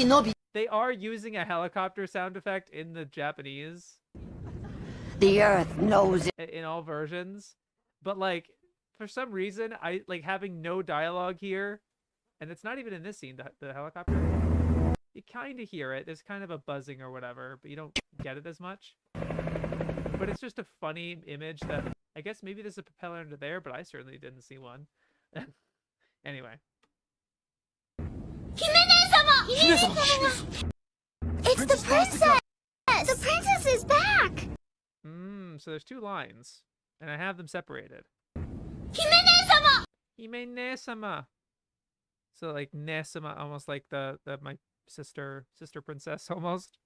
are using a helicopter sound effect in the Japanese. The Earth knows it. In all versions. But, like, for some reason, I like having no dialogue here, and it's not even in this scene, the helicopter. You kind of hear it. There's kind of a buzzing or whatever, but you don't get it as much. But it's just a funny image that, I guess maybe there's a propeller under there, but I certainly didn't see one. Anyway. It's the princess! The princess is back! So there's two lines, and I have them separated. Hime-ne-sama! Hime-ne-sama. So like ne-sama, almost like the my sister princess almost.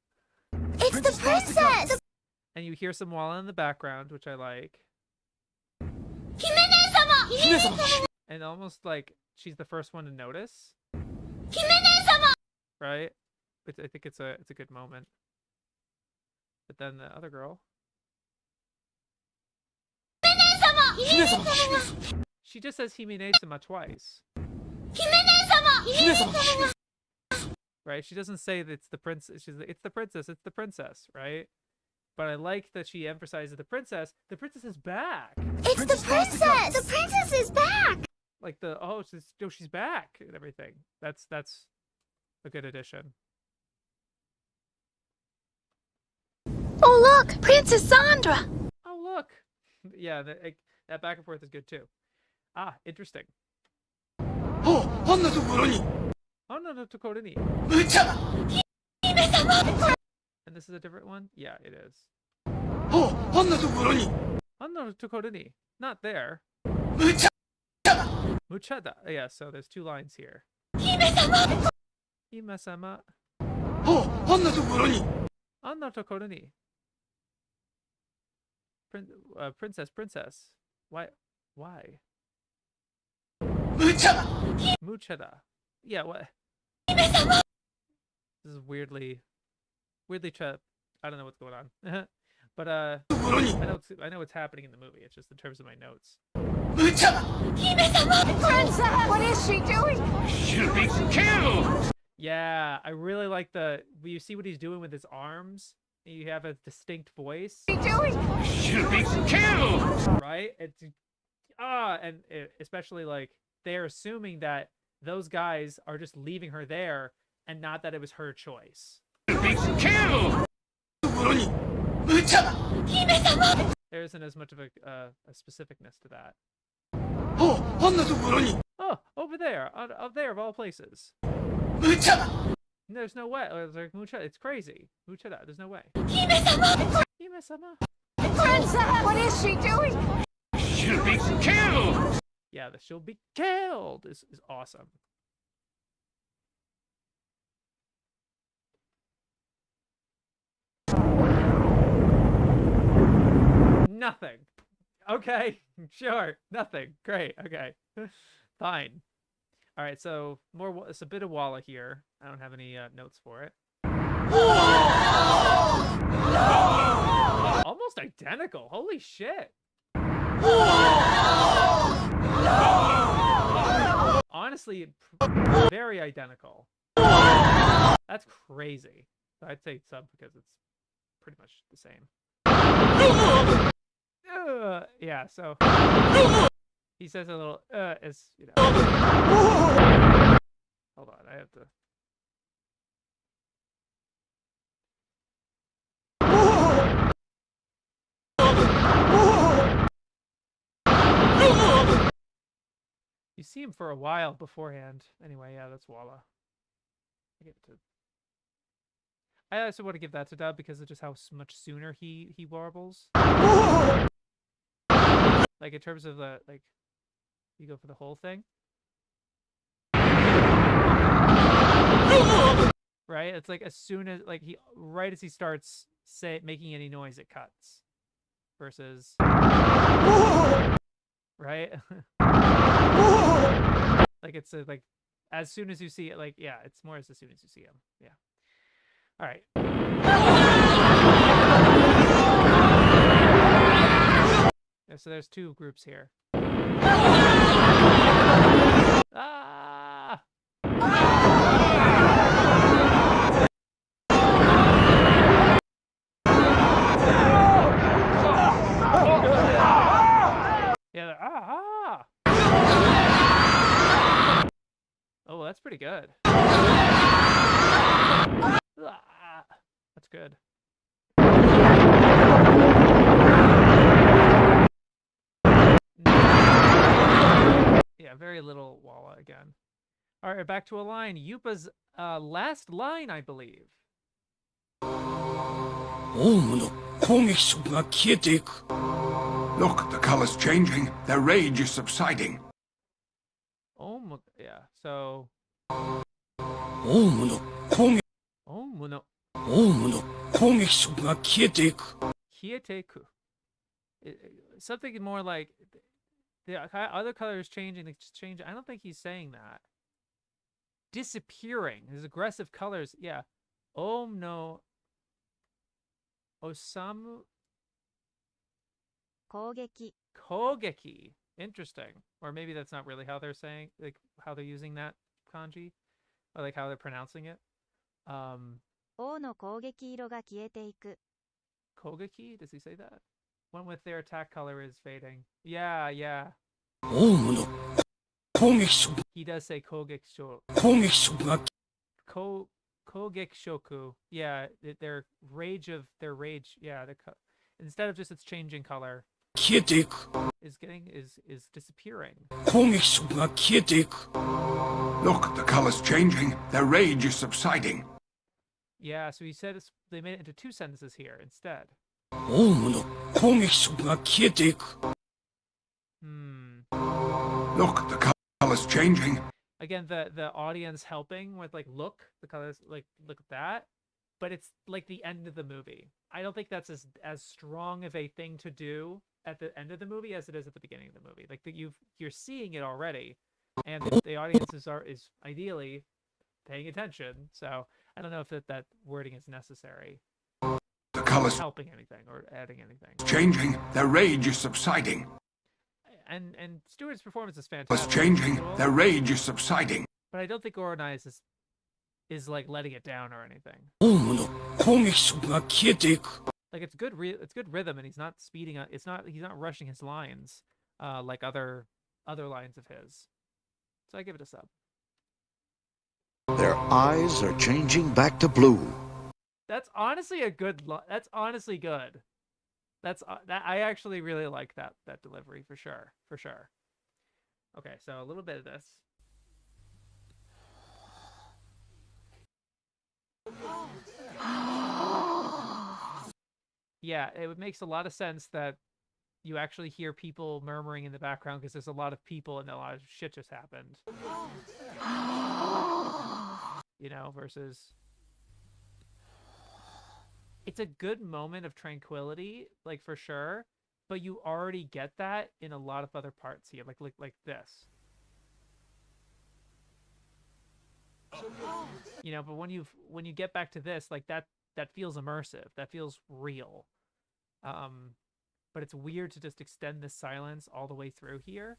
It's the princess! And you hear some walla in the background, which I like. Hime-ne-sama! And almost like she's the first one to notice. Hime-ne-sama! Right? I think it's a good moment. But then the other girl. Hime-ne-sama! She just says Hime-ne-sama twice. Hime-ne-sama! Right? She doesn't say that it's the princess. She's like, it's the princess, right? But I like that she emphasizes the princess. The princess is back. It's the princess! The princess is back! Like she's back and everything. That's a good addition. Oh look, Princess Sandra! Oh look, yeah, that back and forth is good too. Ah, interesting. Oh, Anna Tokoroni! Anna no Tokoro ni. Hime-sama! And this is a different one? Yeah, it is. Oh, Anna Tokoroni! Anna no Tokoro ni. Not there. Muchada. Yeah, so there's two lines here. Hime-sama! Hime-sama. Oh, Anna Tokoroni! Anna Tokoro ni. Princess. Why? Muchada. Yeah, what? Hime-sama! This is weirdly I don't know what's going on. But I know what's happening in the movie. It's just in terms of my notes. Hime-sama! Princess! What is she doing? She'll be killed! Yeah, I really like you see what he's doing with his arms. You have a distinct voice. What is she doing? She'll be killed! Right? Especially like they're assuming that those guys are just leaving her there and not that it was her choice. She'll be killed! There isn't as much of a specificness to that. あんなところに Oh, over there, up there of all places. 無茶だ There's no way. It's like Mucha. It's crazy. Mucha. There's no way. Hime-sama. Princess! What is she doing? She'll be killed! Yeah, the she'll be killed is awesome. Nothing. Okay, sure. Nothing. Great. Okay. Fine. All right, so it's a bit of Walla here. I don't have any notes for it. Almost identical. Holy shit. Honestly, very identical. That's crazy. I'd say sub because it's pretty much the same. Yeah, so he says a little as you know. Hold on, I have to. You see him for a while beforehand. Anyway, yeah, that's Walla. I give it to. I also want to give that to Dub because of just how much sooner he warbles. Like in terms of the like, you go for the whole thing, right? It's like as soon as like right as he starts making any noise, it cuts. Versus, right? Like it's like as soon as you see it, like yeah, it's more as soon as you see him. Yeah. All right. Yeah, so there's two groups here. Ah! Yeah, ah! Oh, that's pretty good. That's good. Yeah, very little Walla again. All right, back to a line. Yupa's last line, I believe. Look, the color's changing. Their rage is subsiding. Oh, yeah. So. Kieteku. Something more like the other color is changing. It's changing. I don't think he's saying that. Disappearing. His aggressive colors. Yeah. Om no. Osamu. Kogeki. Interesting. Or maybe that's not really how they're saying, like how they're using that kanji, or like how they're pronouncing it. Kogeki? Does he say that? One with their attack color is fading. Yeah, yeah. He does say Kogekshoku. Kogekshoku. Yeah, their rage. Yeah, instead of just its changing color, is disappearing. Look, the color's changing. Their rage is subsiding. Yeah, so he said they made it into two sentences here instead. Look, the color's changing. Again, the audience helping with like look the colors, like look at that, but it's like the end of the movie. I don't think that's as strong of a thing to do at the end of the movie as it is at the beginning of the movie. Like you're seeing it already, and the audience is ideally paying attention. So I don't know if that wording is necessary. The colors helping anything or adding anything. Changing. Their rage is subsiding. And Stewart's performance is fantastic. It's changing. Their rage is subsiding. But I don't think Oronai is like letting it down or anything. Like it's good rhythm, and he's not speeding up. He's not rushing his lines like other lines of his. So I give it a sub. Their eyes are changing back to blue. That's honestly a good. That's honestly good. That's that. I actually really like that delivery for sure. For sure. Okay, so a little bit of this. Yeah, it makes a lot of sense that you actually hear people murmuring in the background because there's a lot of people and a lot of shit just happened. You know, versus it's a good moment of tranquility, like for sure, but you already get that in a lot of other parts here, like this. You know, but when you get back to this, like that feels immersive. That feels real. But it's weird to just extend this silence all the way through here.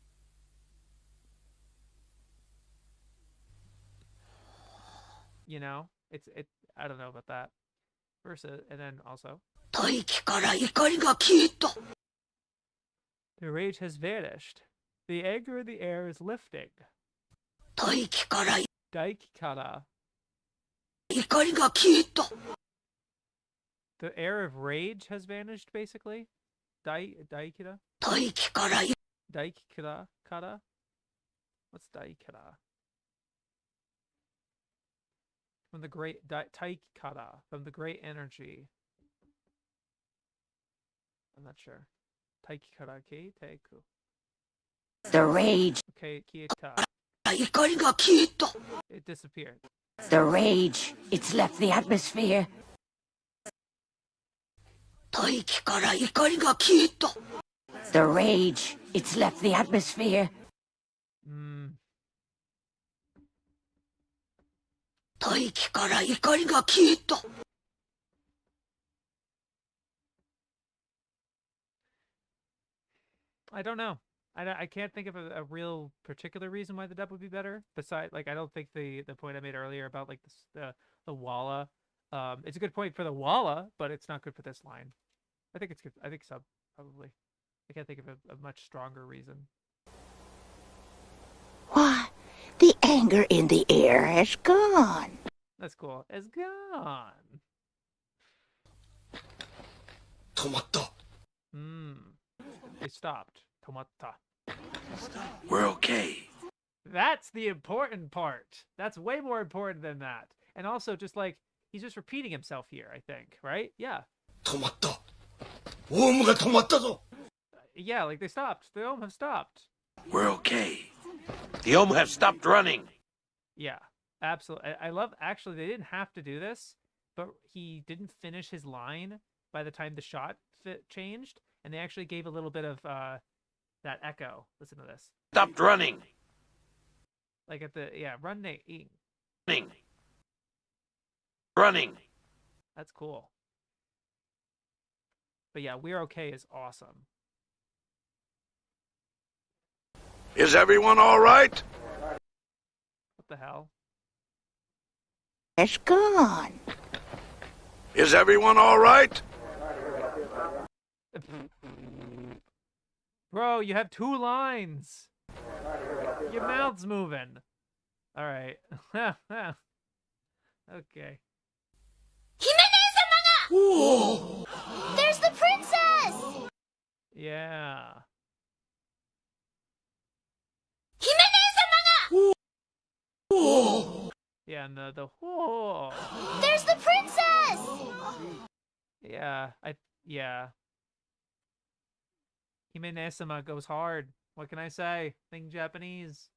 You know, I don't know about that. Versus, and then also, the rage has vanished. The anger in the air is lifting. Daikikara. The air of rage has vanished, basically. Daikira. Daikira. Kara. What's daikira? From the great taikara, from the great energy. I'm not sure. Taikara ke teiku. The rage. Okay, kieta. It disappeared. The rage. It's left the atmosphere. The rage. It's left the atmosphere. I don't know. I can't think of a real particular reason why the dub would be better. Besides, like, I don't think the point I made earlier about like the walla, it's a good point for the walla, but it's not good for this line. I think it's good. I think sub probably. I can't think of a much stronger reason. Why, the anger in the air has gone. That's cool. It's gone. Tomatta. They stopped. Tomatta. We're okay. That's the important part. That's way more important than that. And also, just like, he's just repeating himself here, I think, right? Yeah. Tomatta. Ohm ga tomatta zo. Yeah, like they stopped. The Ohm have stopped. We're okay. The Ohm have stopped running. Yeah, absolutely. I love, actually, they didn't have to do this, but he didn't finish his line by the time the shot changed, and they actually gave a little bit of that echo. Listen to this. Stopped running. Like at the, yeah, running. Running. That's cool. But yeah, We're Okay is awesome. Is everyone all right? What the hell? It's gone. Is everyone all right? Bro, you have 2 lines. Your mouth's moving. All right. Okay. Himene-sama! There's the princess! Yeah. Himene-sama! Yeah, and the whoa. There's the princess! Yeah, yeah. Himene-sama goes hard. What can I say? Think Japanese.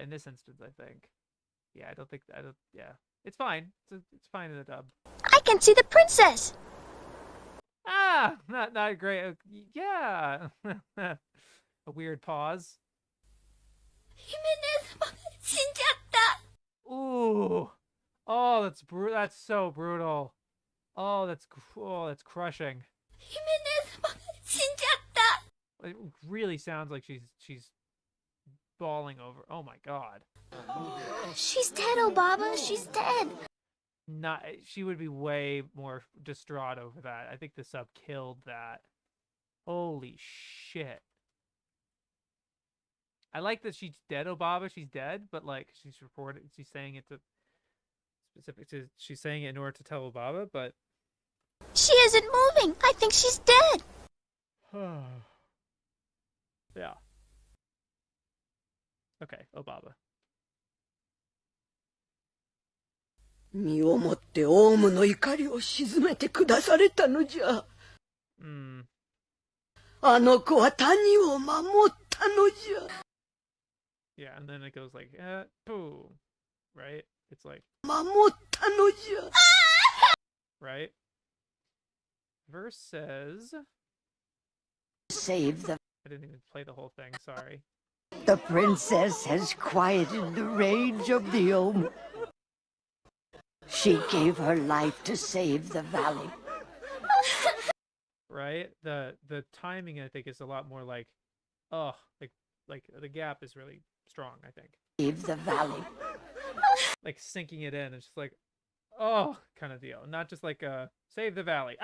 In this instance, I think. Yeah, yeah. It's fine. It's fine in the dub. I can see the princess! Ah! Not great. Yeah. A weird pause. Himene-sama ga shinjatta! Ooh. Oh, that's so brutal. Oh, that's crushing. Himene-sama ga shinjatta! It really sounds like she's bawling over. Oh my god. She's dead, oh Baba. She's dead. Not. She would be way more distraught over that. I think the sub killed that. Holy shit. I like that she's dead, Obaba. She's dead, but like she's saying it to specific to. She's saying it in order to tell Obaba, but She isn't moving. I think she's dead. Yeah. Okay, Obaba. 身をもってオウムの怒りを鎮めてくだされたのじゃ。あの子は谷を守ったのじゃ。Yeah, and then it goes like, boom, right? It's like, 守ったのじゃ。right? Verse says, Save the... I didn't even play the whole thing, sorry. The princess has quieted the rage of the Ohm. She gave her life to save the valley. Right? The timing, I think, is a lot more like, oh, like the gap is really strong, I think. Save the valley. Like sinking it in, it's just like, oh, kind of deal. Not just like save the valley.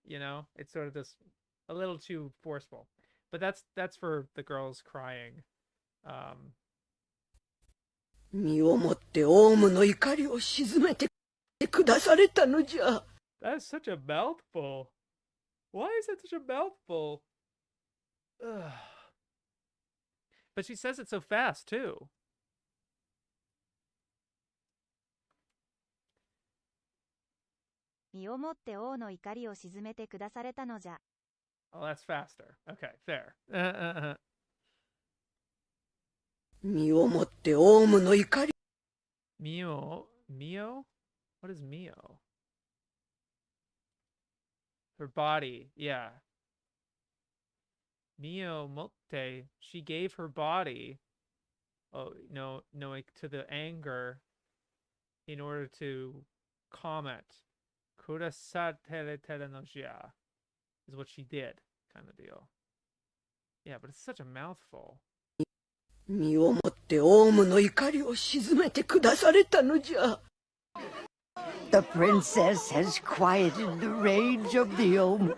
You know, it's sort of this a little too forceful. But that's for the girls crying. 身をもってオウムの怒りを鎮めてくだされたのじゃ。That's such a mouthful. Why is that such a mouthful? Ugh. But she says it so fast, too. Oh, that's faster. Okay, fair. 身をもってオウムの怒り。Mio? What is Mio? Her body, yeah. Mio motte, she gave her body, to the anger in order to calm it. Kurasatere terenogia is what she did, kind of deal. Yeah, but it's such a mouthful. 身をもってオウムの怒りを鎮めてくだされたのじゃ。The princess has quieted the rage of the Ohm.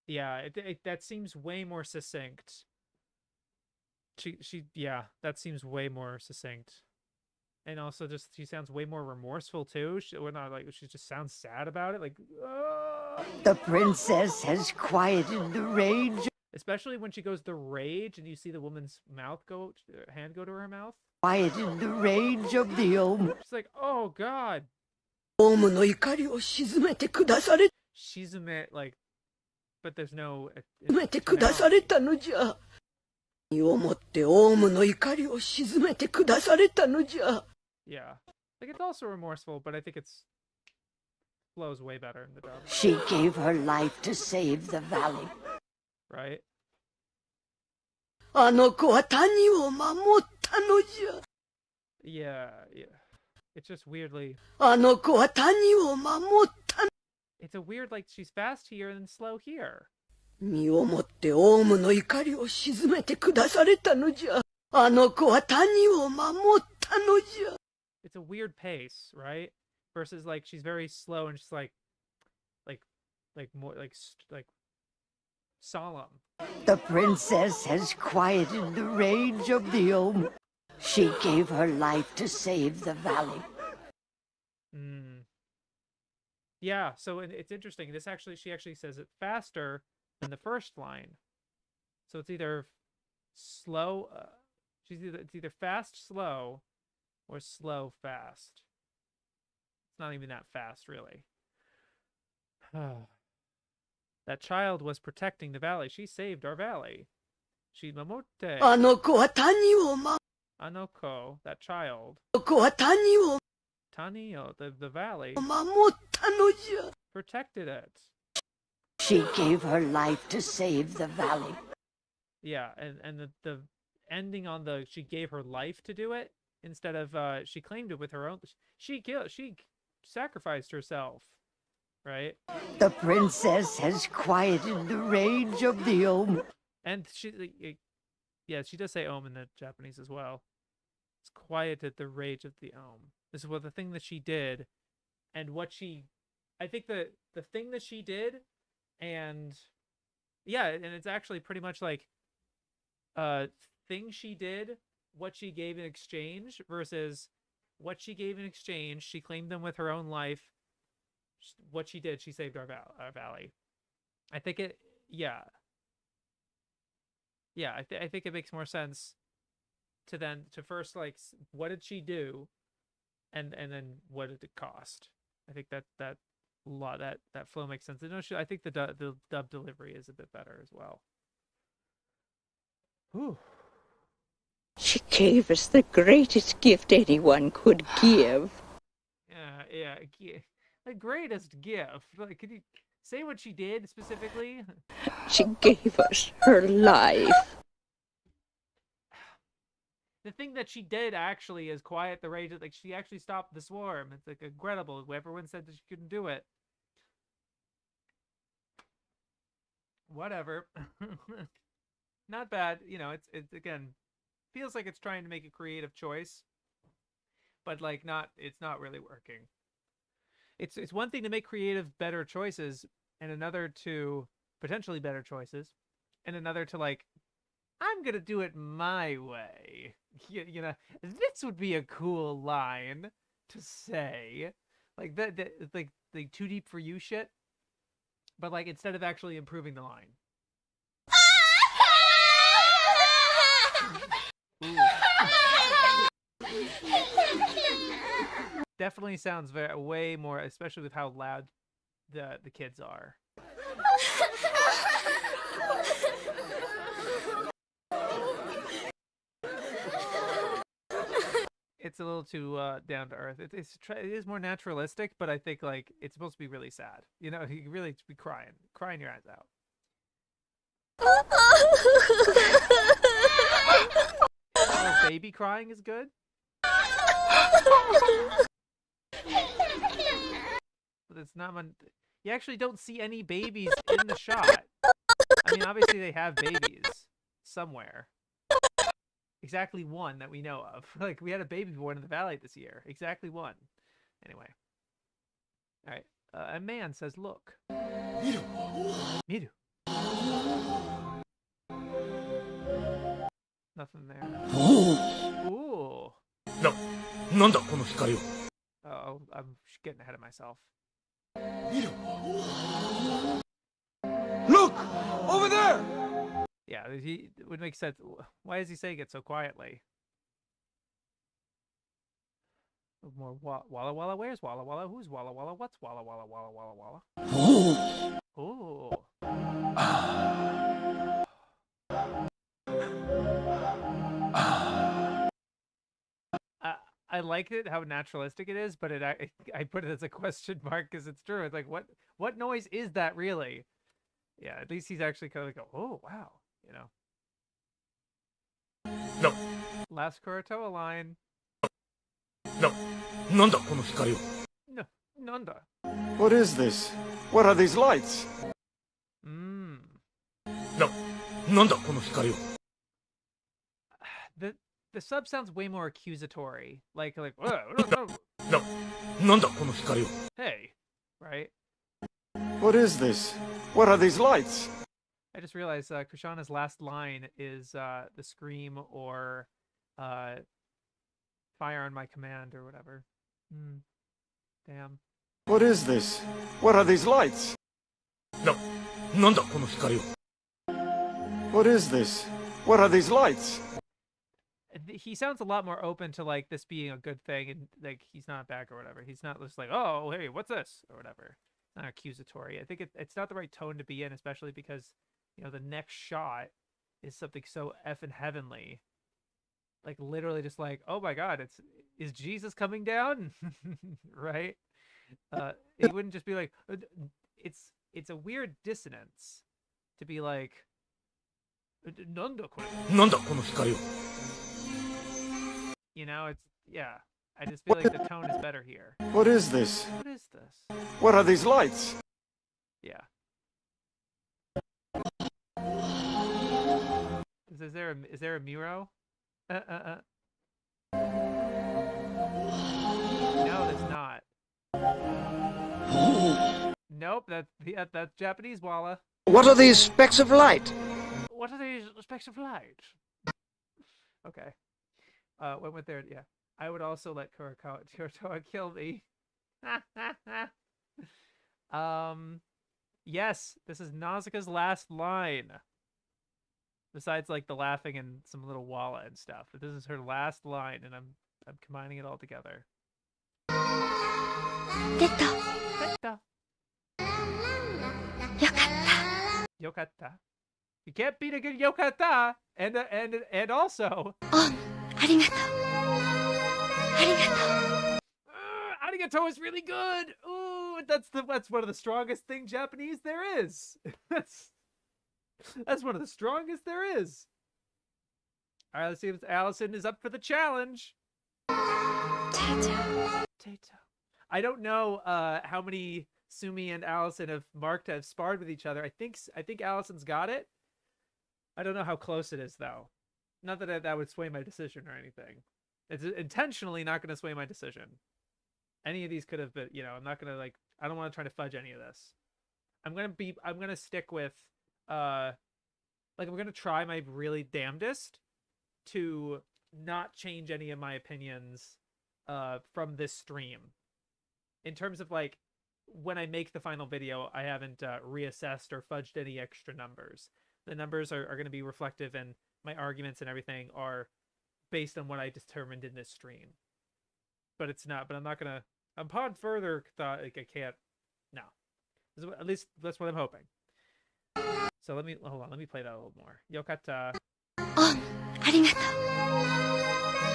Yeah, that seems way more succinct. Yeah, that seems way more succinct. And also just, she sounds way more remorseful too. She just sounds sad about it. Like, The princess has quieted the rage. Especially when she goes the rage and you see the woman's hand go to her mouth. Quieted the rage of the Ohm. She's like, oh God. オウムの怒りを鎮めてくだされ。Shizume, like, but there's no. 鎮めてくだされたのじゃ。身をもってオウムの怒りを鎮めてくだされたのじゃ。Yeah, like it's also remorseful, but I think it's flows way better in the dub. She gave her life to save the valley. Right? あの子は谷を守ったのじゃ。Yeah. It's just weirdly. あの子は谷を守った。It's a weird, like, she's fast here and slow here. 身をもってオウムの怒りを鎮めてくだされたのじゃ。あの子は谷を守ったのじゃ。It's a weird pace, right? Versus, like, she's very slow and she's like more, like solemn. The princess has quieted the rage of the Ohm. She gave her life to save the valley. Yeah, so it's interesting. She actually says it faster than the first line. So it's either slow, it's either fast, slow, or slow, fast. It's not even that fast, really. That child was protecting the valley. She saved our valley. Shimamote. Anoko, that child. Tanio, the valley. Protected it. She gave her life to save the valley. Yeah, and the ending on the she gave her life to do it instead of she claimed it with her own. She sacrificed herself, right? The princess has quieted the rage of the Ohm. And she does say Ohm in the Japanese as well. It's quieted the rage of the Ohm. This is what the thing that she did, and what I think the thing that she did, and yeah, and it's actually pretty much like thing she did, what she gave in exchange versus what she gave in exchange. She claimed them with her own life. What she did, she saved our valley. I think it, yeah. Yeah, I think it makes more sense to first, like, what did she do? And then what did it cost? I think that flow makes sense. I think the dub delivery is a bit better as well. Whew. She gave us the greatest gift anyone could give. Yeah, the greatest gift. Like, could you say what she did specifically? She gave us her life. The thing that she did actually is quiet the rage. Like, she actually stopped the swarm. It's like incredible. Everyone said that she couldn't do it. Whatever. Not bad. You know, it's again, feels like it's trying to make a creative choice, but like it's not really working. It's one thing to make creative better choices, and another to potentially better choices, and another to like, I'm gonna do it my way. You know, this would be a cool line to say, like that like too deep for you shit. But like, instead of actually improving the line. Definitely sounds way more, especially with how loud the kids are. It's a little too down to earth. It is more naturalistic, but I think like it's supposed to be really sad. You know, you really be crying your eyes out. Oh, baby crying is good. But it's not one. You actually don't see any babies in the shot. I mean, obviously they have babies somewhere. Exactly one that we know of. Like, we had a baby born in the valley this year. Exactly one. Anyway. All right. A man says, "Look." Miru. Miru. Nothing there. Ooh. No. Nanda, kono hikari wo? Oh, I'm getting ahead of myself. Look! Over there! Yeah, it would make sense. Why is he saying it so quietly? More Walla Walla. Where's Walla Walla? Who's Walla Walla? What's Walla Walla? Walla Walla Walla. Ooh. I liked it, how naturalistic it is, but I put it as a question mark because it's true. It's like, what noise is that really? Yeah, at least he's actually kind of like, oh, wow, you know. No. Last Kurotoa line. No. Nanda, kono hikari wo? No. Nanda. What is this? What are these lights? No. Nanda, kono hikari wo? The sub sounds way more accusatory. Like, no. No. Nanda, kono hikari wo? Hey, right? What is this? What are these lights? I just realized Kushana's last line is the scream or fire on my command or whatever. Damn. What is this? What are these lights? No. Nanda, kono hikari wo? What is this? What are these lights? He sounds a lot more open to like this being a good thing, and like he's not back or whatever. He's not just like, oh, hey, what's this or whatever. It's not accusatory. I think it's not the right tone to be in, especially because, you know, the next shot is something so effing heavenly. Like literally just like, oh my God, is Jesus coming down? Right? He wouldn't just be like, it's a weird dissonance to be like, Nanda kono hikari wo? You know, it's, yeah. I just feel like the tone is better here. What is this? What is this? What are these lights? Yeah. Is there a Miro? No, there's not. Nope, that's Japanese Walla. What are these specks of light? What are these specks of light? Okay. Went with there, yeah. I would also let Kurokawa kill me. Yes, this is Nausicaa's last line. Besides like the laughing and some little walla and stuff. But this is her last line, and I'm combining it all together. Detta. Yokatta. Yokatta. You can't beat a good yokatta. And also arigato. Arigato. Arigato is really good. Ooh, that's one of the strongest things Japanese there is. That's one of the strongest there is. All right, let's see if Allison is up for the challenge. Tato. I don't know how many Sumi and Allison have marked to have sparred with each other. I think Allison's got it. I don't know how close it is though. Not that that would sway my decision or anything. It's intentionally not going to sway my decision. Any of these could have been, I'm not going to I don't want to try to fudge any of this. I'm going to stick with I'm going to try my really damnedest to not change any of my opinions from this stream. In terms of when I make the final video, I haven't reassessed or fudged any extra numbers. The numbers are going to be reflective, and my arguments and everything are based on what I determined in this stream. But I'm not going to, upon further thought, I can't, no. At least that's what I'm hoping. So hold on, let me play that a little more. Yokatta. Arigato.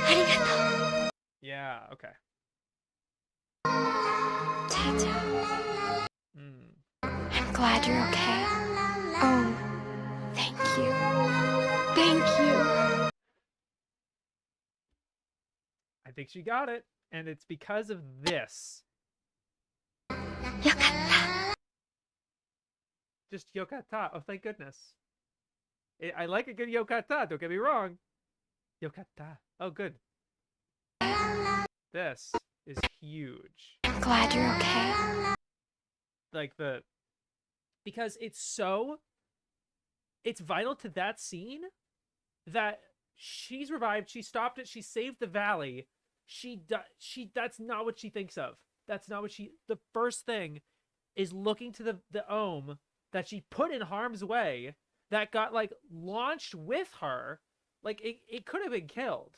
Arigato. Yeah, okay. Tato. I'm glad you're okay. Oh, thank you. Thank you. I think she got it, and it's because of this. Yokatta. Just yokatta. Oh, thank goodness. I like a good yokatta, don't get me wrong. Yokatta. Oh, good. This is huge. I'm glad you're okay. Because it's vital to that scene that she's revived, she stopped it, she saved the valley. That's not what she thinks of. That's not what the first thing is looking to the Ohm that she put in harm's way that got launched with her. It could have been killed.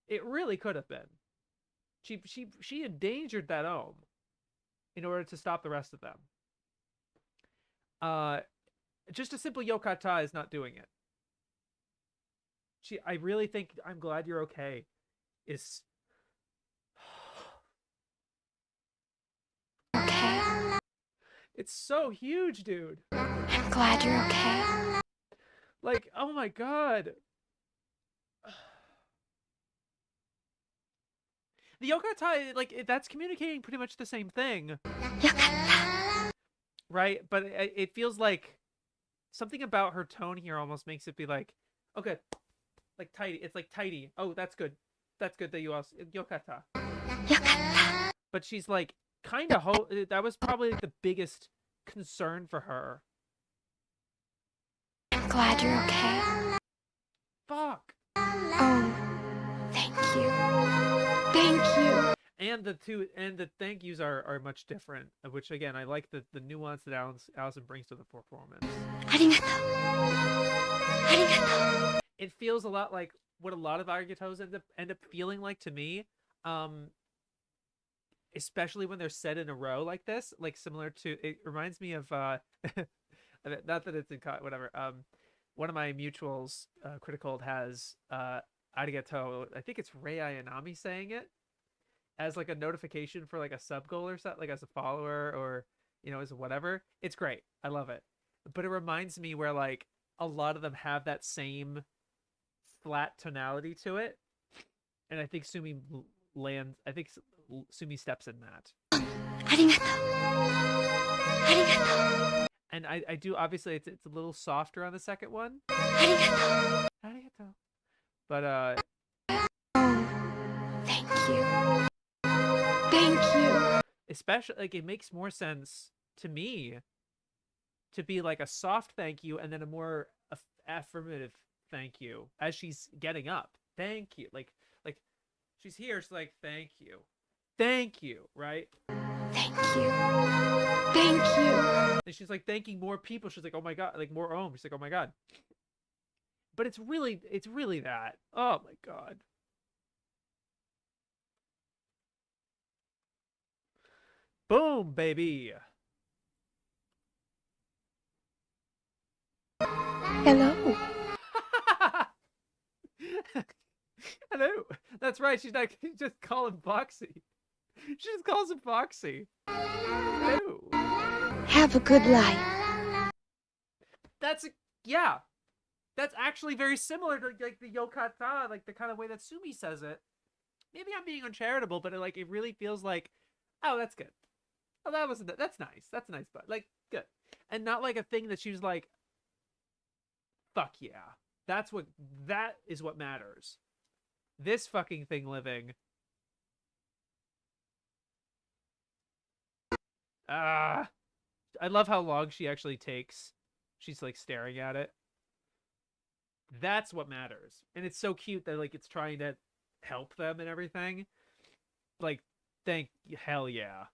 It really could have been. She endangered that Ohm in order to stop the rest of them. Just a simple yokatta is not doing it. I really think I'm glad you're okay is okay. It's so huge, dude. I'm glad you're okay. Oh my god. The yokatta, that's communicating pretty much the same thing. Yokatta. Right? But it feels like something about her tone here almost makes it be okay, tidy. It's tidy. Oh, that's good. That's good that you also yokatta. Yokatta. But she's kind of that was probably the biggest concern for her. I'm glad you're okay. Fuck. Oh, thank you. Thank you. And the thank yous are much different, which again I like the nuance that Allison brings to the performance. Arigato. Arigato. It feels a lot like what a lot of arigatos end up feeling like to me. Especially when they're set in a row like this, similar to, it reminds me of not that it's in whatever. One of my mutuals, Critical, has arigato. I think it's Rei Ayanami saying it as a notification for a sub goal or something, as a follower or as a whatever. It's great. I love it. But it reminds me where a lot of them have that same flat tonality to it, and I think Sumi steps in that. Arigato. Arigato. And I do, obviously it's a little softer on the second one. Arigato. Arigato. But oh, thank you. Thank you. Especially it makes more sense to me to be a soft thank you and then a more affirmative thank you as she's getting up. Thank you. She's here. She's like, thank you. Thank you, right? Thank you. Thank you. And she's like thanking more people. She's like, oh my god, like more Ohm. She's like, oh my god. But it's really that. Oh my god. Boom, baby. Hello. Hello. That's right. She's not. She's just calling Foxy. She just calls him Foxy. Hello. Have a good life. Yeah. That's actually very similar to like the Yokata, like the kind of way that Sumi says it. Maybe I'm being uncharitable, but it really feels like, oh, that's good. Oh, that's nice. That's a nice, but like good, and not like a thing that she was like, fuck yeah. That is what matters. This fucking thing living. I love how long she actually takes. She's like staring at it. That's what matters. And it's so cute that like it's trying to help them and everything. Like, hell yeah.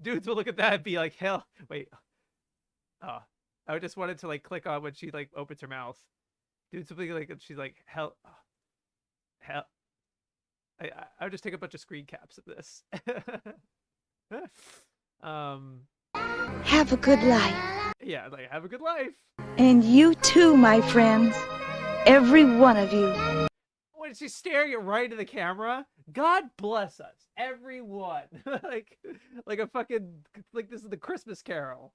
Dudes will look at that and be like, hell, wait. I just wanted to like click on when she like opens her mouth. Dudes will be like, she's like, hell. I would just take a bunch of screen caps of this. Have a good life. Yeah, like have a good life. And you too, my friends. Every one of you. When she's staring it right into the camera, God bless us, everyone. like a fucking like this is the Christmas Carol.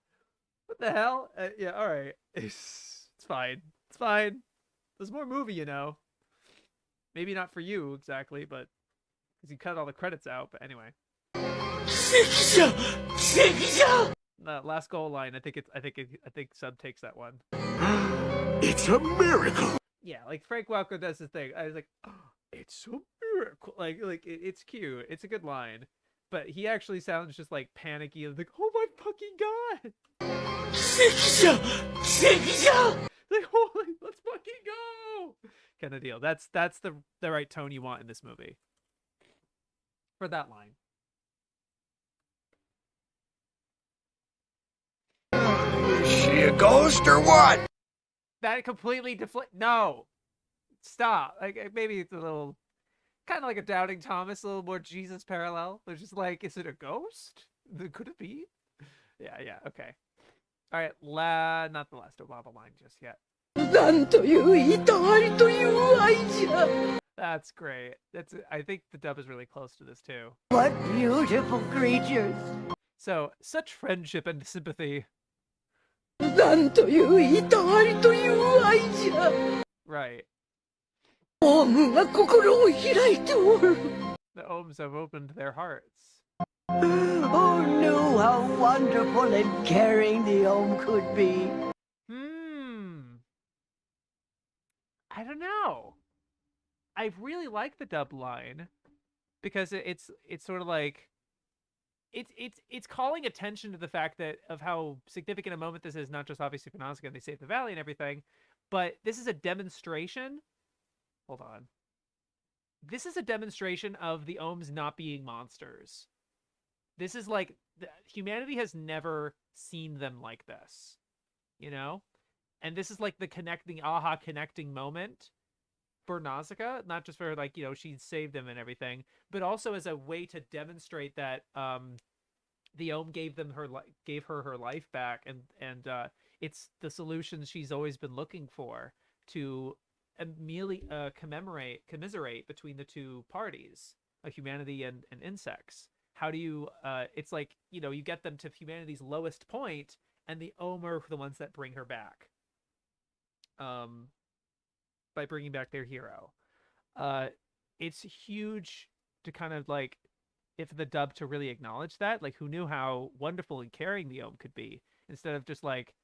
What the hell? Yeah, all right. It's fine. It's fine. There's more movie, you know. Maybe not for you exactly, but because you cut all the credits out. But anyway. Last goal line. I think Sub takes that one. It's a miracle. Yeah, like Frank Welker does his thing. I was like, oh, it's a miracle. Like it's cute. It's a good line, but he actually sounds just like panicky. Like, oh my fucking god! Like, holy, let's fucking go! Kind of deal. That's the right tone you want in this movie. For that line. Is she a ghost or what? That completely deflate. No, stop. Like maybe it's a little, kind of like a Doubting Thomas, a little more Jesus parallel. They're just like, is it a ghost? Could it be? Yeah. Okay. All right. Not the last Obama line just yet. That's great. I think the dub is really close to this too. What beautiful creatures. So such friendship and sympathy. Right. The Ohms have opened their hearts. Who knew how wonderful and caring the Ohm could be? I don't know. I really like the dub line because it's sort of like it's calling attention to the fact that of how significant a moment this is, not just obviously for Nausicaa and they save the valley and everything, but this is a demonstration. Hold on. This is a demonstration of the Ohms not being monsters. This is like humanity has never seen them like this, you know? And this is like the connecting moment for Nausicaa, not just for like, you know, she saved them and everything, but also as a way to demonstrate that the Ohm gave her her life back, and it's the solution she's always been looking for to immediately commiserate between the two parties, humanity and insects. How do you it's like, you know, you get them to humanity's lowest point and the Ohm are the ones that bring her back by bringing back their hero. It's huge to kind of like, if the dub to really acknowledge that, like who knew how wonderful and caring the Ohm could be, instead of just like,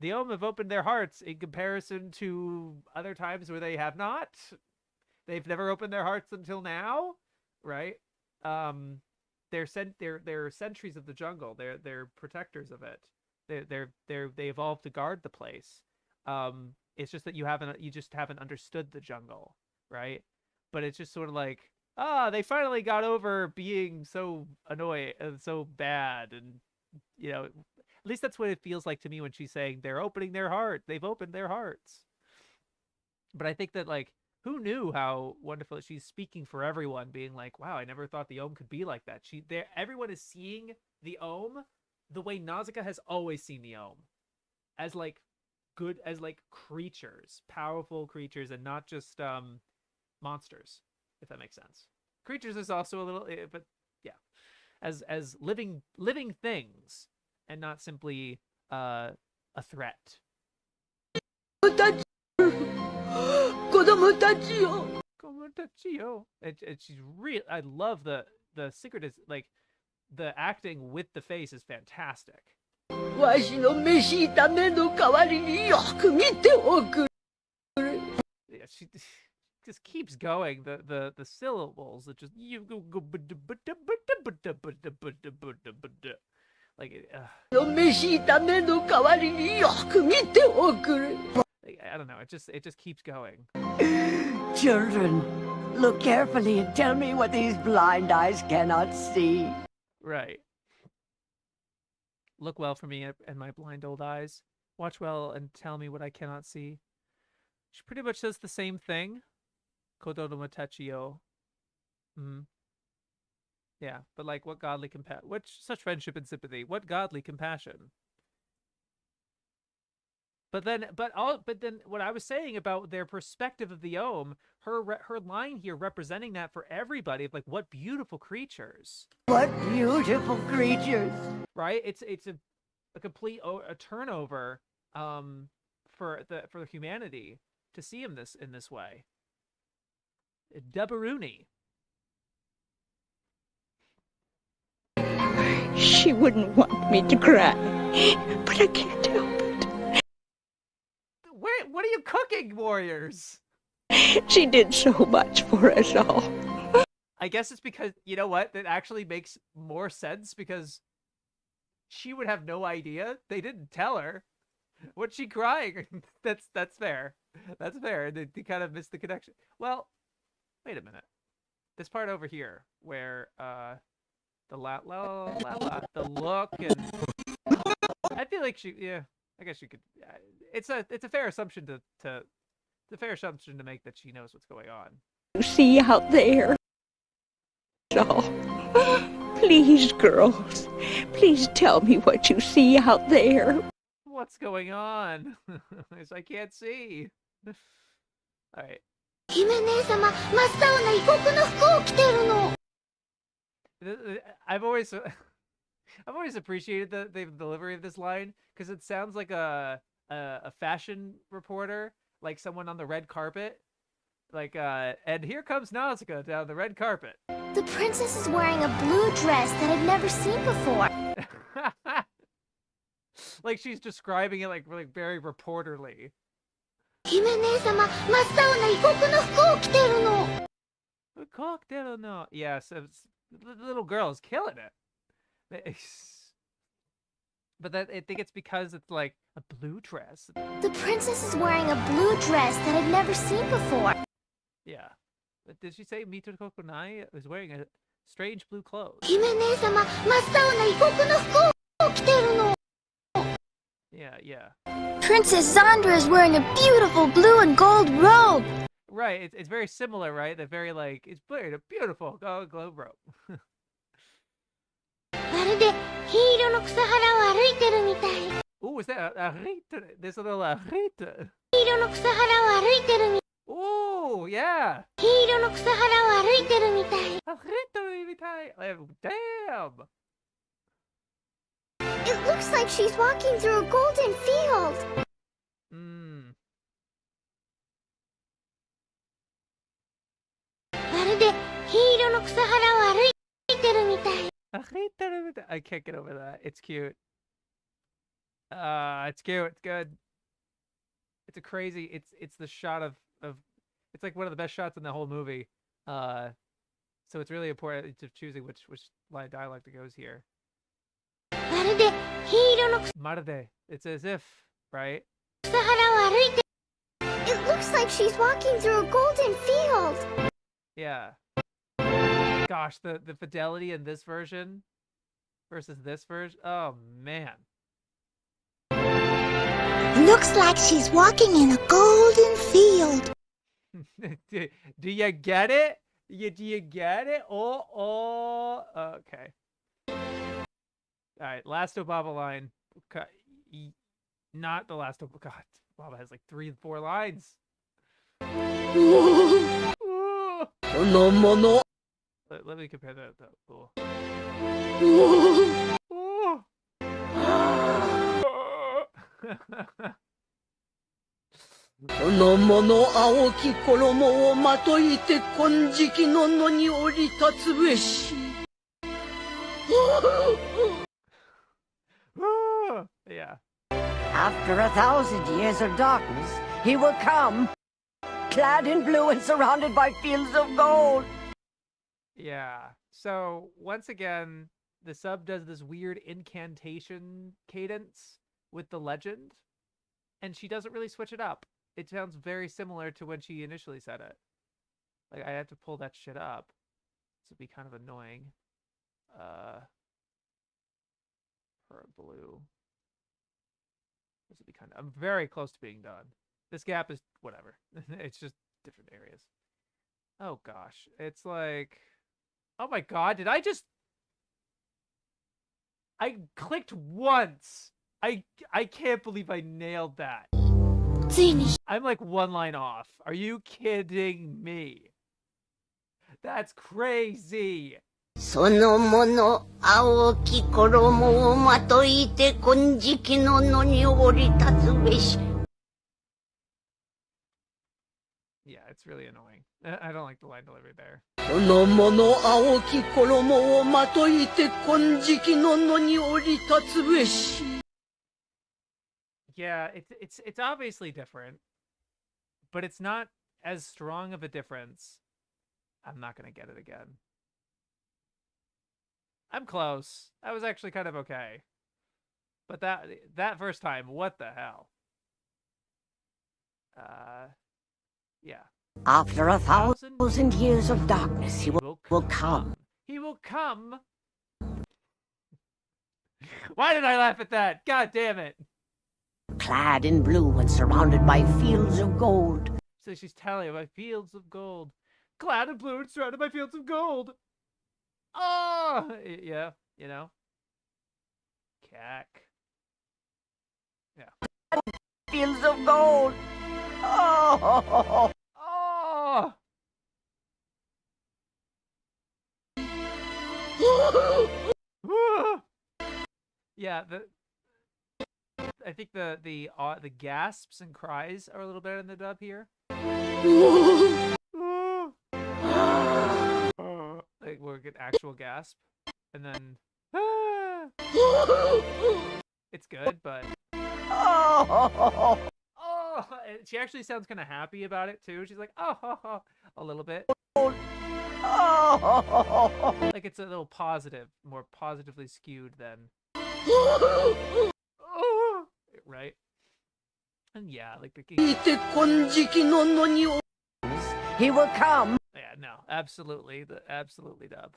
the Ohm have opened their hearts in comparison to other times where they have not. They've never opened their hearts until now, right? They're sentries of the jungle. They're protectors of it. They evolved to guard the place. It's just that you just haven't understood the jungle, right? but it's just sort of like, they finally got over being so annoying and so bad, and at least that's what it feels like to me when she's saying they've opened their hearts. But I think that, like, who knew how wonderful she's speaking for everyone, being like, wow, I never thought the Ohm could be like that. Everyone is seeing the Ohm the way Nausicaa has always seen the Ohm, as like good, as like creatures, powerful creatures, and not just monsters, if that makes sense. Creatures is also a little, but yeah, as living things, and not simply a threat. And she's real. I love the secret is like the acting with the face is fantastic. Yeah, she just keeps going. The syllables. It just like I don't know. It just keeps going. Children, look carefully and tell me what these blind eyes cannot see. Right. Look well for me and my blind old eyes. Watch well and tell me what I cannot see. She pretty much says the same thing. Kodono Matachio. Yeah, but like, what godly compassion? What such friendship and sympathy? What godly compassion? But then what I was saying about their perspective of the Ohm, her line here representing that for everybody, of like, what beautiful creatures. What beautiful creatures. Right? It's a complete a turnover for humanity to see him in this way. Dabaruni. She wouldn't want me to cry, but I can't help it. What are you cooking, warriors? She did so much for us all. I guess it's because, you know what? That actually makes more sense, because she would have no idea. They didn't tell her. What's she crying? That's fair. That's fair. They kind of missed the connection. Well, wait a minute. This part over here, where the look, and I feel like I guess you could. It's a fair assumption to make that she knows what's going on. You see out there. Oh, please, girls, please tell me what you see out there. What's going on? I can't see. All right. I've always appreciated the delivery of this line, because it sounds like a fashion reporter, like someone on the red carpet, like and here comes Nausicaa down the red carpet. The princess is wearing a blue dress that I've never seen before. Like she's describing it like really very reporterly. Yes, the little girl is killing it. But I think it's because it's like a blue dress. The princess is wearing a blue dress that I've never seen before. Yeah. But did she say Mito Kokonai is wearing a strange blue clothes? Yeah. Princess Zandra is wearing a beautiful blue and gold robe. Right, it's very similar, right? They're very like, it's wearing a beautiful gold globe robe. Ooh, is that a rita? There's a little rita. Ooh, yeah. Damn. It looks like she's walking through a golden field. I can't get over that. It's cute. It's cute. It's good. It's a crazy. It's the shot of. It's like one of the best shots in the whole movie. So it's really important to choosing which line of dialogue that goes here. Marade. It's as if, right? It looks like she's walking through a golden field. Yeah. Gosh, the fidelity in this version versus this version. Oh, man. Looks like she's walking in a golden field. Do you get it? Do you get it? Oh. Okay. All right, last Obama line. Not the last Obama. God, Obama has like 3 and 4 lines. Let me compare that. Yeah. After 1,000 years of darkness, he will come, clad in blue and surrounded by fields of gold. Yeah. So once again, the sub does this weird incantation cadence with the legend, and she doesn't really switch it up. It sounds very similar to when she initially said it. Like, I have to pull that shit up. This would be kind of annoying. For blue. This would be kind of... I'm very close to being done. This gap is whatever. It's just different areas. Oh, gosh. It's like... Oh, my God. Did I just... I clicked once. I can't believe I nailed that. I'm like 1 line off. Are you kidding me? That's crazy. その者青き衣をまといて金色の野に降り立つべし Yeah, it's really annoying. I don't like the line delivery there. その者青き衣をまといて金色の野に降り立つべし Yeah, it's obviously different, but it's not as strong of a difference. I'm not gonna get it again. I'm close. That was actually kind of okay. But that first time, what the hell? Yeah. After 1,000 years of darkness, he will come. He will come. Why did I laugh at that? God damn it. Clad in blue and surrounded by fields of gold. So she's telling about fields of gold. Clad in blue and surrounded by fields of gold. Oh, yeah, you know. Cack. Yeah. Fields of gold. Oh. Oh. Yeah, I think the gasps and cries are a little better in the dub here. Like we're getting actual gasp, and then it's good, but she actually sounds kind of happy about it too. She's like a little bit, like it's a little positive, more positively skewed than right. And yeah, like the he will come. Yeah, no, absolutely, absolutely dub.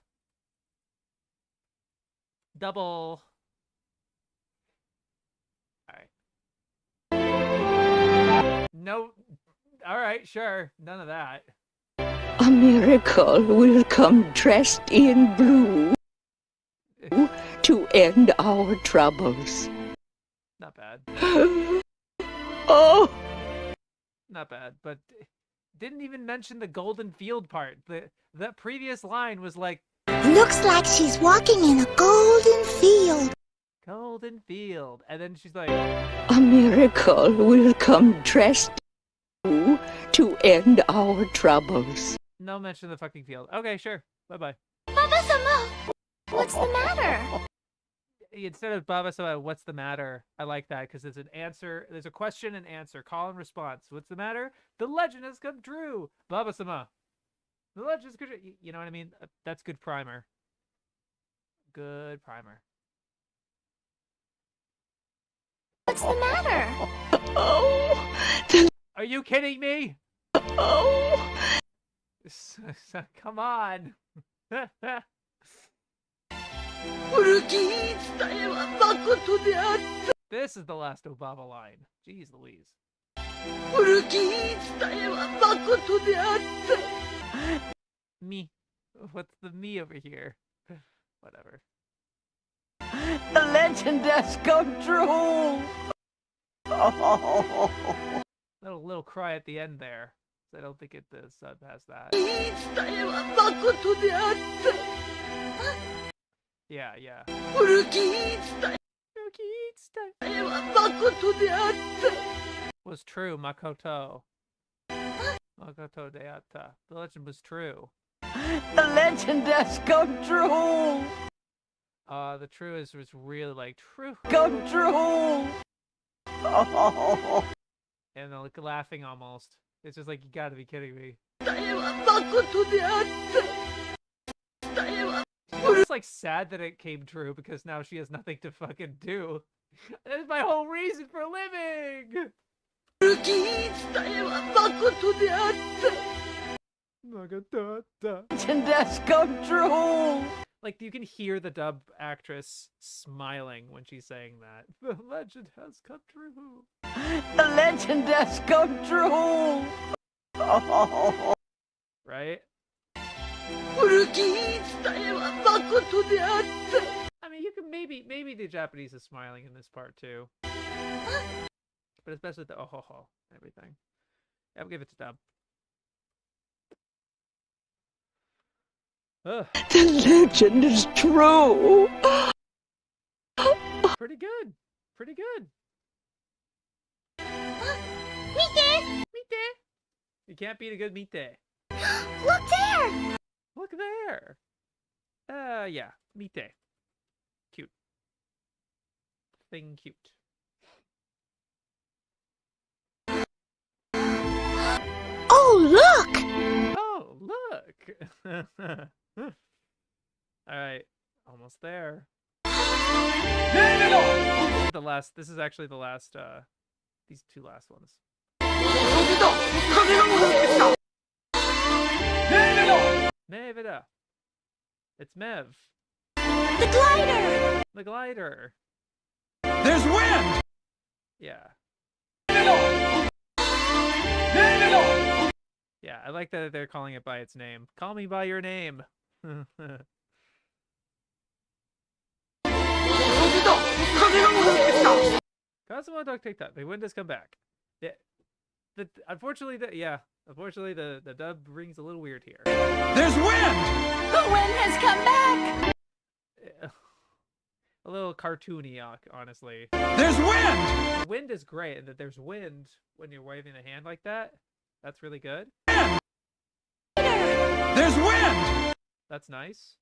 Double. All right. No. All right, sure. None of that. A miracle will come dressed in blue to end our troubles. Not bad. Oh. Not bad, but didn't even mention the golden field part. The previous line was like, looks like she's walking in a golden field. Golden field. And then she's like, a miracle will come dressed in blue to end our troubles. No mention of the fucking field. Okay, sure. Bye-bye. Baba-sama, what's the matter? Instead of Baba-sama, what's the matter? I like that because there's an answer. There's a question and answer. Call and response. What's the matter? The legend has come true. Baba-sama. The legend has come true. You know what I mean? That's good primer. Good primer. What's the matter? Oh. Are you kidding me? Oh. Come on. This is the last Obama line. Jeez Louise. Me. What's the me over here? Whatever. The legend has come true! Oh. Little cry at the end there. I don't think the sub has that. Yeah, yeah. Was true, Makoto. Makoto deata. The legend was true. The legend has come true! The true was really like true. Come true! Oh. And they're like laughing almost. It's just like, you gotta be kidding me. It's like sad that it came true because now she has nothing to fucking do. That's my whole reason for living! Legend has come true! Like, you can hear the dub actress smiling when she's saying that. The legend has come true. The legend has come true! Oh. Right? I mean, you can maybe the Japanese is smiling in this part too. But especially the oh-ho-ho and everything. I'll give it to dub. Ugh. The legend is true. Pretty good. Pretty good. Mite! You can't beat a good mite. Look there! Look there! Yeah. Mite. Cute. Thing cute. Oh, look! Oh, look! Alright. Almost there. This is actually the last, these two last ones. Mevida. It's Mev. The glider! The glider. There's wind! Yeah. Yeah, I like that they're calling it by its name. Call me by your name. Kazuma Dog TikTok. The wind has come back. Unfortunately, the dub rings a little weird here. There's wind! The wind has come back! A little cartoony, honestly. There's wind! The wind is great, and that there's wind when you're waving a hand like that. That's really good. There's wind! That's nice.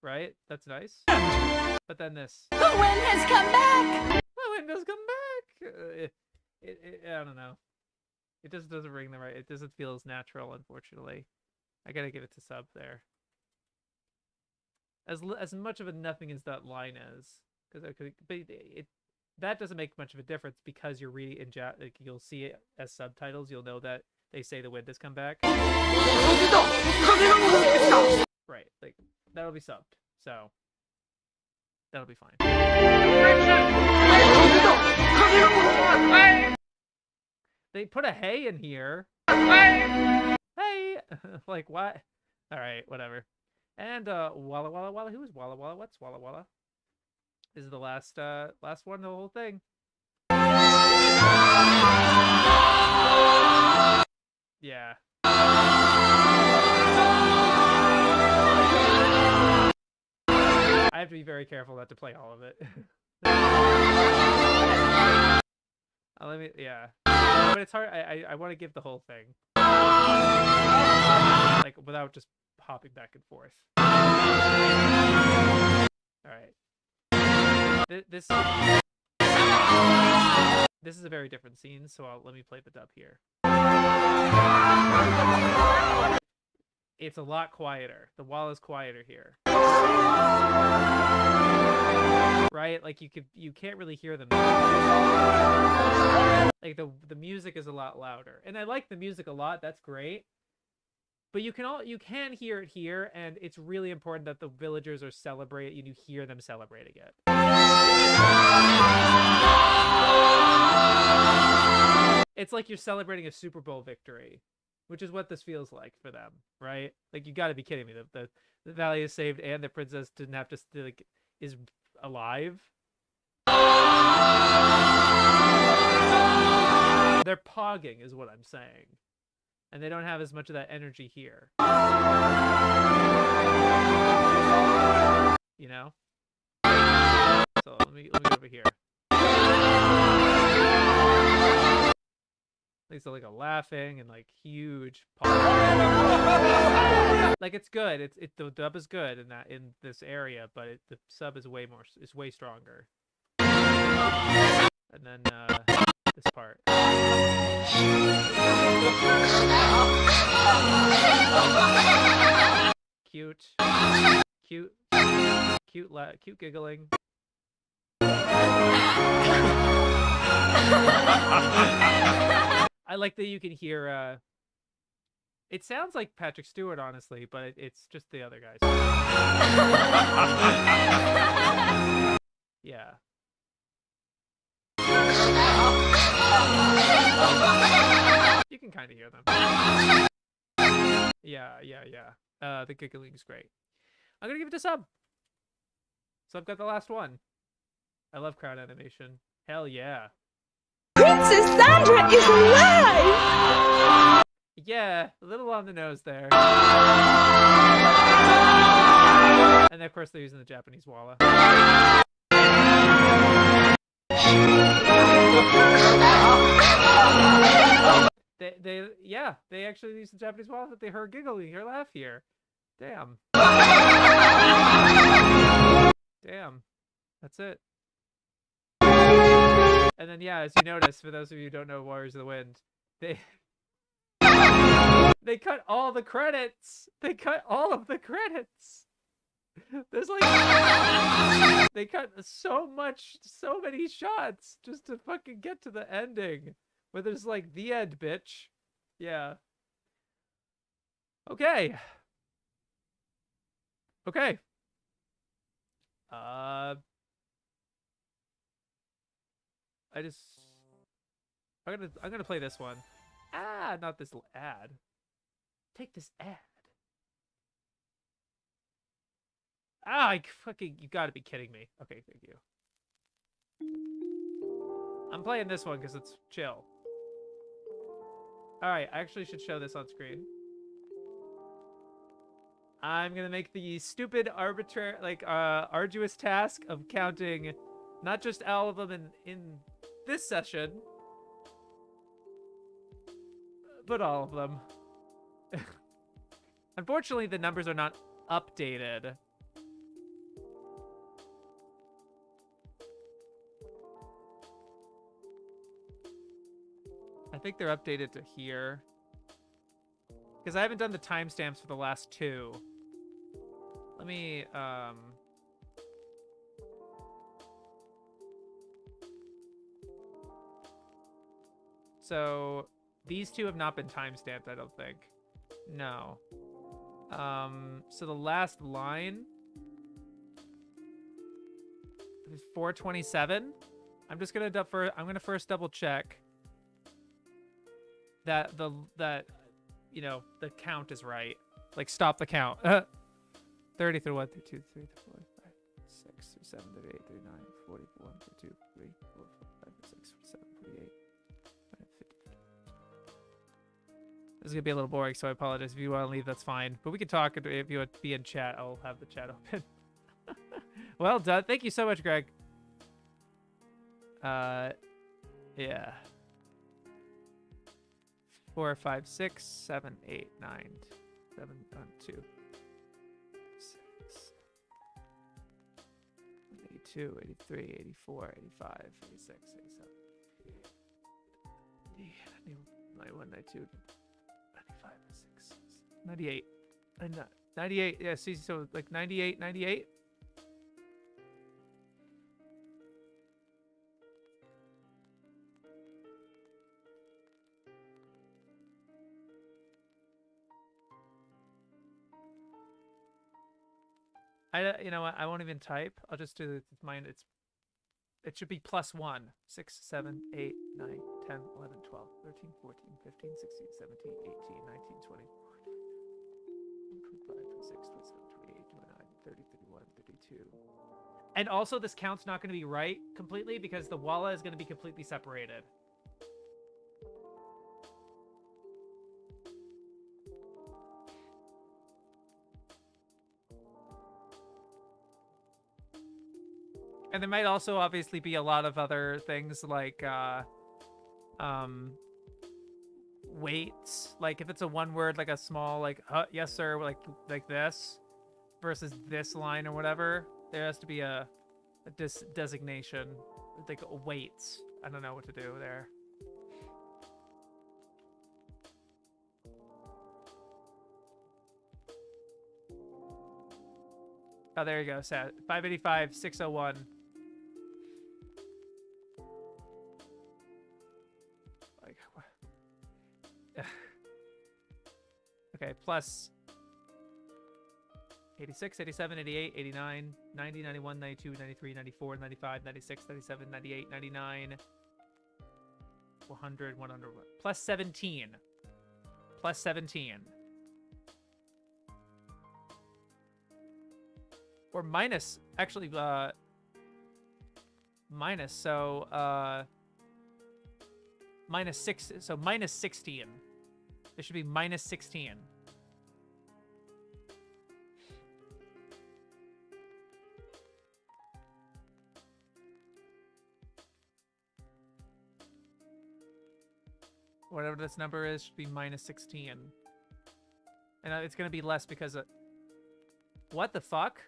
Right? That's nice. But then this. The wind has come back! The wind has come back! I don't know. It just doesn't ring the right. It doesn't feel as natural, unfortunately. I gotta give it to sub there. As much of a nothing as that line is, that doesn't make much of a difference because you're reading in like you'll see it as subtitles. You'll know that they say the wind has come back. Right, like that'll be subbed, so that'll be fine. They put a hey in here. Hey, like what? All right, whatever. And Walla Walla Walla. Who is Walla Walla? What's Walla Walla? This is the last one of the whole thing. Yeah. I have to be very careful not to play all of it. Yeah. But it's hard. I want to give the whole thing. Like, without just hopping back and forth. Alright. This is a very different scene, so let me play the dub here. It's a lot quieter. The wall is quieter here. Right? Like you can't really hear them. Like the music is a lot louder. And I like the music a lot, that's great. But you can hear it here, and it's really important that the villagers are celebrating, and you hear them celebrating it. It's like you're celebrating a Super Bowl victory, which is what this feels like for them, right? Like, you got to be kidding me. The valley is saved, and the princess didn't have to like is alive. They're pogging, is what I'm saying, and they don't have as much of that energy here. You know. So let me go over here. They're like laughing and like huge like it's good. The dub is good in this area, but the sub is way stronger. And then this part. Cute giggling. I like that you can hear it sounds like Patrick Stewart, honestly, but it's just the other guys. Yeah. You can kind of hear them. Yeah. The giggling is great. I'm gonna give it a sub. So I've got the last one. I love crowd animation. Hell yeah. Princess Sandra is alive! Yeah, a little on the nose there. And of course they're using the Japanese walla. They actually use the Japanese walla, but they heard giggling, her laugh here. Damn. Damn. That's it. And then, yeah, as you notice, for those of you who don't know Warriors of the Wind, they cut all the credits. They cut all of the credits. There's like they cut so many shots just to fucking get to the ending, where there's like the end, bitch. Yeah. Okay. I'm gonna play this one. Not this ad. Take this ad. You gotta be kidding me. Okay, thank you. I'm playing this one because it's chill. Alright, I actually should show this on screen. I'm gonna make the stupid, arbitrary, arduous task of counting not just all of them in this session, but all of them. Unfortunately, the numbers are not updated. I think they're updated to here. Because I haven't done the timestamps for the last two. Let me, So, these two have not been timestamped, I don't think. No. So the last line is 427. I'm just gonna first double check that you know, the count is right. Like, stop the count. 30 through 1 through 2 3 4 5 6 through 7 through 8 through 9 40 1 through 2 3 4 5 6 7 48 50. This is gonna be a little boring, so I apologize. If you want to leave, that's fine. But we can talk. If you want to be in chat, I'll have the chat open. Well done. Thank you so much, Greg. Yeah. 4 5 6 7 8 9 7 1 2 6 82 83 84 85 86 87 91 92 95 96 98 98. Yeah, see, so like 98 98. You know what? I won't even type. I'll just do mine. It should be +1. 6, 7, 8, 9, 10, 11, 12, 13, 14, 15, 16, 17, 18, 19, 20, 25, 26, 27, 28, 29, 30, 31, 32. And also, this count's not going to be right completely because the walla is going to be completely separated. And there might also obviously be a lot of other things like weights. Like if it's a one word, like a small, like, yes, sir, like this versus this line or whatever, there has to be a designation, like weights. I don't know what to do there. Oh, there you go. 585, 601. Like, okay, plus 86, 87, 88, 89, 90, 91, 92, 93, 94, 95, 96, 97, 98, 99, 100, 100, plus 17. Plus 17. Or minus, actually, minus, so, minus 6, so minus 16. There should be minus 16. Whatever this number is should be minus 16. And it's going to be less because of... What the fuck?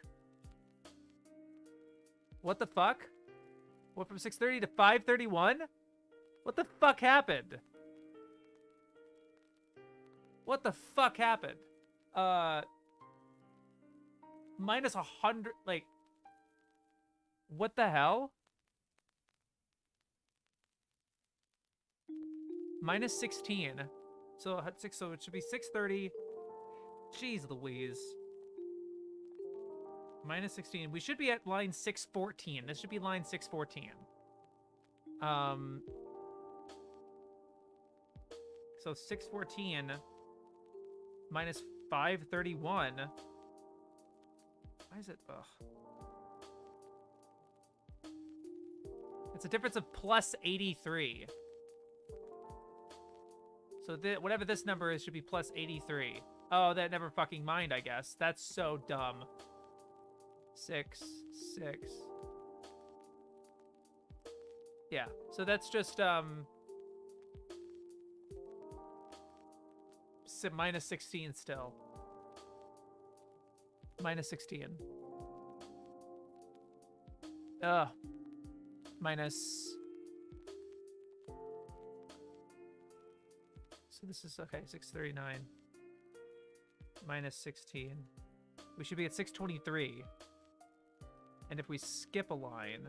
What the fuck? What, from 630 to 531? What the fuck happened? What the fuck happened? Minus 100, like... What the hell? Minus 16. So it should be 630. Jeez Louise. Minus 16. We should be at line 614. This should be line 614. So 614 minus 531. Why is it? Ugh. It's a difference of plus 83. So whatever this number is should be plus 83. Oh, that never fucking mind, I guess. That's so dumb. 6, 6. Yeah, so that's just, minus 16 still. Minus 16. Minus... So this is, okay, 639. Minus 16. We should be at 623. And if we skip a line...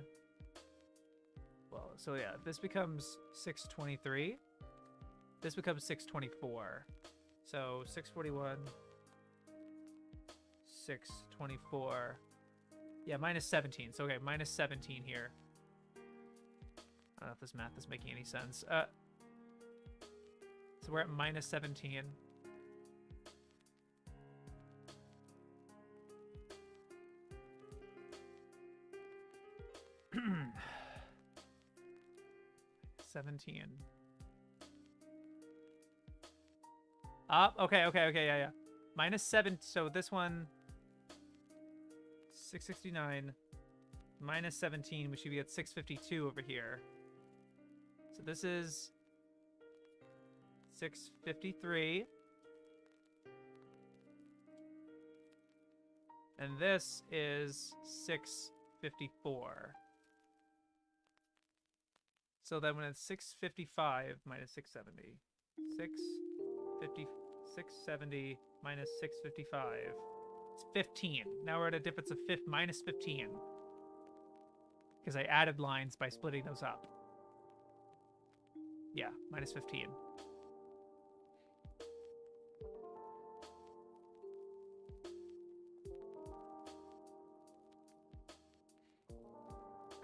Well, so yeah, this becomes 623. This becomes 624. So 641. 624. Yeah, minus 17. So, okay, minus 17 here. I don't know if this math is making any sense. So we're at minus 17. Okay, yeah. Minus 7, so this one, 669, minus 17, we should be at 652 over here. So this is 653. And this is 654. So then when it's 655 minus 670, 670 minus 655, it's 15. Now we're at a difference of minus 15. Because I added lines by splitting those up. Yeah, minus 15.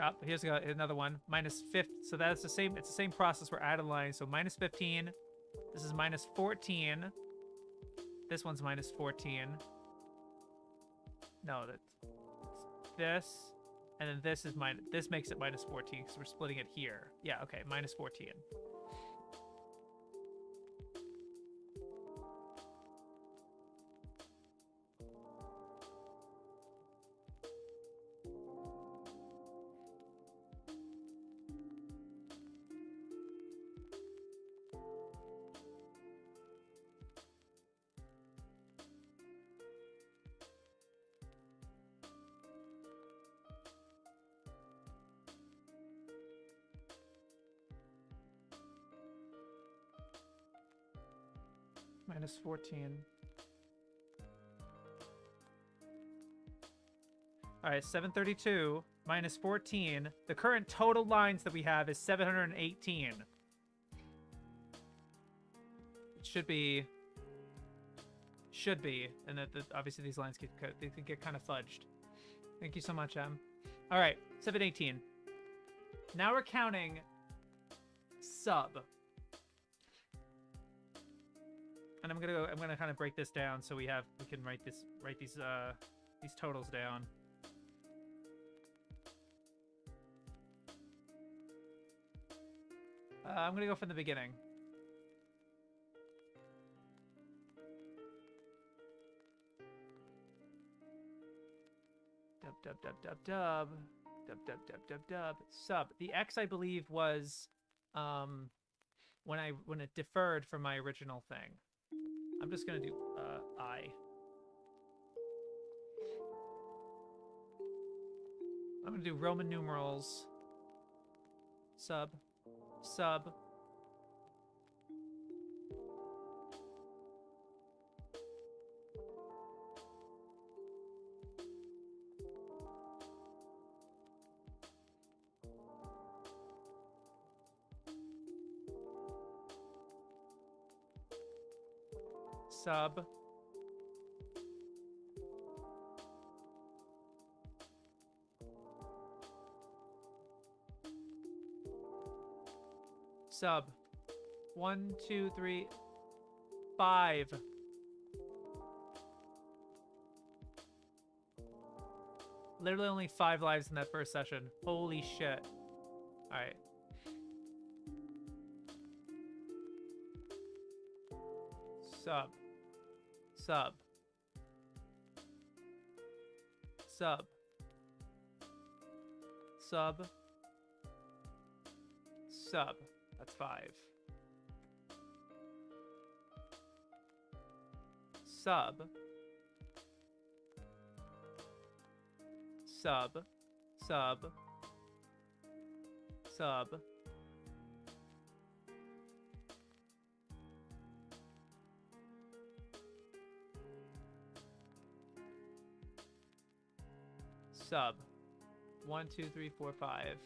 Oh, here's another one. Minus 50. So that's the same. It's the same process. We're adding lines. So minus 15. This is minus 14. This one's minus 14. No, that's this. And then this is minus. This makes it minus 14 because we're splitting it here. Yeah, okay. Minus 14. Minus 14. All right, 732 minus 14. The current total lines that we have is 718. It should be, and that obviously these lines they could get kind of fudged. Thank you so much, Em. All right, 718. Now we're counting sub. And I'm gonna kind of break this down so we can write these totals down. I'm gonna go from the beginning. Dub. Sub. The X, I believe, was when it deferred from my original thing. I'm just gonna do I. I'm gonna do Roman numerals. Sub. Sub. Sub. Sub. 1, 2, 3, 5. Literally only 5 lives in that first session. Holy shit. Alright. Sub. Sub. Sub. Sub. Sub. That's 5. Sub. Sub. Sub. Sub. Sub. 1, 2, 3, 4, 5.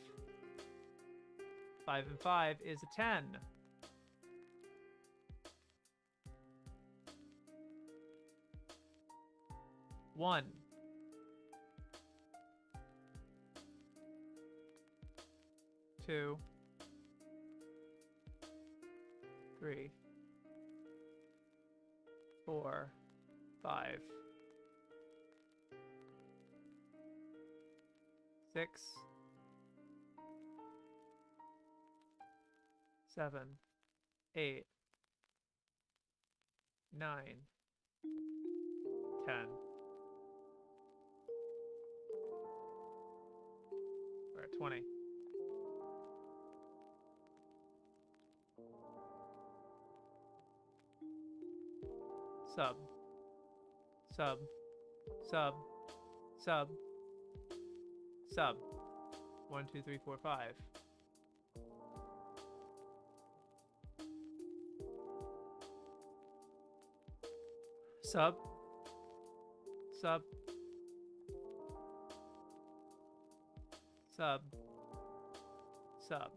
5 and 5 is a 10. One. 2. 3. 4. 5. 6. 7. 8. 9. 10. We're at 20. Sub. Sub. Sub. Sub. Sub. 1, 2, 3, 4, 5. Sub. Sub. Sub. Sub.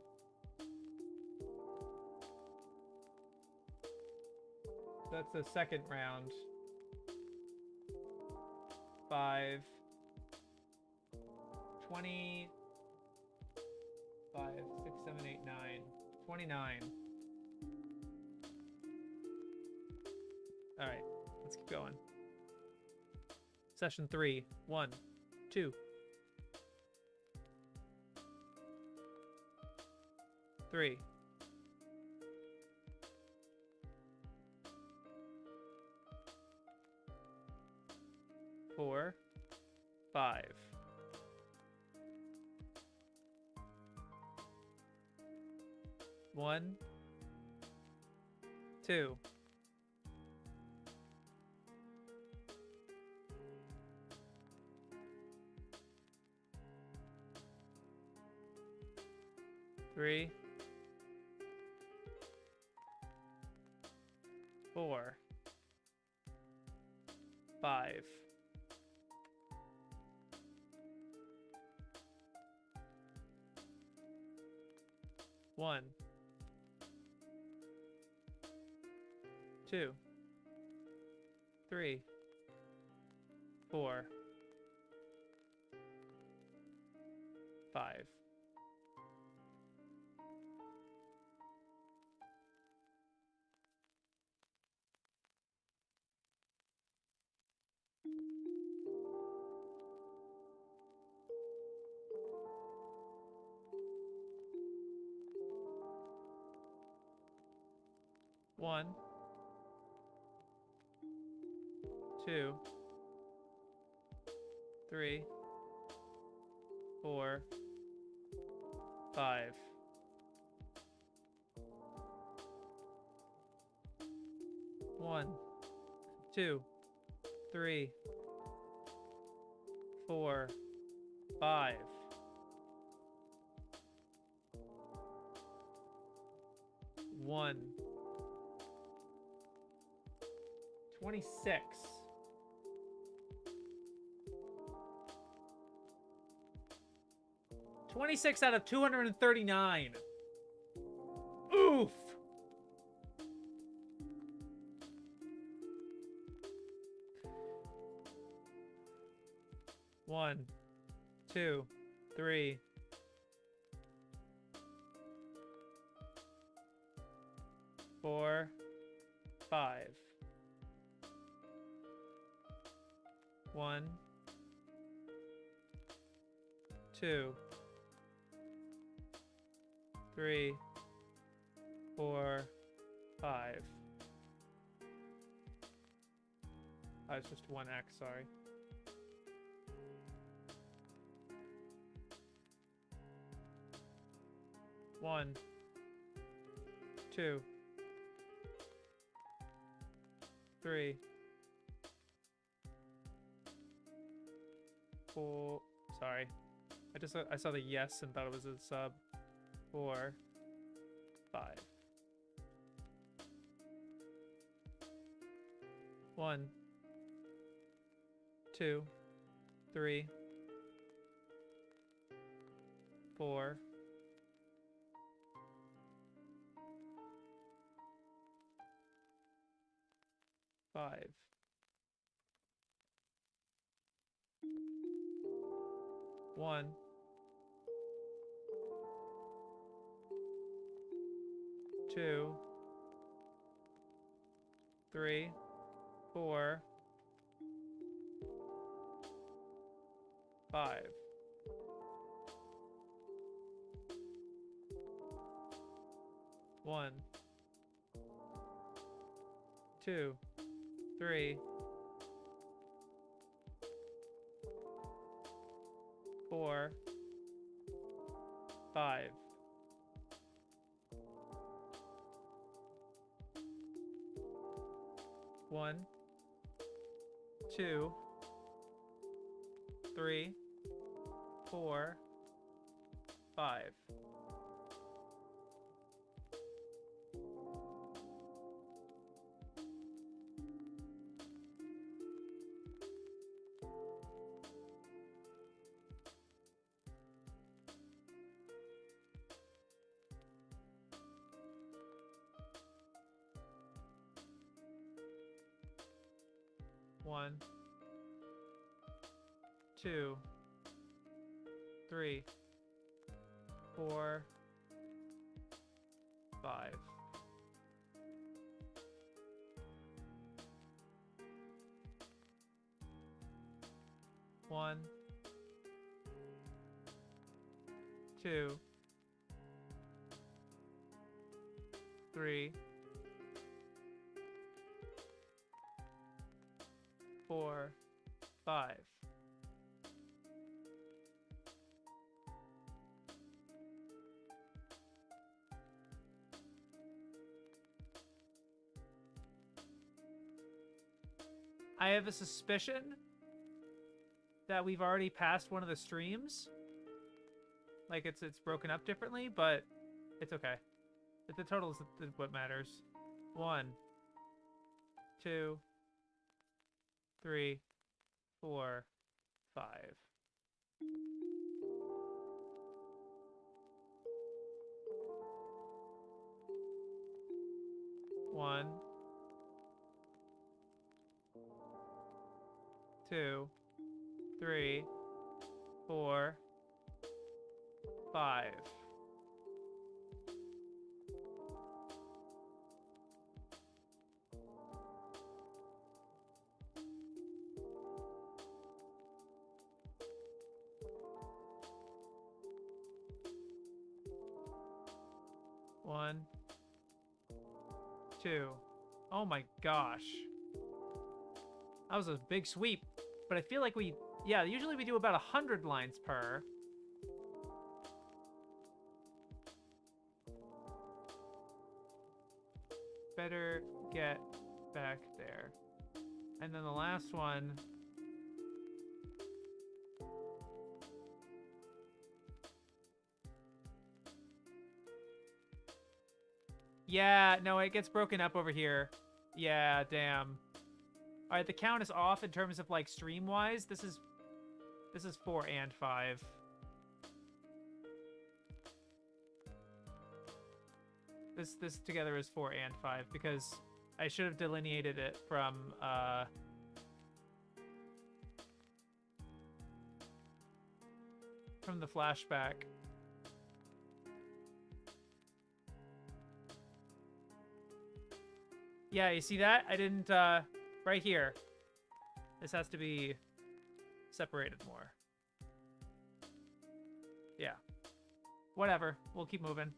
That's the second round. 5. 20. 5, 6, 7, 8, 9. 29. Alright, let's keep going. Session 3. 1, 2. 3. 4, 5. 1, 2. 3, 4, 5. 1, 2, 3, 4, 5. 1, 2, 3, 4, 5. 1, 2, 3, 4, 5. 1, 26. 26 out of 239. Oof. One, 2, 3. 4, 5. 1, 2, 3, 4, 5. Oh, it's just 1x, sorry. One, 2, 3, 4. Sorry, I saw the yes and thought it was a sub. 4, 5. 1, 2, 3, 4. 5. 1, 2, 3, 4, 5. 1, 2, 3, 4, 5. 1, 2, 3, 4, 5. 1, 2, 3, 4, 5. One, 2, 3, 4, 5. I have a suspicion that we've already passed one of the streams. Like it's broken up differently, but it's okay. The total is what matters. 1, 2, 3, 4, 5. One, 2, 3, 4, 5. One, 2. Oh my gosh. That was a big sweep. But I feel like yeah, usually we do about 100 lines per. Better get back there. And then the last one. Yeah, no, it gets broken up over here. Yeah, damn. All right, the count is off in terms of like stream-wise. This is 4 and 5. This together is 4 and 5 because I should have delineated it from the flashback. Yeah, you see that? I didn't, right here. This has to be separated more. Yeah. Whatever. We'll keep moving.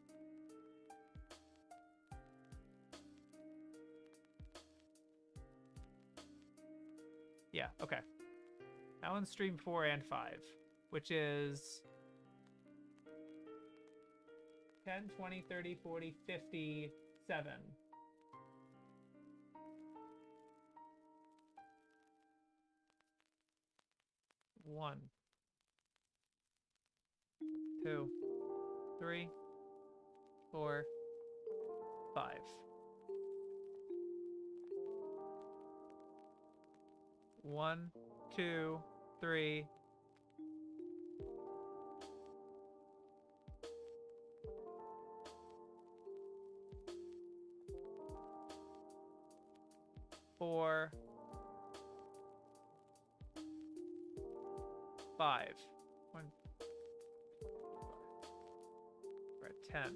Yeah, okay. That one's stream 4 and 5, which is 10, 20, 30, 40, 50, 7. One, 2, 3, 4, 5. One, 2, 3. Four, 5. One. We're at 10.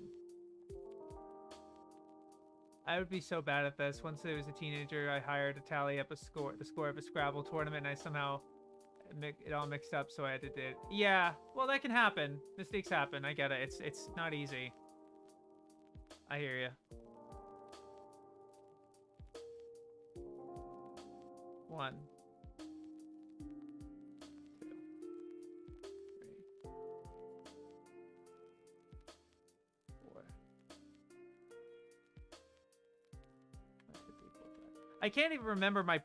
I would be so bad at this. Once I was a teenager, I hired to tally up the score of a Scrabble tournament, and I somehow it all mixed up, so I had to do it. Yeah, well, that can happen. Mistakes happen. I get it. It's not easy. I hear you. 1, 2, 3, 4. I can't even remember my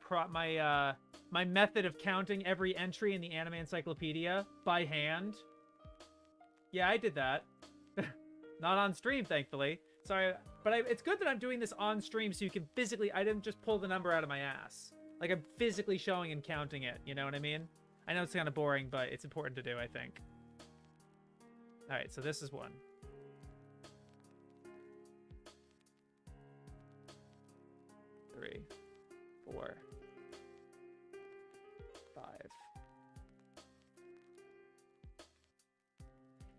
my method of counting every entry in the anime encyclopedia by hand. Yeah, I did that. Not on stream, thankfully. Sorry, but it's good that I'm doing this on stream so you can physically... I didn't just pull the number out of my ass. Like, I'm physically showing and counting it, you know what I mean? I know it's kind of boring, but it's important to do, I think. Alright, so this is 1. 3, 4, 5.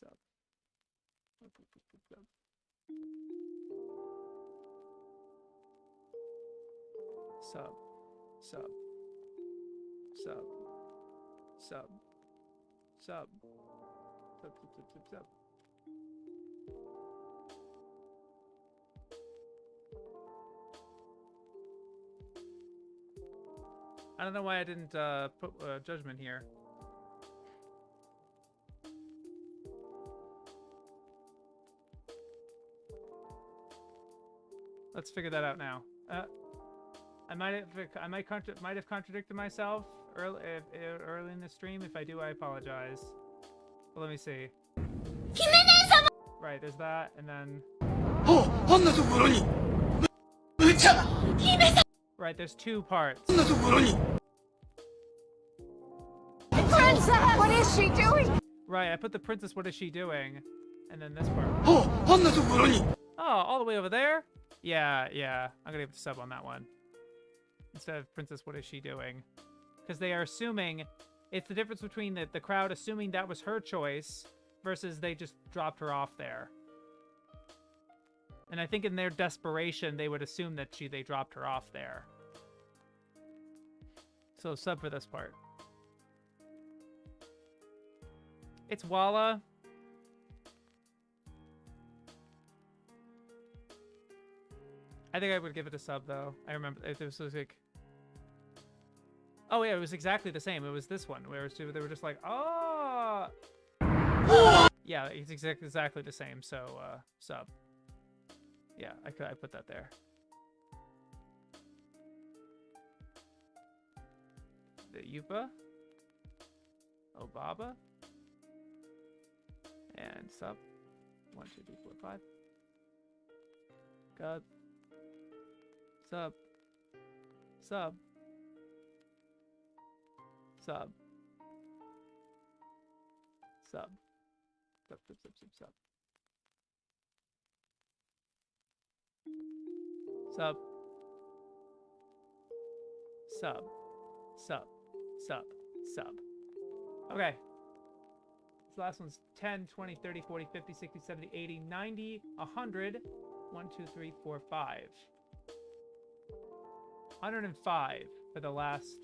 Sub. Sub. Sub. Sub. Sub. Sub. Sub. Sub. I don't know why I didn't put judgment here. Let's figure that out now. I might have contradicted myself early in the stream. If I do, I apologize. But let me see. Right, there's that, and then. Right, there's two parts. Princess! What is she doing? Right, I put the princess, what is she doing? And then this part. Oh, all the way over there? Yeah. I'm gonna give a sub on that one. Instead of princess, what is she doing? Because they are assuming, it's the difference between the crowd assuming that was her choice versus they just dropped her off there. And I think in their desperation, they would assume that they dropped her off there. So sub for this part. It's Walla. I think I would give it a sub, though. I remember it was like... Oh, yeah, it was exactly the same. It was this one, where they were just like, oh! Yeah, it's exactly the same, so, sub. Yeah, I put that there. The Yupa. Obaba. And sub. 1, 2, 3, 4, 5. God. Sub. Sub. Sub. Sub. Sub, sub, sub, sub, sub. Sub. Sub. Sub. Sub. Sub. Okay. This last one's 10, 20, 30, 40, 50, 60, 70, 80, 90, 100. 1, 2, 3, 4, 5. 105 for the last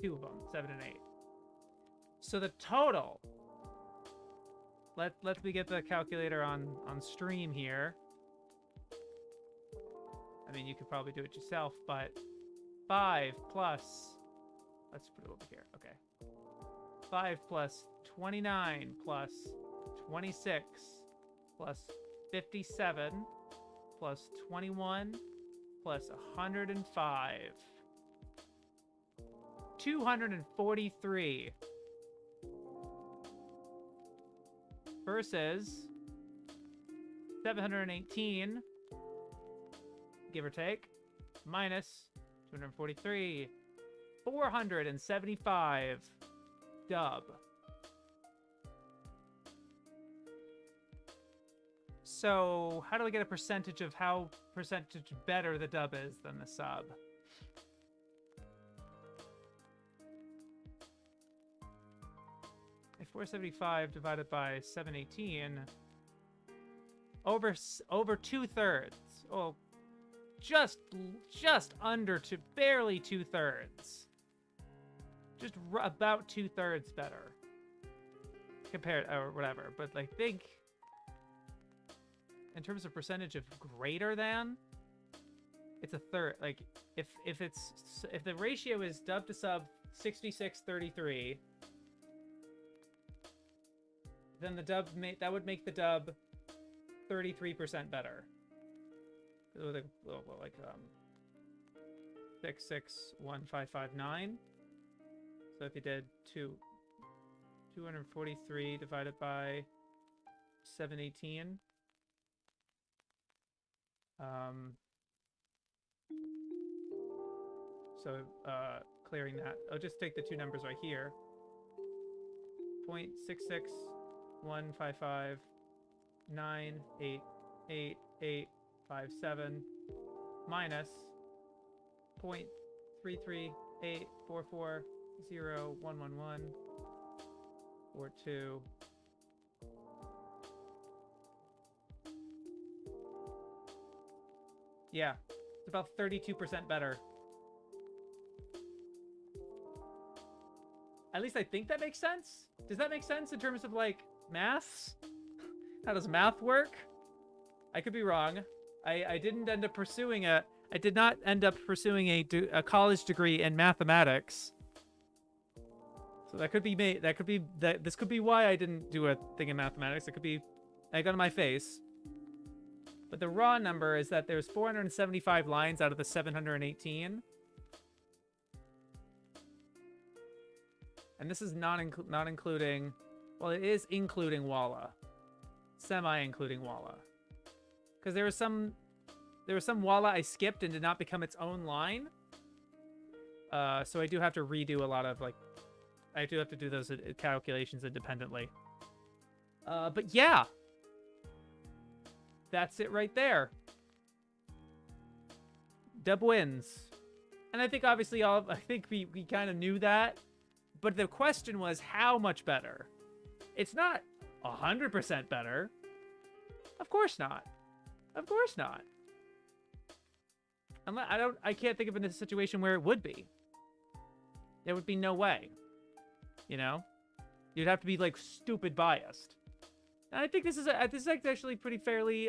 two of them, 7 and 8. So the total, let me get the calculator on stream here. I mean, you could probably do it yourself, but 5 plus, let's put it over here, okay. 5 plus 29 plus 26 plus 57 plus 21 plus 105. 243 versus 718, give or take, minus 243, 475 dub. So how do we get a percentage of how percentage better the dub is than the sub? If 475 divided by 718, over 2/3. Oh, just under barely 2/3. Just about 2/3 better compared, or whatever. But like, think in terms of percentage of greater than, it's a third. Like, if the ratio is dub to sub 66-33, then the dub that would make the dub 33% better. Like 661,559. So if you did 243 divided by 718. So clearing that, I'll just take the two numbers right here. 0.66155988857 minus 0.33844011142 Yeah, it's about 32% better. At least I think that makes sense. Does that make sense in terms of, like, maths? How does math work? I could be wrong. I didn't end up pursuing a... I did not end up pursuing a college degree in mathematics. So that could be me. That could be... This could be why I didn't do a thing in mathematics. It could be egg on my face. But the raw number is that there's 475 lines out of the 718. And this is not including... Well, it is including Walla. Semi-including Walla. Because there was some Walla I skipped and did not become its own line. So I do have to redo a lot of, like... I do have to do those calculations independently. But yeah! That's it right there. Dub wins. And I think obviously I think we kind of knew that. But the question was how much better? It's not 100% better. Of course not. Of course not. I can't think of a situation where it would be. There would be no way. You know? You'd have to be like stupid biased. And I think this is actually pretty fairly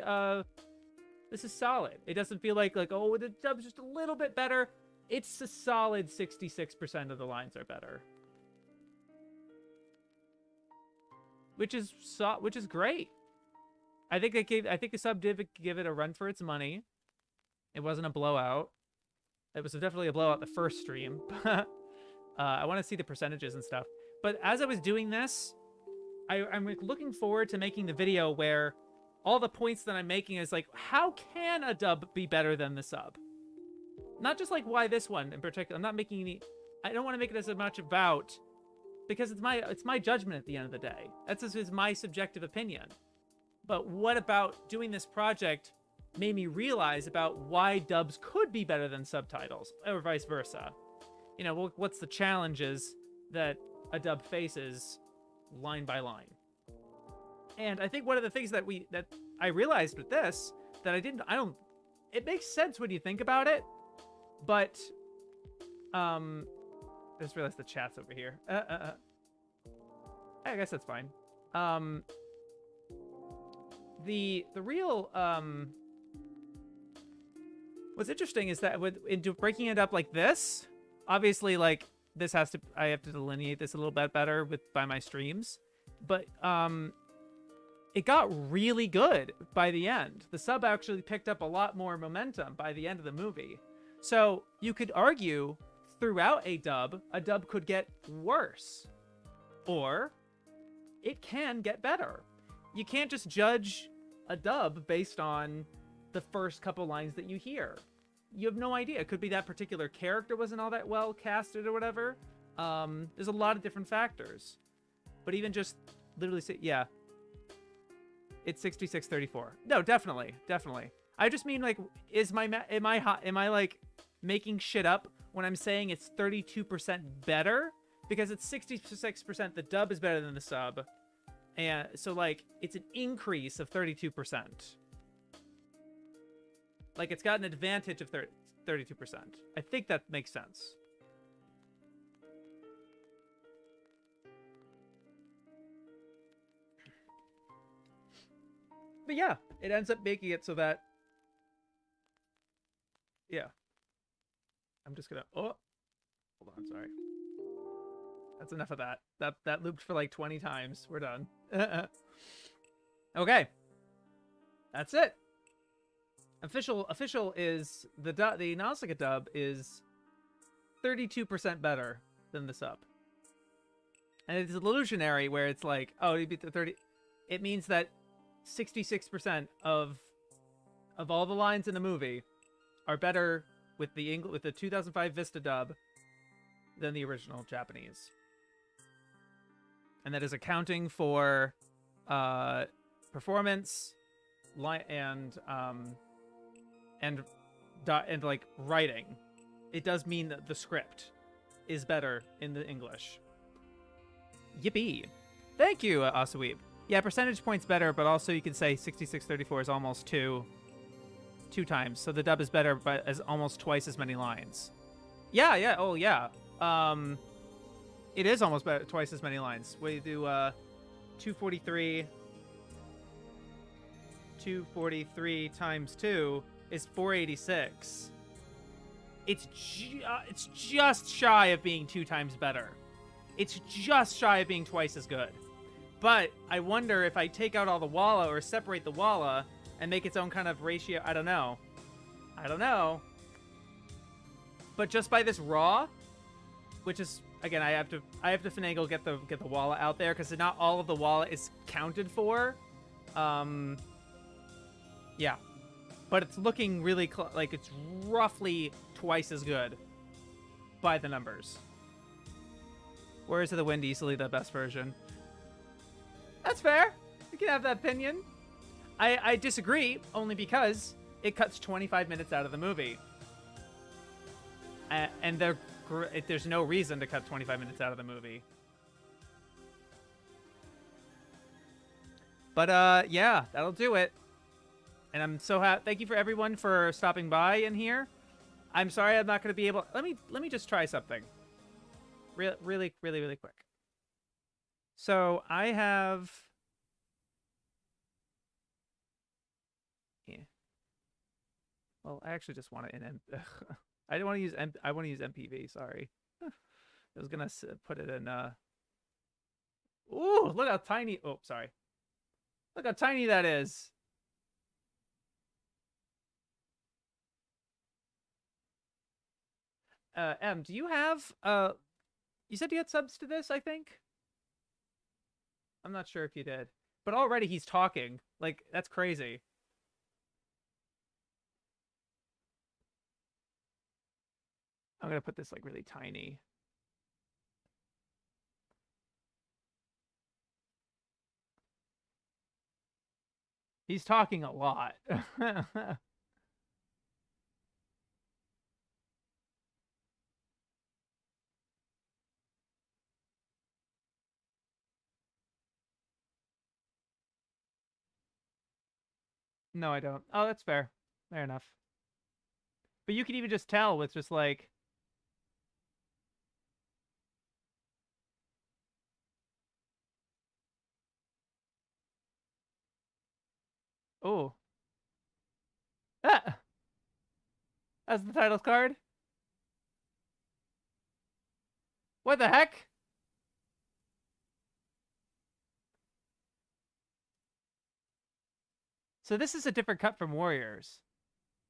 this is solid. It doesn't feel like oh, the dub's just a little bit better. It's a solid 66% of the lines are better. Which is great. I think the sub did give it a run for its money. It wasn't a blowout. It was definitely a blowout the first stream. I want to see the percentages and stuff. But as I was doing this, I'm looking forward to making the video where all the points that I'm making is like, how can a dub be better than the sub? Not just like why this one in particular. I'm not making any... I don't want to make it as much about... Because it's my judgment at the end of the day. That's just my subjective opinion. But what about doing this project made me realize about why dubs could be better than subtitles, or vice versa. You know, what's the challenges that a dub faces line by line. And I think one of the things that I realized with this, that it makes sense when you think about it, but, I just realized the chat's over here. I guess that's fine. The real, what's interesting is that into breaking it up like this, obviously, like, I have to delineate this a little bit better by my streams, but, it got really good by the end. The sub actually picked up a lot more momentum by the end of the movie. So you could argue throughout a dub could get worse, or it can get better. You can't just judge a dub based on the first couple lines that you hear. You have no idea. It could be that particular character wasn't all that well casted or whatever. There's a lot of different factors. But even just literally say, yeah, it's 66-34. No, definitely. I just mean, like, am I like making shit up when I'm saying it's 32% better? Because it's 66%, the dub is better than the sub. And so, like, it's an increase of 32%. Like, it's got an advantage of 32%. I think that makes sense. But yeah, it ends up making it so that... Yeah. I'm just gonna... Oh! Hold on, sorry. That's enough of that. That looped for like 20 times. We're done. Okay. That's it. Official is... The Nausicaa dub is 32% better than the sub. And it's illusionary where it's like, oh, you beat the 30... It means that 66% of all the lines in the movie are better with the 2005 Vista dub than the original Japanese. And that is accounting for performance, and like writing. It does mean that the script is better in the English. Yippee! Thank you, Asaweeb. Yeah, percentage points better, but also you can say 66-34 is almost too 2 times, so the dub is better, but as almost twice as many lines. Yeah, oh yeah. It is almost twice as many lines. We do 243. 243 times 2 is 486. It's just shy of being 2 times better. It's just shy of being twice as good. But I wonder if I take out all the walla or separate the walla and make its own kind of ratio. I don't know. But just by this raw, which is, again, I have to finagle get the walla out there because not all of the walla is counted for. Yeah, but it's looking really like it's roughly twice as good by the numbers. Warriors of the Wind, easily the best version. That's fair. You can have that opinion. I disagree only because it cuts 25 minutes out of the movie. And there's no reason to cut 25 minutes out of the movie. But yeah, that'll do it. And I'm so happy. Thank you for everyone for stopping by in here. I'm sorry I'm not going to be able. Let me just try something. Really quick. So I have. Yeah. Well, I actually just want it in. I don't want to use. I want to use MPV. Sorry. I was gonna put it in. Ooh, look how tiny. Oh, sorry. Look how tiny that is. M, do you have, you said you had subs to this, I think? I'm not sure if you did. But already he's talking. Like, that's crazy. I'm gonna put this, like, really tiny. He's talking a lot. No, I don't. Oh, that's fair. Fair enough. But you can even just tell with just like... Oh. Ah! That's the title card? What the heck? So this is a different cut from Warriors.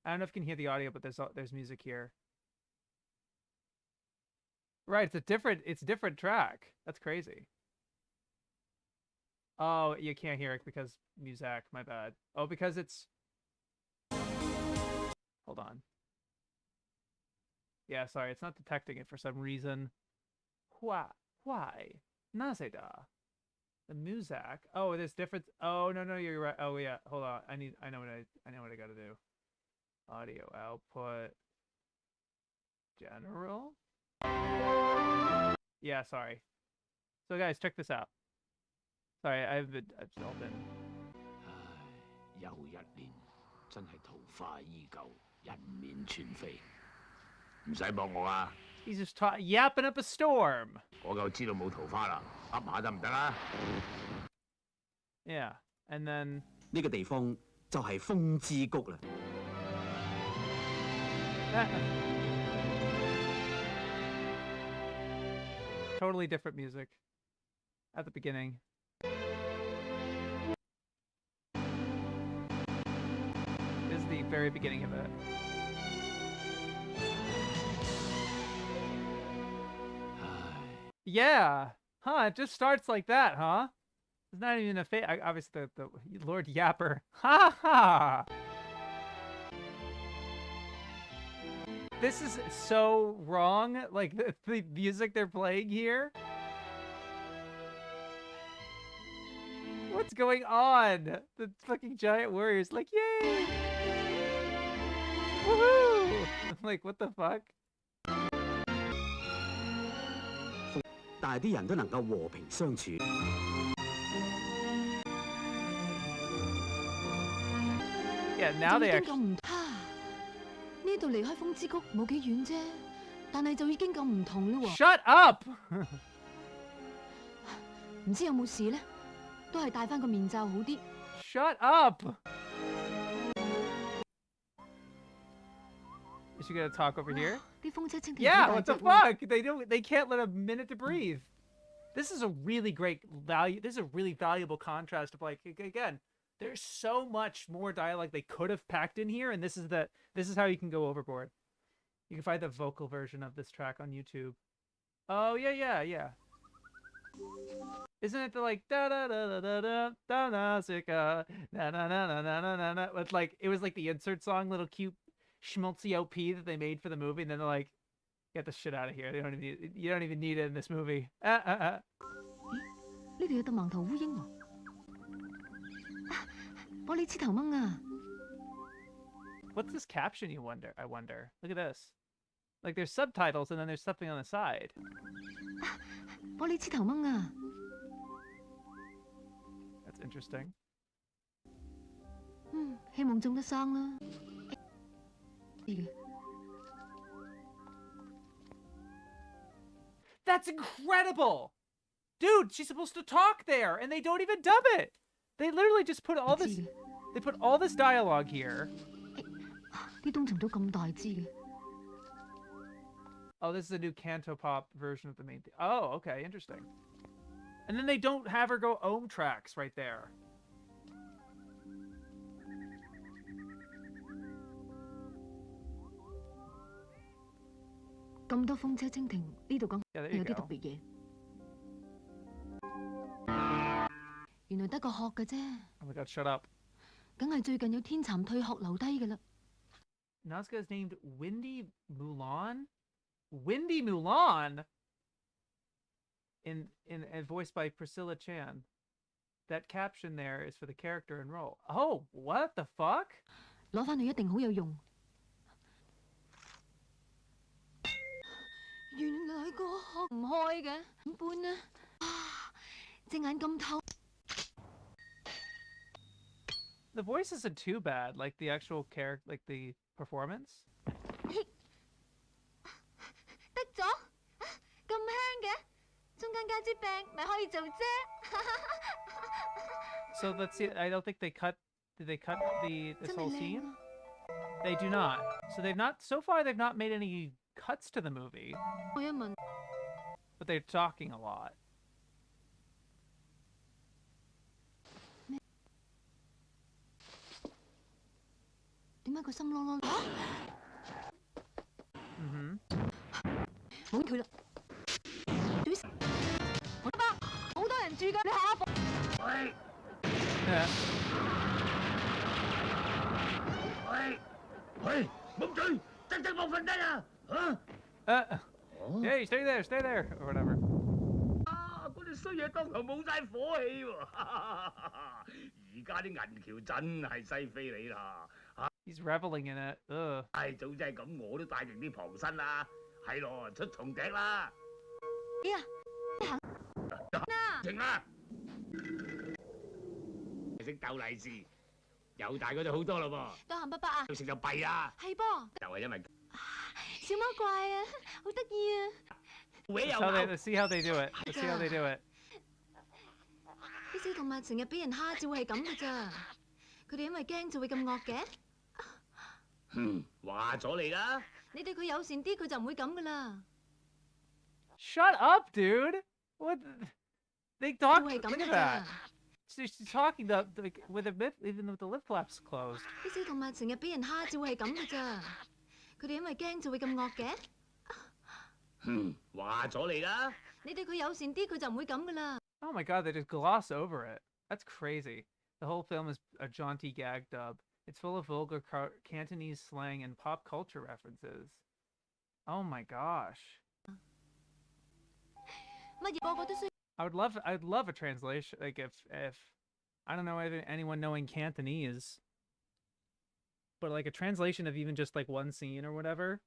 I don't know if you can hear the audio, but there's music here. Right, it's a different track. That's crazy. Oh, you can't hear it because music, my bad. Oh, because it's... Hold on. Yeah, sorry, it's not detecting it for some reason. Why? Nausicaa. The music. Oh, there's different. Oh no, you're right. Oh yeah, hold on. I know what I gotta do. Audio output. General. Yeah, sorry. So guys, check this out. Sorry, I've still been. 又一年，真係桃花依舊，人面全非。唔使幫我啊！ He's just yapping up a storm. 我夠知道冇桃花啦，噏下得唔得啊？ Yeah, and then 呢個地方就係風之谷啦。Totally different music at the beginning. This is the very beginning of it. Yeah. Huh, it just starts like that, huh? It's not even a fake. Obviously, the Lord Yapper. Ha ha! This is so wrong. Like, the music they're playing here. What's going on? The fucking giant warriors, like, yay! Woohoo! I'm like, what the fuck? 但係啲人都能夠和平相處。Yeah, now they 仲見到咁唔怕呢度離開風之谷冇幾遠啫，但係就已經咁唔同啦喎。Shut up！ 唔知有冇事咧？都係戴翻個面罩好啲。Shut up! Is she gonna talk over here? 啲風車蜻蜓 Yeah, 好 what 大 the 隻喎。 fuck? They can't let a minute to breathe. This is a really great value. This is a really valuable contrast of like, again, there's so much more dialogue they could have packed in here, and this is how you can go overboard. You can find the vocal version of this track on YouTube. Oh yeah. Isn't it the like da da da da da da Nausicaa na na na na na na na? With like it was like the insert song, little cute schmaltzy OP that they made for the movie, and then they're like, get the shit out of here. You don't even need it in this movie. 呢度有對盲頭烏蠅喎。玻璃黐頭蚊啊！ What's this caption? I wonder. Look at this. Like there's subtitles and then there's something on the side. 玻璃黐頭蚊啊！ That's interesting. 希望中得生啦。 That's incredible! Dude, she's supposed to talk there, and they don't even dub it! They literally just put all this... They put all this dialogue here. 啲冬蟲都咁大支嘅。 Oh, this is a new Cantopop version of the main theme. Oh, okay, interesting. And then they don't have her go ohm tracks right there. Yeah, 咁多風車蜻蜓，呢度講 Yeah, there you 有啲特 go. 別嘢。原來得個殼嘅啫， Oh my god, shut up. 梗係最近有天蠶退殼留低嘅啦。 Nausicaa is named Windy Mulan? Windy Mulan? In voiced by Priscilla Chan. That caption there is for the character and role. Oh, what the fuck? 攞翻去一定好有用。原來個殼唔開嘅，點搬呢？隻眼咁透。 The voice isn't too bad, like the actual character, like the performance. 得咗，咁香嘅，中間加支柄咪可以做啫。 So let's see. I don't think they cut. Did they cut this 真 whole 係靚 scene? 啊！ They do not. So they've not. So far, they've not made any cuts to the movie, 我一問， but they're talking a lot. 點解佢心啷啷？ Mm-hmm. 冇佢啦！好得吧，好多人住㗎，你下一步。 Yeah. 喂，冇嘴，真冇瞓低啊！嚇！ Hey, stay there, or whatever. 啊！嗰啲衰嘢當堂冇晒火氣喎！而家啲銀橋真係西非你啦！ He's reveling in it. Ugh. 唉，早知係咁，我都帶定啲旁身啦。係咯，出重笛啦！哎呀，停啦！識鬥利是，又大嗰度好多咯噃。得閒伯伯啊，要食就弊啦。係噃，就係因為小貓怪啊，好得意啊！ Let's see how they do it. Let's see how they do it. 啲小動物成日俾人蝦，就會係咁嘅咋。佢哋因為驚就會咁惡嘅。話咗你啦。你對佢友善啲，佢就唔會咁噶啦。 Shut up, dude. What? They talk. 會係咁 Look 嘅 at 咋 that.。She's talking with even with the lip flaps closed. 啲小動物成日俾人蝦，就會係咁嘅咋。佢哋因為驚就會咁惡嘅。話咗你啦。你對佢友善啲，佢就唔會咁噶啦。 Oh my god, they just gloss over it. That's crazy. The whole film is a jaunty gag dub. It's full of vulgar Cantonese slang and pop culture references. Oh my gosh. 乜嘢個個都需。 I'd love a translation. Like if I don't know anyone knowing Cantonese, but like a translation of even just like one scene or whatever,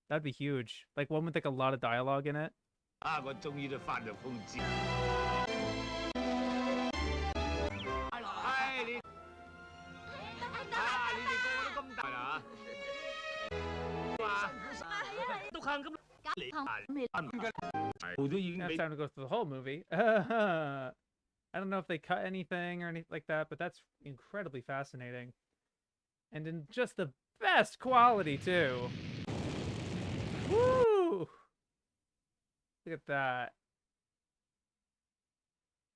that'd be huge. Like one with like a lot of dialogue in it. 啊！我終於都翻到風知。唉，你哋個個都咁大啦嚇！ It's time to go through the whole movie. I don't know if they cut anything or anything like that, but that's incredibly fascinating. And in just the best quality, too. Woo! Look at that.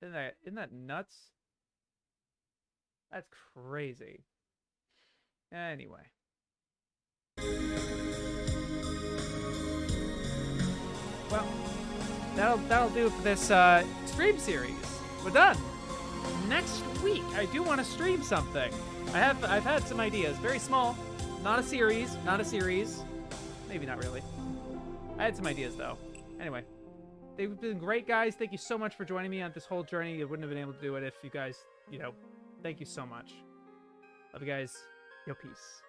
Isn't that nuts? That's crazy. Anyway. Well, that'll do for this stream series. We're done. Next week, I do want to stream something. I've had some ideas, very small, not a series, maybe not really. I had some ideas though. Anyway, they've been great, guys. Thank you so much for joining me on this whole journey. I wouldn't have been able to do it if you guys, thank you so much. Love you guys. Yo, peace.